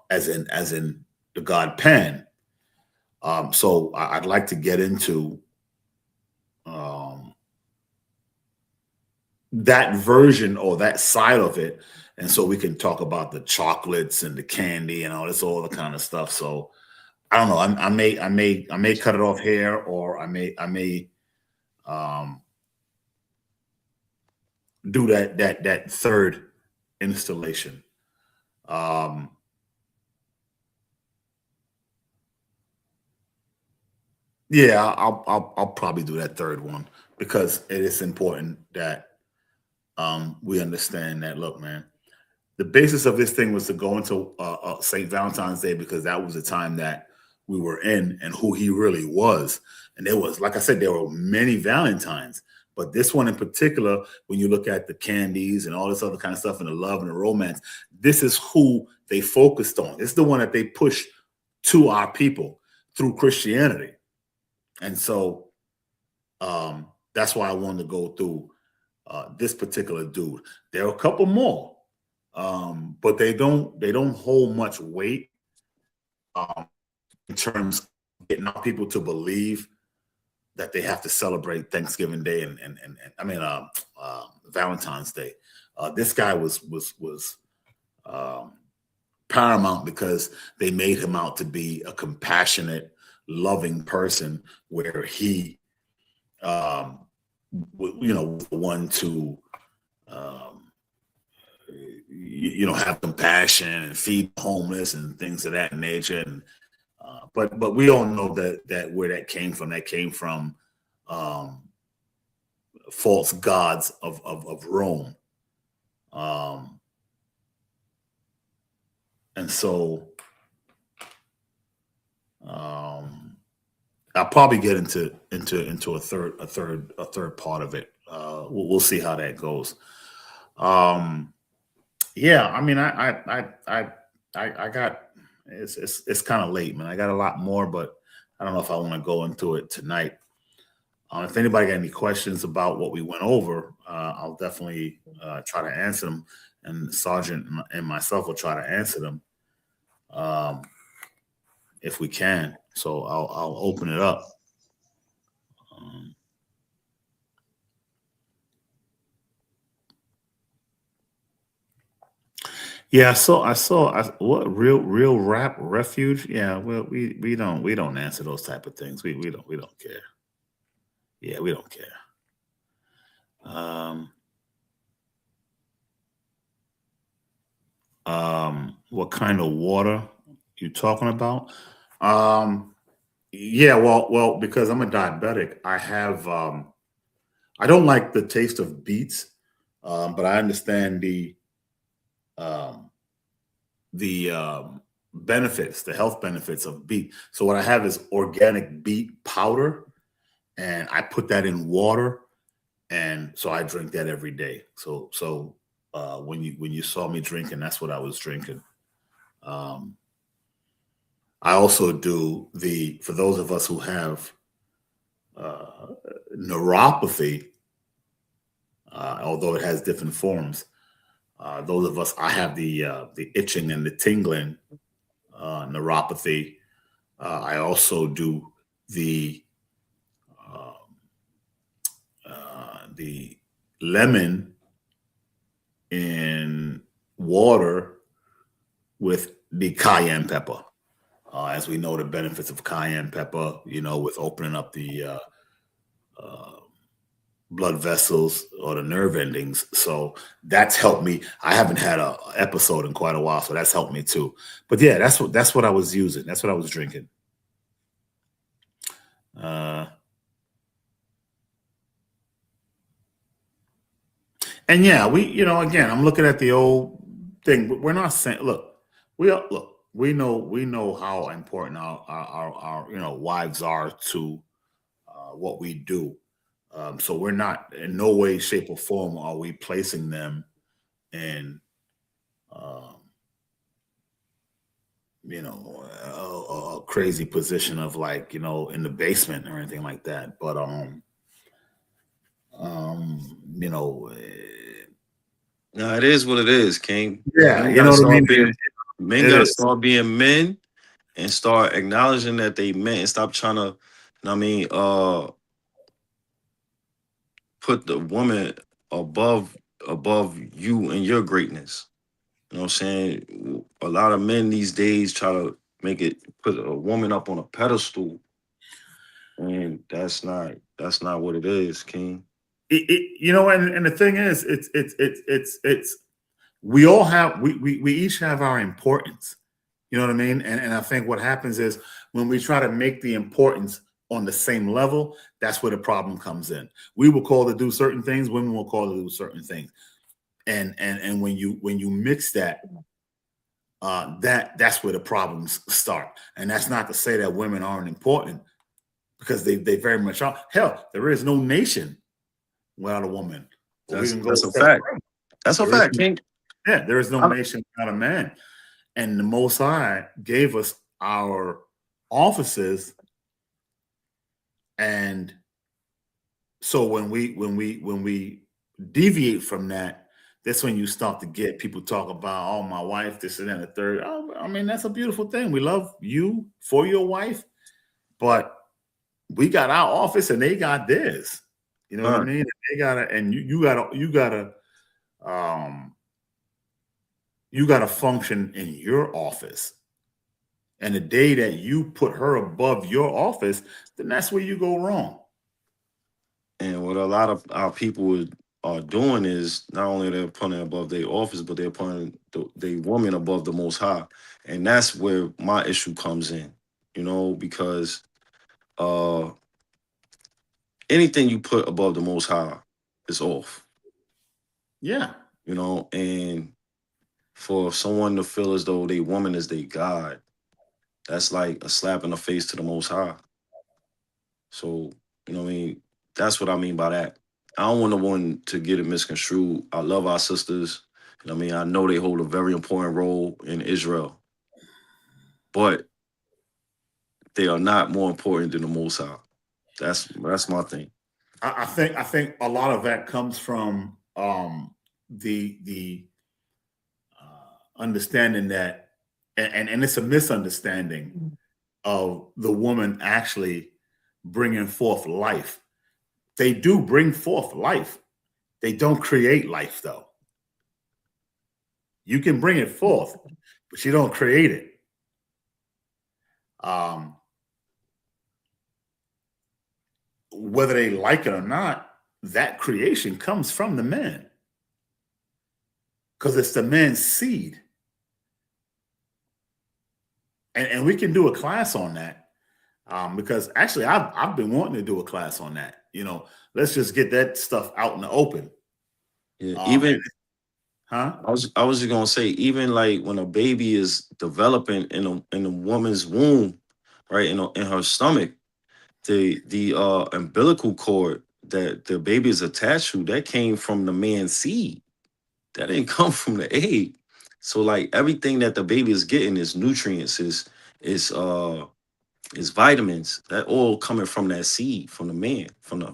as in the god Pan. So I'd like to get into that version or that side of it, and so we can talk about the chocolates and the candy and all the kind of stuff. So I don't know. I may cut it off here, or I may do that third installation. Yeah, I'll probably do that third one because it is important that we understand that. Look, man, the basis of this thing was to go into St. Valentine's Day because that was the time that we were in and who he really was. And there was, like I said, there were many Valentines, but this one in particular, when you look at the candies and all this other kind of stuff and the love and the romance, this is who they focused on. It's the one that they pushed to our people through Christianity. And so that's why I wanted to go through this particular dude. There are a couple more, but they don't hold much weight in terms of getting our people to believe that they have to celebrate Thanksgiving Day and I mean Valentine's Day. This guy was paramount because they made him out to be a compassionate, loving person, where he the one to have compassion and feed the homeless and things of that nature. And but we all know that where that came from. That came from false gods of Rome. And so I'll probably get into a third part of it. We'll see how that goes. Yeah, I mean, I got it's kind of late, man. I got a lot more, but I don't know if I want to go into it tonight. If anybody got any questions about what we went over, I'll definitely try to answer them, and Sergeant and myself will try to answer them if we can. So I'll open it up. Yeah, I saw what real rap refuge. Yeah, well, we don't answer those type of things. We don't care. Yeah, we don't care. What kind of water you talking about? Yeah, well, because I'm a diabetic, I have I don't like the taste of beets, but I understand um, the benefits, the health benefits of beet. So what I have is organic beet powder, and I put that in water, and so I drink that every day. So when you saw me drinking, that's what I was drinking. Um, I also do for those of us who have uh, neuropathy, although it has different forms. Those of us, I have the itching and the tingling neuropathy. I also do the the lemon in water with the cayenne pepper. As we know, the benefits of cayenne pepper, with opening up the blood vessels or the nerve endings. So that's helped me. I haven't had a episode in quite a while, so that's helped me too. But yeah, that's what I was using. That's what I was drinking. And yeah, again, I'm looking at the old thing, but we're not saying, look, we know how important our wives are to what we do. So we're not in no way, shape, or form are we placing them in, um, a crazy position of like, in the basement or anything like that. But you know, No, it is what it is, King. yeah, Men you gotta know what I start mean. being men It gotta is. start being men and start acknowledging that they men and stop trying to, you know what I mean, put the woman above you and your greatness. You know what I'm saying? A lot of men these days try to put a woman up on a pedestal, and that's not what it is, King. And the thing is, it's we all have we each have our importance. You know what I mean? And I think what happens is when we try to make the importance on the same level, that's where the problem comes in. We will call to do certain things, women will call to do certain things. And when you mix that, that's where the problems start. And that's not to say that women aren't important, because they very much are. Hell, there is no nation without a woman. Or we That's can go a that's a step fact. further. That's a There is fact, King. there is no I- nation without a man. And the Most High gave us our offices, and so when we deviate from that, that's when you start to get people talk about, oh, my wife, this and that, and the third. Oh, I mean, that's a beautiful thing. We love you for your wife, but we got our office and they got theirs. You know what I Fine. mean? They gotta, and um, you gotta function in your office. And the day that you put her above your office, then that's where you go wrong. And what a lot of our people are doing is not only they're putting above their office, but they're putting the woman above the Most High, and that's where my issue comes in. Because uh, anything you put above the Most High is off. Yeah. And for someone to feel as though they woman is their God, that's like a slap in the face to the Most High. So, what I mean? That's what I mean by that. I don't want no one to get it misconstrued. I love our sisters. I know they hold a very important role in Israel, but they are not more important than the Most High. That's my thing. I think a lot of that comes from the understanding that, and it's a misunderstanding of the woman actually bringing forth life. They do bring forth life. They don't create life, though. You can bring it forth, but you don't create it. Um, whether they like it or not, that creation comes from the man, because it's the man's seed. And we can do a class on that, because actually I've been wanting to do a class on that. Let's just get that stuff out in the open. Yeah, And, even huh? I was just gonna say, even like when a baby is developing in a woman's womb, right, in her stomach, the umbilical cord that the baby is attached to, that came from the man's seed. That didn't come from the egg. So like everything that the baby is getting is nutrients, is vitamins. That all coming from that seed, from the man, from the.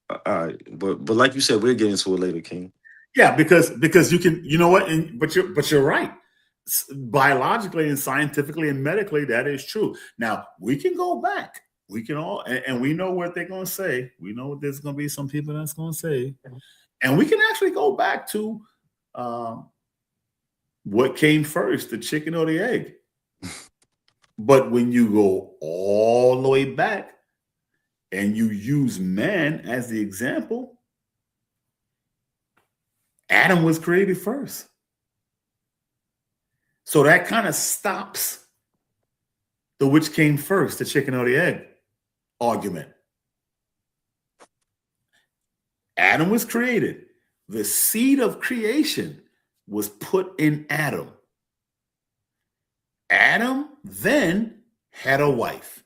All right, but like you said, we'll get into it later, King. Yeah, because you can, you know what, but you're right. Biologically and scientifically and medically, that is true. Now we can go back. We can all, and we know what they're going to say. We know there's going to be some people that's going to say, and we can actually go back to What came first, the chicken or the egg? But when you go all the way back and you use man as the example, Adam was created first. So that kind of stops the which came first, the chicken or the egg argument. Adam was created. The seed of creation was put in Adam. Adam then had a wife,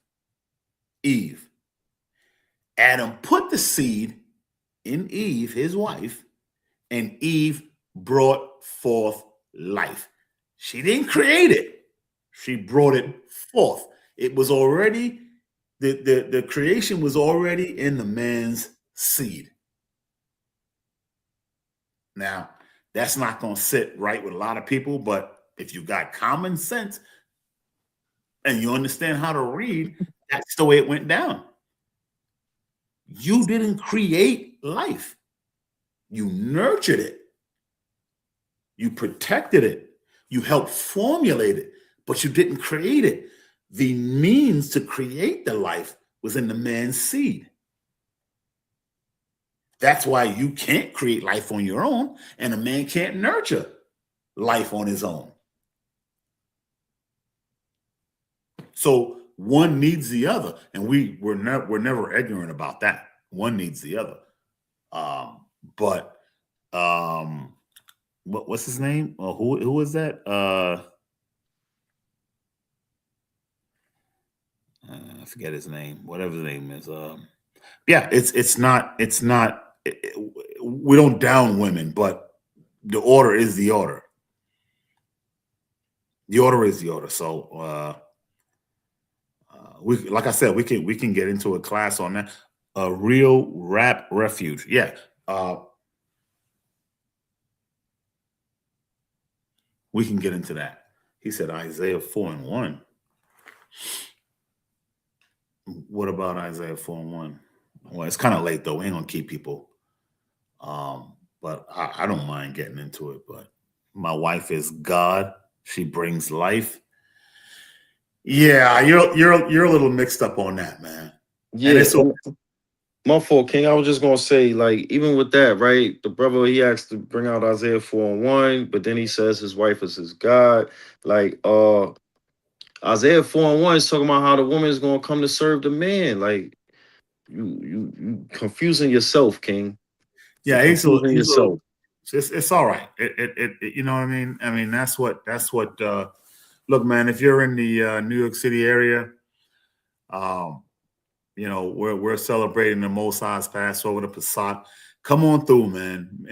Eve. Adam put the seed in Eve, his wife, and Eve brought forth life. She didn't create it. She brought it forth. It was already, the creation was already in the man's seed. Now, that's not going to sit right with a lot of people, but if you got common sense and you understand how to read, that's the way it went down. You didn't create life. You nurtured it. You protected it. You helped formulate it, but you didn't create it. The means to create the life was in the man's seed. That's why you can't create life on your own, and a man can't nurture life on his own. So one needs the other, and we're never ignorant about that. One needs the other. What's his name? Who was that? I forget his name. Whatever his name is. Yeah, it's not. We don't down women, but the order is the order. The order is the order. So, we, like I said, we can get into a class on that. A real rap refuge. Yeah. We can get into that. He said Isaiah 4:1. What about Isaiah 4:1? Well, it's kind of late though. We ain't gonna keep people. But I don't mind getting into it. But my wife is God. She brings life. Yeah, you're a little mixed up on that, man. Yeah, my fault, King. I was just gonna say, like, even with that, right? The brother, he asked to bring out Isaiah 4:1, but then he says his wife is his God. Like, Isaiah 4:1 is talking about how the woman is gonna come to serve the man. Like, you confusing yourself, King. Yeah, You're confusing yourself. It's all right. You know what I mean? I mean, that's what look, man, if you're in the New York City area, you know, we're celebrating the Most High's Passover, the Passat. Come on through, man.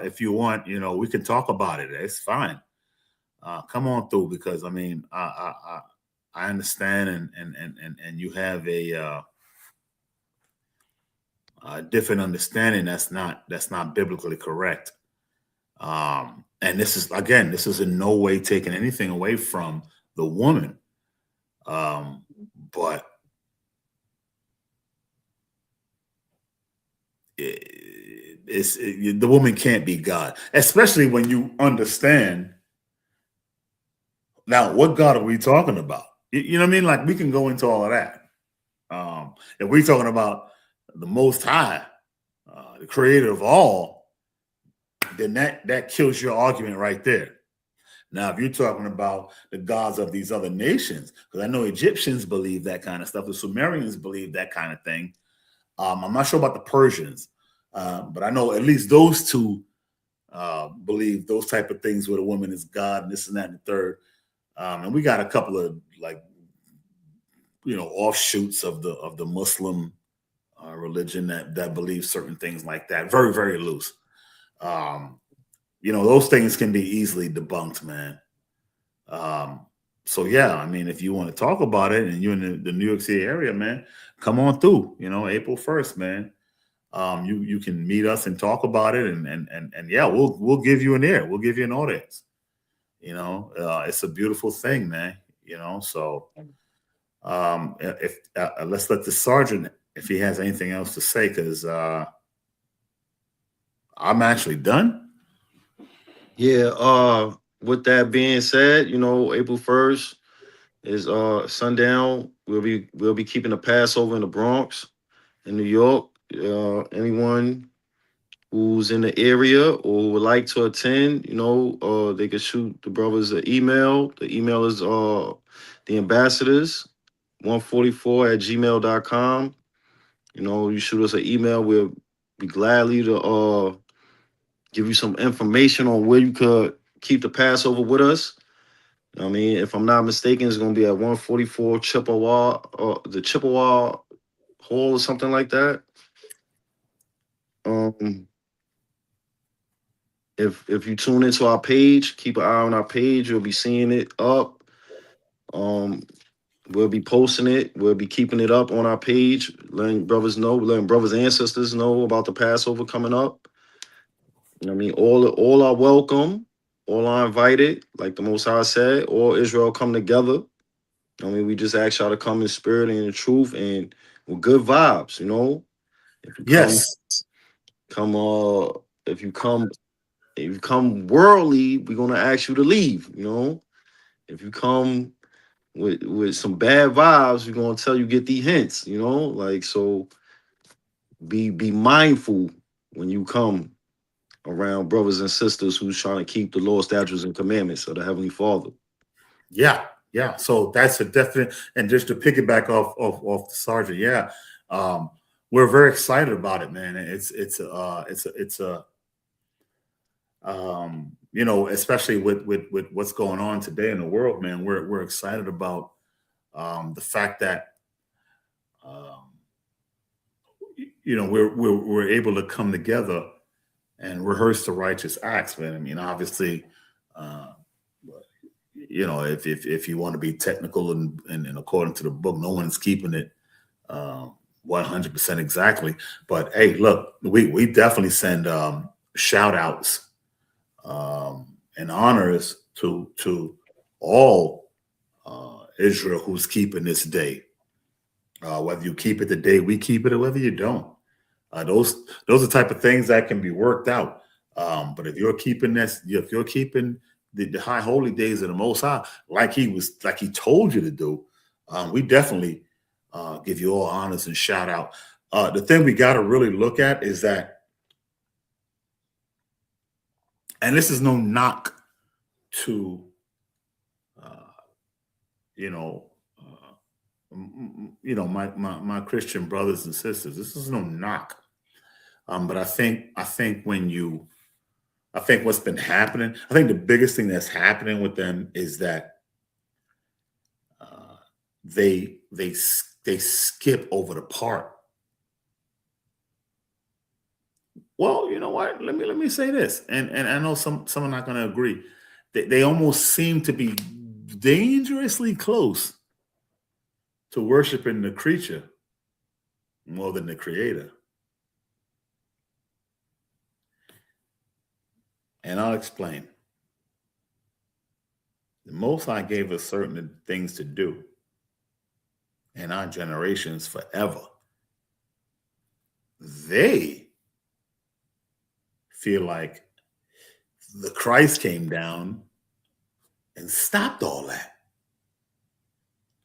If you want, you know, we can talk about it. It's fine. Come on through, because I mean, I understand, and you have a different understanding that's not biblically correct. And this is in no way taking anything away from the woman, but the woman can't be God, especially when you understand. Now, what God are we talking about? You know what I mean? Like, we can go into all of that. If we're talking about the Most High, the Creator of all, then that kills your argument right there. Now, if you're talking about the gods of these other nations, because I know Egyptians believe that kind of stuff, the Sumerians believe that kind of thing. I'm not sure about the Persians, but I know at least those two believe those type of things where the woman is God and this and that and the third. And we got a couple of, like, you know, offshoots of the Muslim religion that believe certain things like that. Very, very loose. You know, those things can be easily debunked, man. So yeah, I mean, if you want to talk about it and you're in the New York City area, man, come on through. You know, April 1st, man. You can meet us and talk about it, and yeah, we'll give you an ear. We'll give you an audience. You know, it's a beautiful thing, man. You know, so if let's let the sergeant, if he has anything else to say, because I'm actually done. Yeah, with that being said, April 1st is sundown. We'll be keeping the Passover in the Bronx, in New York. Anyone who's in the area or would like to attend, they could shoot the brothers an email. The email is the ambassadors 144 at gmail.com. You shoot us an email. We'll be gladly to give you some information on where you could keep the Passover with us. I mean, if I'm not mistaken, it's going to be at 144 Chippewa, the Chippewa Hall or something like that. If you tune into our page, keep an eye on our page. You'll be seeing it up. We'll be posting it. We'll be keeping it up on our page, letting brothers and sisters know about the Passover coming up. I mean, all are welcome. All are invited. Like the Most High said, all Israel come together. I mean, we just ask y'all to come in spirit and in truth and with good vibes. If you Yes. if you come worldly, we're gonna ask you to leave. If you come with some bad vibes, we're gonna tell you get the hints. So be mindful when you come around brothers and sisters who's trying to keep the law, statutes, and commandments of the Heavenly Father. Yeah. So that's a definite. And just to piggyback off the sergeant, yeah, we're very excited about it, man. It's a especially with what's going on today in the world, man. We're excited about the fact that we're able to come together and rehearse the righteous acts, man. I mean, obviously, if you want to be technical and according to the book, no one's keeping it 100% exactly. But hey, look, we definitely send shout outs and honors to all Israel who's keeping this day. Whether you keep it the day we keep it or whether you don't. Those are the type of things that can be worked out. But if you're keeping the high holy days of the Most High, like he told you to do, we definitely give you all honors and shout out. The thing we got to really look at is that, and this is no knock to, my Christian brothers and sisters. This is no knock. But I think what's been happening, I think the biggest thing that's happening with them is that they skip over the part. Well, you know what? Let me say this, and I know some are not going to agree. They almost seem to be dangerously close to worshiping the creature more than the creator. And I'll explain. The Most High gave us certain things to do in our generations forever. They feel like the Christ came down and stopped all that.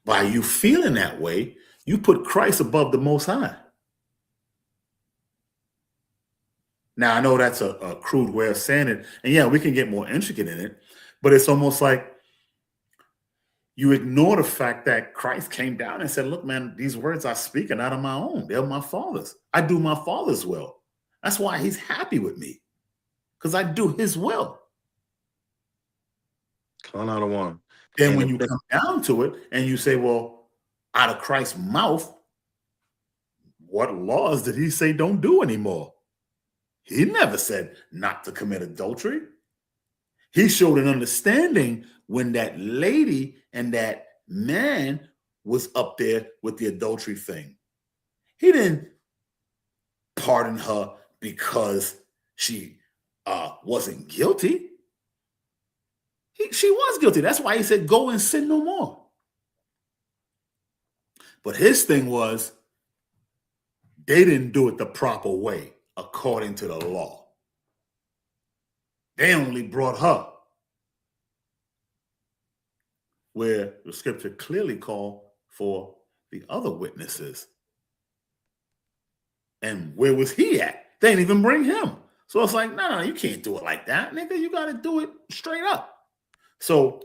By you feeling that way, you put Christ above the Most High. Now, I know that's a crude way of saying it. And yeah, we can get more intricate in it, but it's almost like you ignore the fact that Christ came down and said, look, man, these words I speak are not of my own. They're my Father's. I do my Father's will. That's why he's happy with me, because I do his will. Count out of one. Then when you come down to it and you say, well, out of Christ's mouth, what laws did he say don't do anymore? He never said not to commit adultery. He showed an understanding when that lady and that man was up there with the adultery thing. He didn't pardon her because she wasn't guilty. She was guilty. That's why he said, go and sin no more. But his thing was, they didn't do it the proper way according to the law. They only brought her where the scripture clearly call for the other witnesses. And where was he at? They didn't even bring him. So it's like, no, you can't do it like that, nigga. You got to do it straight up. So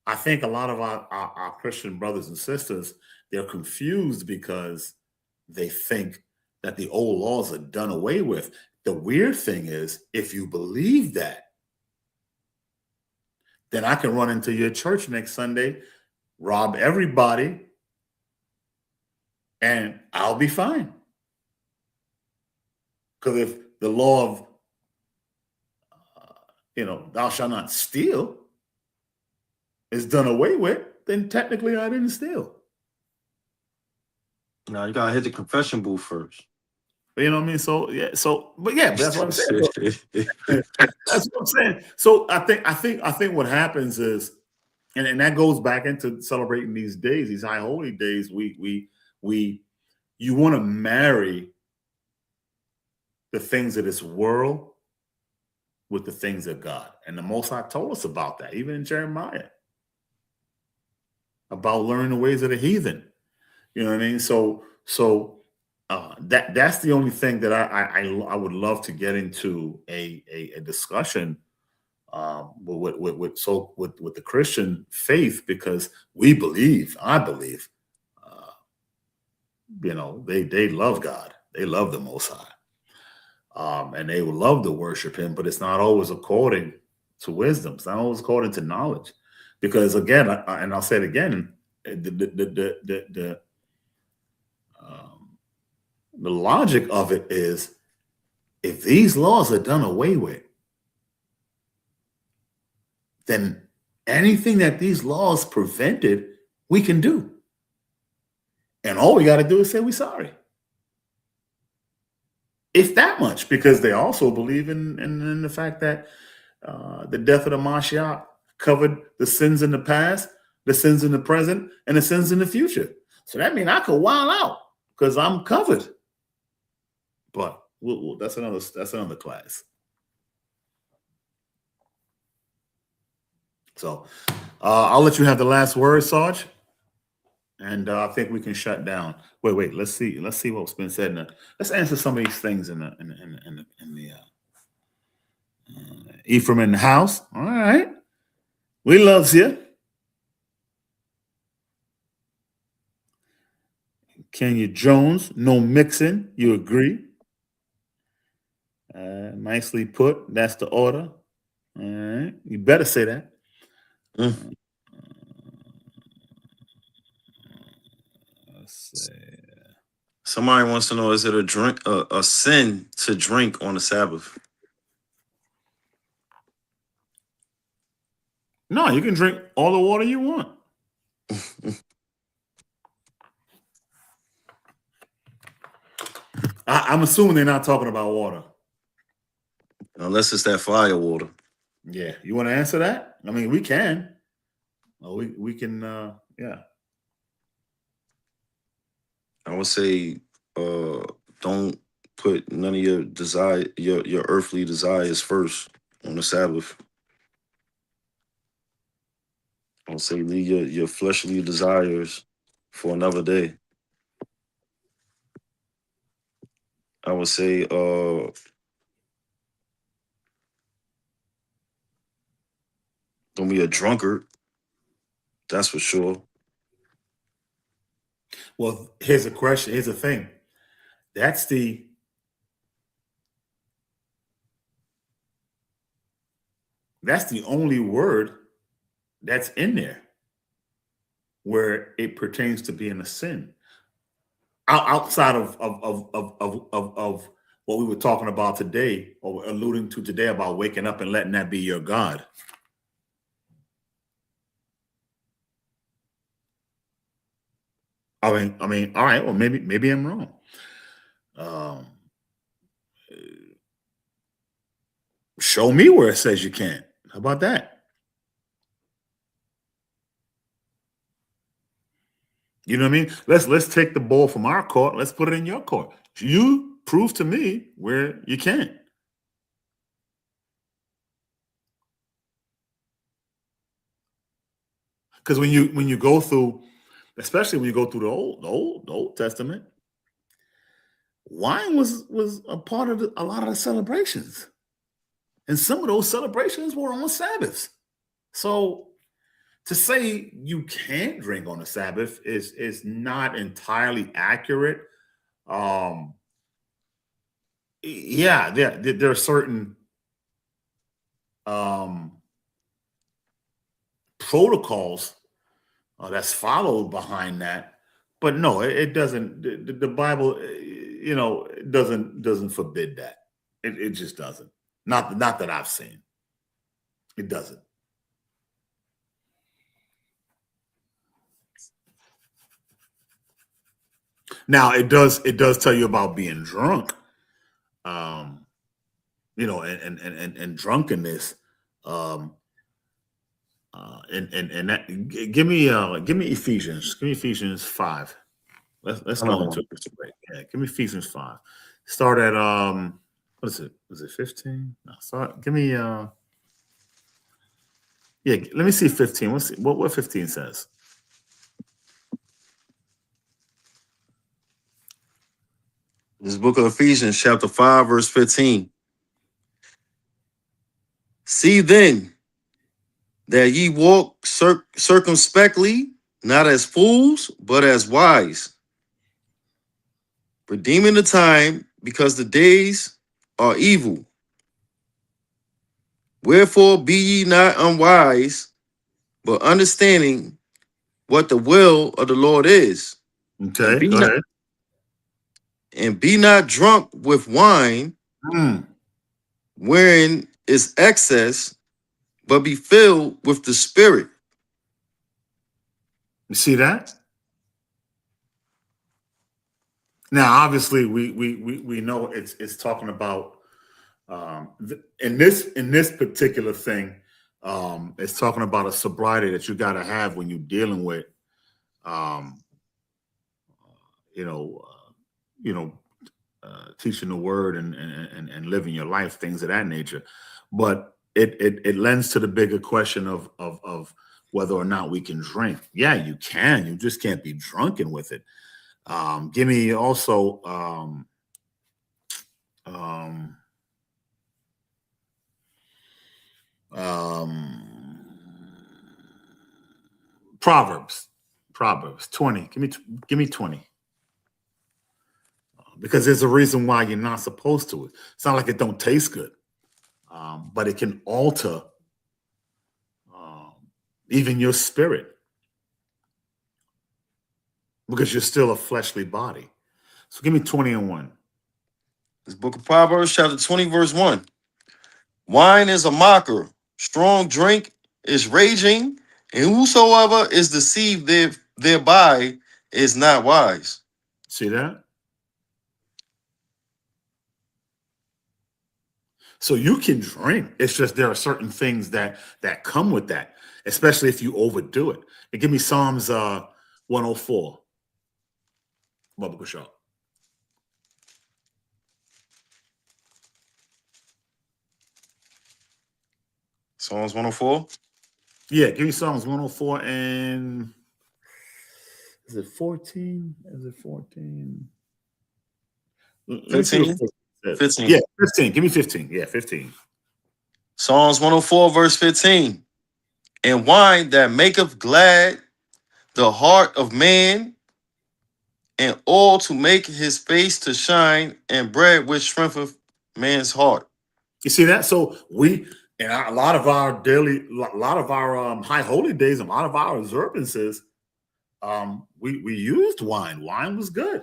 I think a lot of our Christian brothers and sisters, they're confused because they think that the old laws are done away with. The weird thing is, if you believe that, then I can run into your church next Sunday, rob everybody, and I'll be fine. Because if the law of, thou shalt not steal is done away with, then technically I didn't steal. Now you gotta hit the confession booth first. You know what I mean? So yeah, but that's what I'm saying. That's what I'm saying. So I think what happens is, and that goes back into celebrating these days, these high holy days. You want to marry the things of this world with the things of God. And the Most High told us about that, even in Jeremiah, about learning the ways of the heathen. You know what I mean? So that's the only thing that I would love to get into a discussion with the Christian faith, because I believe, they love God, they love the Most High, and they would love to worship Him, but it's not always according to wisdom. It's not always according to knowledge, because again, and I'll say it again, the logic of it is, if these laws are done away with, then anything that these laws prevented, we can do. And all we got to do is say we're sorry. If that much, because they also believe in the fact that the death of the Mashiach covered the sins in the past, the sins in the present, and the sins in the future. So that means I could wild out because I'm covered. But that's another class. So I'll let you have the last word, Sarge, and I think we can shut down. Wait. Let's see what's been said. Let's answer some of these things in the Ephraim in the house. All right, we loves you. Kenya Jones, no mixing. You agree? Nicely put. That's the order. All right, you better say that. Let's see. Somebody wants to know: is it a sin to drink on the Sabbath? No, you can drink all the water you want. I'm assuming they're not talking about water. Unless it's that fire water. Yeah. You want to answer that? I mean, we can. We can, yeah. I would say don't put none of your your earthly desires first on the Sabbath. I would say leave your fleshly desires for another day. I would say don't be a drunkard. That's for sure. Well, here's a question. Here's the thing. That's the only word that's in there where it pertains to being a sin. Outside of what we were talking about today, or alluding to today, about waking up and letting that be your God. I mean, all right. Well, maybe I'm wrong. Show me where it says you can't. How about that? You know what I mean? Let's take the ball from our court. Let's put it in your court. You prove to me where you can't. Because when you go through, especially when you go through the Old Testament, wine was a part of a lot of the celebrations, and some of those celebrations were on Sabbaths. So to say you can't drink on the Sabbath is not entirely accurate. Um, yeah, there are certain protocols that's followed behind that, but no, it doesn't. The Bible, it doesn't forbid that. It just doesn't. Not that I've seen. It doesn't. Now it does tell you about being drunk, and drunkenness. Um, and that give me Ephesians. Give me Ephesians 5. Let's go Another into one. it. Right. Yeah, give me Ephesians 5. Start at what is it? Was it 15? No, start. Give me yeah. Let me see 15. Let's see what 15 says. This book of Ephesians, chapter 5, verse 15. See then that ye walk circumspectly, not as fools, but as wise, redeeming the time, because the days are evil. Wherefore be ye not unwise, but understanding what the will of the Lord is. And Okay, be go not, ahead. and be not drunk with wine, Mm, wherein is excess, but be filled with the Spirit. you see that? Now, obviously, we know it's talking about in this particular thing, it's talking about a sobriety that you got to have when you're dealing with, um, you know, you know, teaching the word and living your life, things of that nature. But it lends to the bigger question of whether or not we can drink. Yeah, you can. You just can't be drunken with it. Give me also um, um, Proverbs 20. Give me 20. Because there's a reason why you're not supposed to. It's not like it don't taste good, but it can alter um, even your spirit because you're still a fleshly body. So give me 20 and 1. This book of Proverbs, chapter 20, verse 1. Wine is a mocker, strong drink is raging, and whosoever is deceived thereby is not wise. See that? So you can drink. It's just there are certain things that come with that, especially if you overdo it. And give me Psalms 104. Bubba Shaw. Psalms 104. Yeah, give me Psalms 104 and is it 14? Is it 14? Let me see what 15. 14 says. 15. Yeah, 15. Give me 15. Yeah, 15. Psalms 104, verse 15. And wine that maketh glad the heart of man, and oil to make his face to shine, and bread which strengtheneth man's heart. You see that? So we and a lot of our a lot of our high holy days, a lot of our observances, we used wine. Wine was good.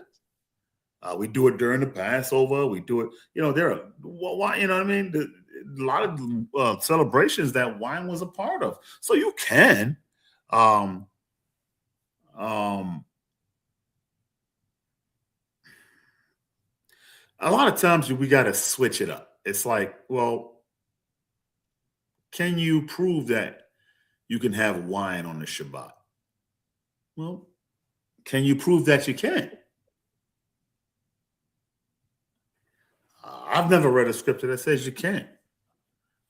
We do it during the Passover. We do it. There are why. You know what I mean? A lot of celebrations that wine was a part of. So you can. Um, um, a lot of times we got to switch it up. It's like, well, can you prove that you can have wine on the Shabbat? Well, can you prove that you can? I've never read a scripture that says you can't.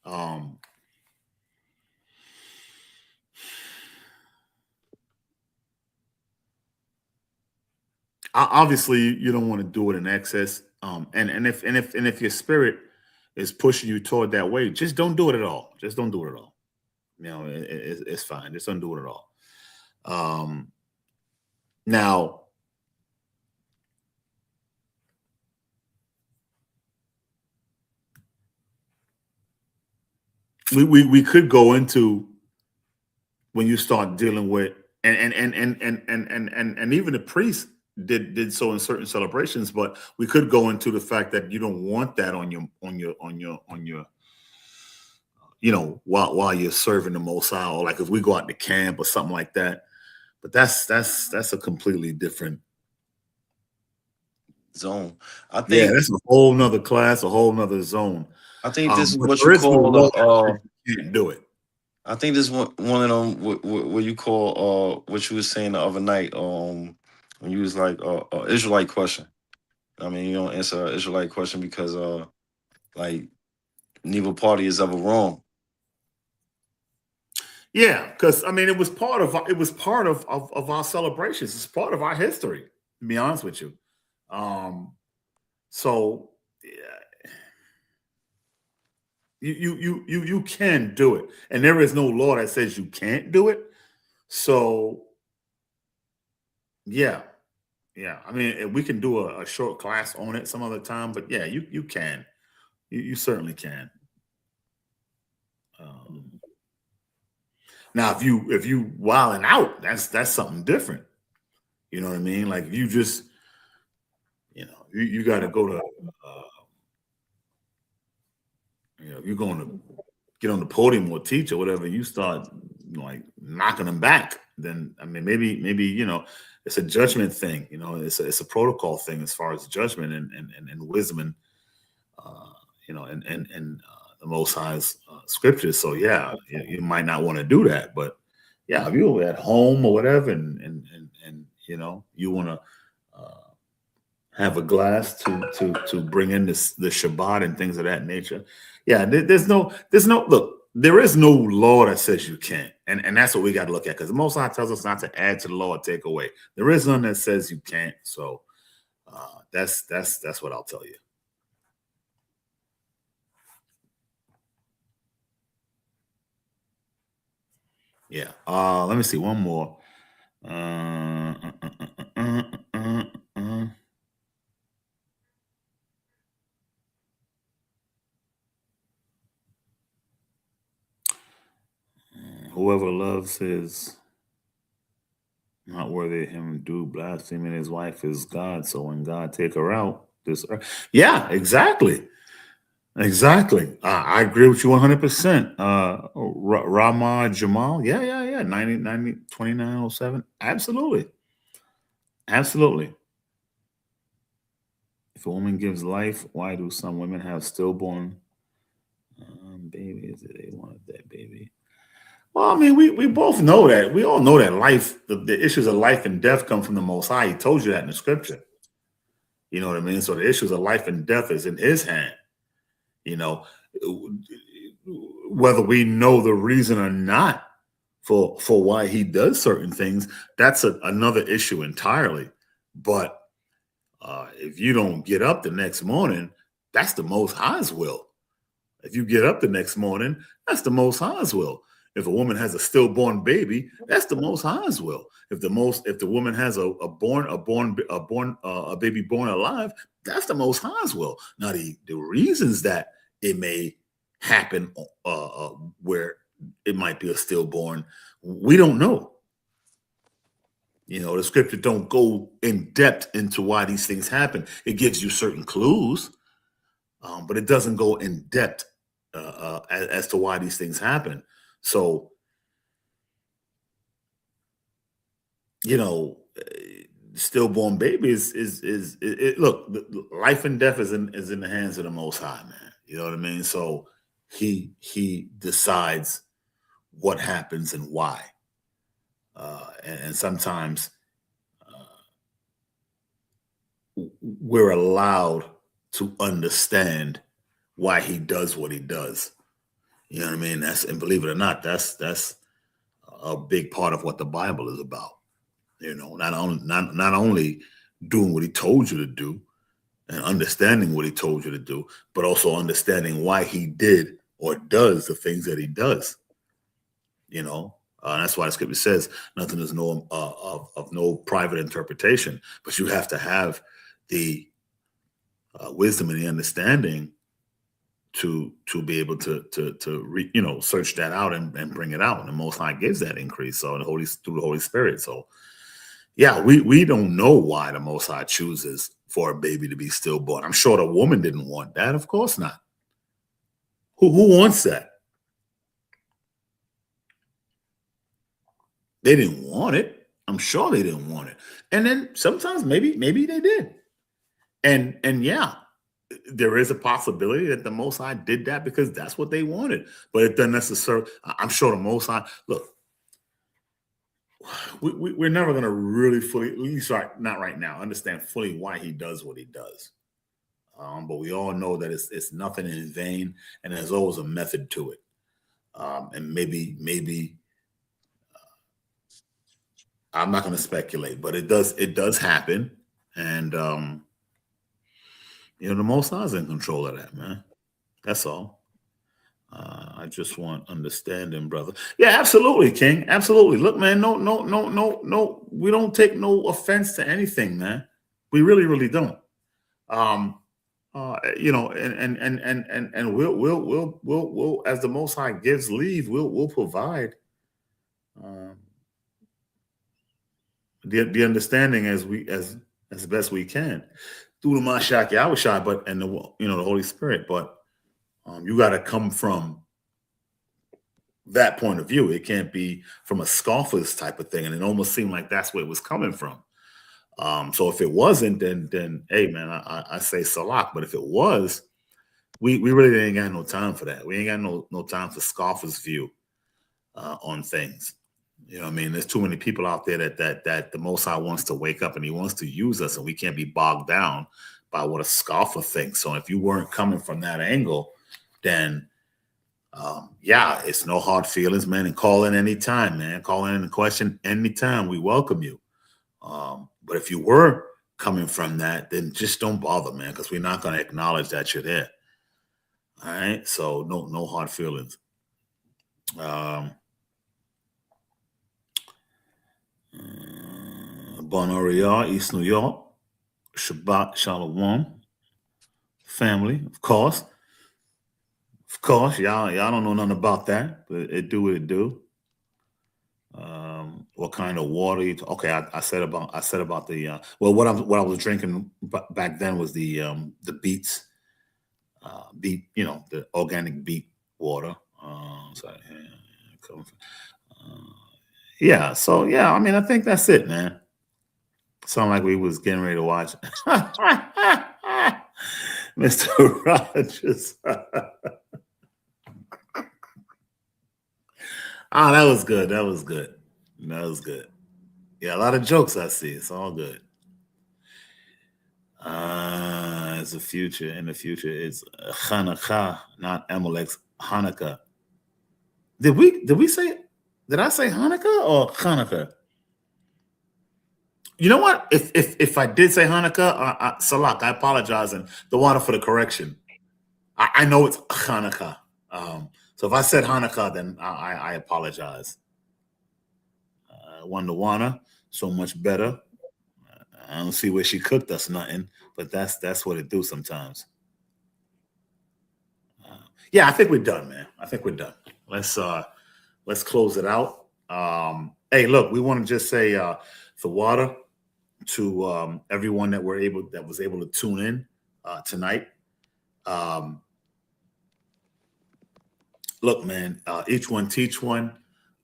Um, Obviously, you don't want to do it in excess. And if your spirit is pushing you toward that way, just don't do it at all. Just don't do it at all. It's fine. Just don't do it at all. Now, we could go into when you start dealing with and even the priests did so in certain celebrations, but we could go into the fact that you don't want that on your while you're serving the Most High, or like if we go out to camp or something like that. But that's a completely different Zone. I yeah, think that's a whole nother class, a whole nother zone. this is But what there you is no call law that you can't do it. I think this one of them what you call what you was saying the other night when you was like Israelite question. I mean, you don't answer an Israelite question because like neither party is ever wrong. Yeah, because I mean, it was part of our celebrations. It's part of our history. To be honest with you, so yeah, you can do it, and there is no law that says you can't do it. So yeah, yeah. I mean, we can do a short class on it some other time, but yeah, you can, you certainly can. Um, Now, if you wilding out, that's something different. You know what I mean? Like if you just, you got to go to, if you're going to get on the podium or teach or whatever, you start like knocking them back. Then I mean, maybe it's a judgment thing. It's a protocol thing as far as judgment and wisdom and the Most High's scriptures. So yeah, you might not want to do that, but yeah, if you're at home or whatever, and you want to have a glass to bring in the Shabbat and things of that nature. Yeah, there's no look. There is no law that says you can't, and that's what we got to look at, because the Most High tells us not to add to the law or take away. There is none that says you can't. So that's what I'll tell you. Yeah. Let me see one more. Whoever loves his not worthy of him do blaspheming his wife is God. So when God take her out, this yeah, exactly. Exactly. I agree with you 100%. Rama Jamal. Yeah. 90 2907. Absolutely. Absolutely. If a woman gives life, why do some women have stillborn babies? They wanted that baby. Well, I mean, we both know that. We all know that life, the issues of life and death come from the Most High. He told you that in the scripture. You know what I mean? So the issues of life and death is in his hand. Whether we know the reason or not for why he does certain things, that's another issue entirely. But if you don't get up the next morning, that's the Most High's will. If you get up the next morning, that's the Most High's will. If a woman has a stillborn baby, that's the Most High's will. If the woman has a baby born alive, that's the Most High's will. Now the reasons that it may happen where it might be a stillborn, we don't know. The scripture don't go in depth into why these things happen. It gives you certain clues, but it doesn't go in depth as to why these things happen. So, stillborn baby is look, life and death is in the hands of the Most High, man. You know what I mean? So he decides what happens and why, and sometimes we're allowed to understand why he does what he does. You know what I mean? And believe it or not, that's a big part of what the Bible is about. Not only doing what he told you to do and understanding what he told you to do, but also understanding why he did or does the things that he does. That's why the scripture says nothing is no of no private interpretation, but you have to have the wisdom and the understanding to be able to search that out and bring it out. And the Most High gives that increase. So through the Holy Spirit. So yeah, we don't know why the Most High chooses for a baby to be stillborn. I'm sure the woman didn't want that. Of course not. Who wants that? They didn't want it. I'm sure they didn't want it. And then sometimes maybe they did. And yeah, there is a possibility that the Most High did that because that's what they wanted. But it doesn't necessarily. I'm sure the Most High. Look, we're never going to really fully, at least not right now, understand fully why he does what he does. But we all know that it's nothing in vain, and there's always a method to it. And maybe I'm not going to speculate, but it does happen, and the Most High's in control of that, man. That's all. I just want understanding, brother. Yeah, absolutely, King. Absolutely. Look, man, no. We don't take no offense to anything, man. We really, really don't. And we'll as the Most High gives leave, we'll provide the understanding as best we can through the Mashiach Yahushua, but and the Holy Spirit. But you got to come from that point of view. It can't be from a scoffer's type of thing, and it almost seemed like that's where it was coming from. So if it wasn't, then hey, man, I say salak. But if it was, we really ain't got no time for that. We ain't got no time for scoffers' view on things. You know what I mean? There's too many people out there that the Most High wants to wake up and he wants to use us, and we can't be bogged down by what a scoffer thinks. So if you weren't coming from that angle, then it's no hard feelings, man. And call in anytime, man. Call in and question anytime. We welcome you. But if you were coming from that, then just don't bother, man, because we're not going to acknowledge that you're there. All right. So no hard feelings. Bon Oriole, East New York. Shabbat Shalom. Family, of course. Of course, y'all don't know nothing about that, but it do what it do. What kind of water? Okay, I said about the what I was drinking back then was the beets, beet, the organic beet water. Yeah. So yeah, I mean, I think that's it, man. Sound like we was getting ready to watch Mr. Rogers. That was good. That was good. Yeah, a lot of jokes I see. It's all good. It's a future. In the future, it's Hanukkah, not Amalek's Hanukkah. Did I say Hanukkah or Hanukkah? You know what? If I did say Hanukkah, Salak, I apologize, and the water for the correction. I know it's Hanukkah. So if I said Hanukkah, then I apologize. Wandawana, so much better. I don't see where she cooked us nothing, but that's what it do sometimes. Yeah, I think we're done, man. I think we're done. Let's close it out. Hey, look, we want to just say the water to everyone that was able to tune in tonight. Look, man, each one teach one.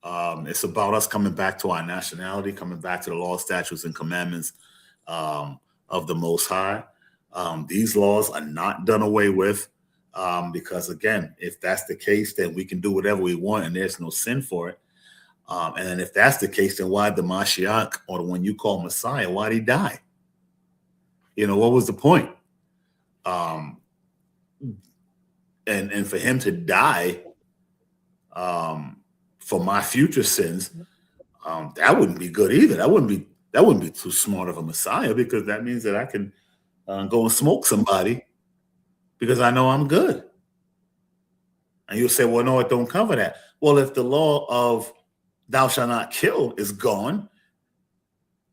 It's about us coming back to our nationality, coming back to the law, statutes, and commandments of the Most High. These laws are not done away with because, again, if that's the case, then we can do whatever we want and there's no sin for it. And then if that's the case, then why the Mashiach, or the one you call Messiah, why'd he die? What was the point? And for him to die for my future sins, that wouldn't be good either. That wouldn't be That wouldn't be too smart of a Messiah, because that means that I can go and smoke somebody because I know I'm good. And you'll say, well, no, it don't cover that. Well, if the law of thou shalt not kill is gone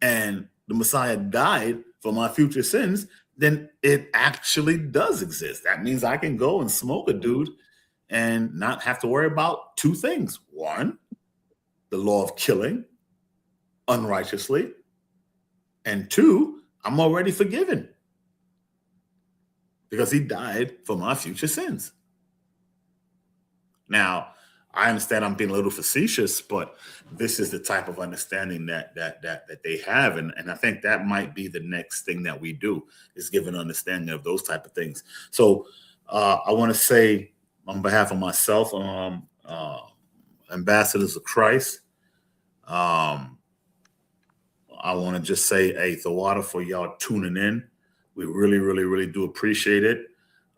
and the Messiah died for my future sins, then it actually does exist. That means I can go and smoke a dude and not have to worry about two things. One, the law of killing unrighteously. And two, I'm already forgiven because he died for my future sins. Now, I understand I'm being a little facetious, but this is the type of understanding that they have, and I think that might be the next thing that we do, is give an understanding of those type of things. So I want to say on behalf of myself, ambassadors of Christ, I want to just say, hey, Thawada, for y'all tuning in. We really, really, really do appreciate it.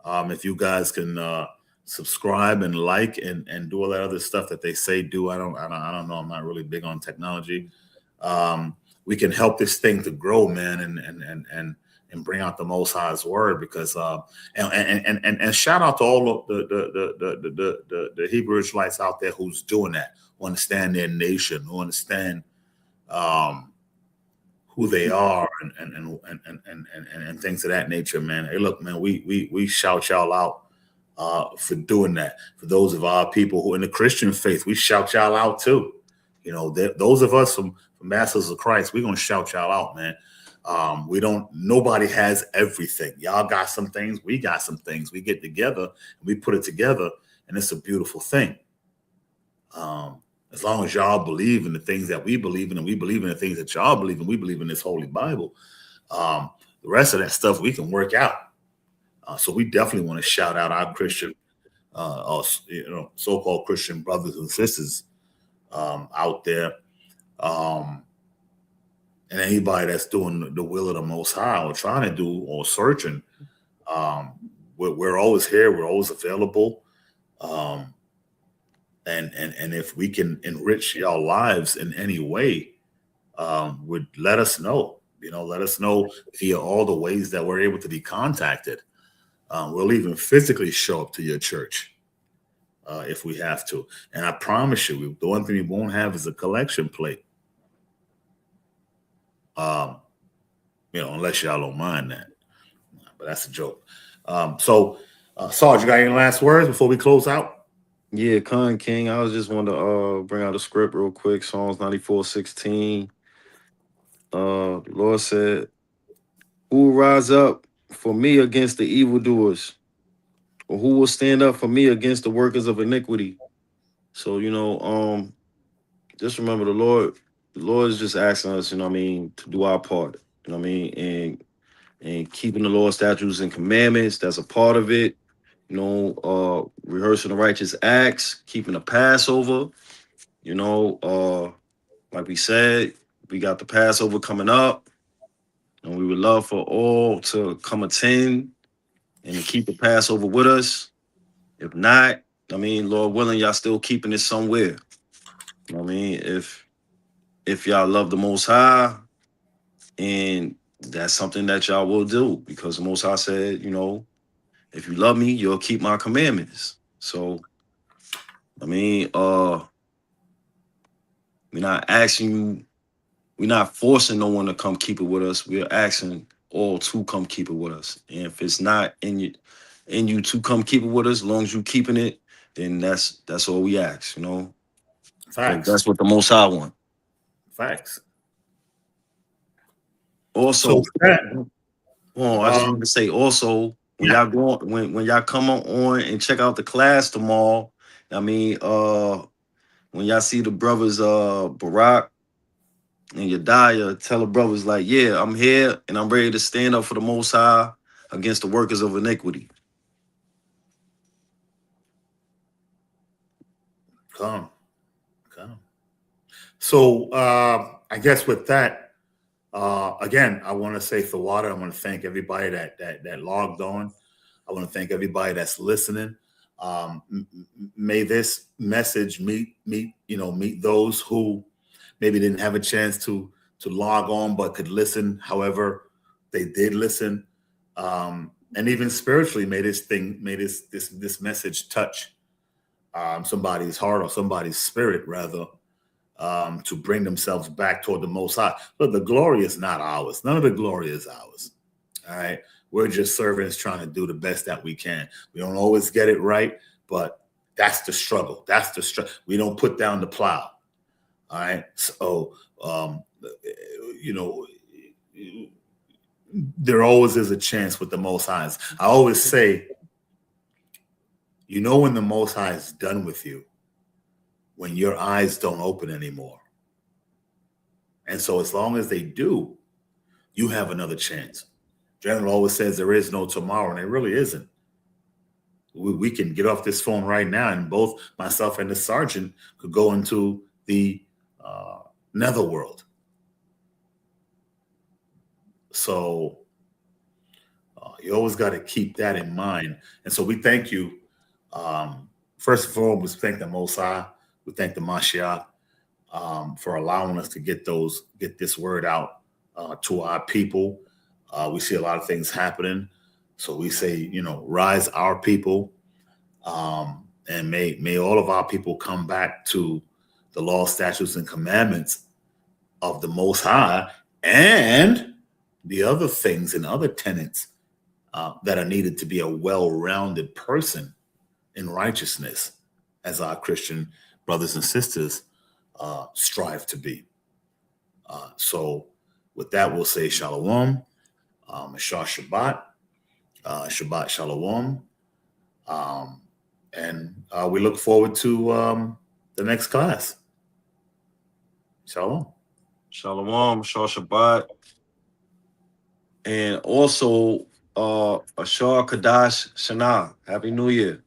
If you guys can subscribe and like and do all that other stuff that they say do. I don't know. I'm not really big on technology. We can help this thing to grow, man, and bring out the Most High's word, because and shout out to all of the Hebrew Israelites out there who's doing that, who understand their nation, who understand who they are and things of that nature, man. Hey, look, man, we shout y'all out for doing that. For those of our people who in the Christian faith, we shout y'all out too. You know, those of us from Masters of Christ, we're gonna shout y'all out, man. Nobody has everything. Y'all got some things, we got some things. We get together and we put it together, and it's a beautiful thing. As long as y'all believe in the things that we believe in, and we believe in the things that y'all believe in, we believe in this Holy Bible. The rest of that stuff we can work out. So we definitely want to shout out our Christian, so-called Christian brothers and sisters out there, and anybody that's doing the will of the Most High, or trying to do, or searching. We're always here. We're always available. And if we can enrich y'all lives in any way, would let us know. Let us know via all the ways that we're able to be contacted. We'll even physically show up to your church if we have to. And I promise you, the one thing we won't have is a collection plate. Unless y'all don't mind that. But that's a joke. So, Sarge, you got any last words before we close out? Yeah, Khan King. I was just wanted to bring out a script real quick. Psalms 94:16. The Lord said, "Who will rise up for me against the evildoers? Or who will stand up for me against the workers of iniquity?" So, just remember the Lord. The Lord is just asking us, to do our part. And keeping the law, statutes, and commandments. That's a part of it. Rehearsing the righteous acts, keeping the Passover. Like we said, we got the Passover coming up, and we would love for all to come attend and to keep the Passover with us. If not, Lord willing, y'all still keeping it somewhere. If y'all love the Most High, and that's something that y'all will do, because the Most High said, if you love me, you'll keep my commandments. So, we're not asking you, we're not forcing no one to come keep it with us. We're asking all to come keep it with us. And if it's not in you to come keep it with us, as long as you keeping it, then that's all we ask, Facts. That's what the Most High want. Facts. Also, I just want to say also, when yeah. y'all go when y'all come on and check out the class tomorrow, when y'all see the brothers Barack and Yediah, tell the brothers like, yeah, I'm here and I'm ready to stand up for the Most High against the workers of iniquity. Come. So I guess with that, again, I want to say Thawada, I want to thank everybody that logged on. I want to thank everybody that's listening. May this message meet those who maybe didn't have a chance to log on but could listen. However, they did listen, and even spiritually made this message touch somebody's heart or somebody's spirit rather, to bring themselves back toward the Most High. But the glory is not ours. None of the glory is ours. All right. We're just servants trying to do the best that we can. We don't always get it right, but that's the struggle. That's the struggle. We don't put down the plow. All right. So, you know, there always is a chance with the Most High. I always say, you know, when the Most High is done with you, when your eyes don't open anymore. And so as long as they do, you have another chance. General always says there is no tomorrow, and there really isn't. We can get off this phone right now, and both myself and the sergeant could go into the netherworld. So you always got to keep that in mind. And so we thank you. First and foremost, we thank the Most High. We thank the Mashiach for allowing us to get this word out to our people. We see a lot of things happening. So we say, you know, rise our people, and may all of our people come back to the law, statutes, and commandments of the Most High, and the other things and other tenets that are needed to be a well-rounded person in righteousness, as our Christian brothers and sisters strive to be. So with that, we'll say Shalom, Shah Shabbat, Shabbat Shalom, and we look forward to the next class. Shalom. Shalom, Shah Shabbat. And also, Ashar Kadash Shana. Happy New Year.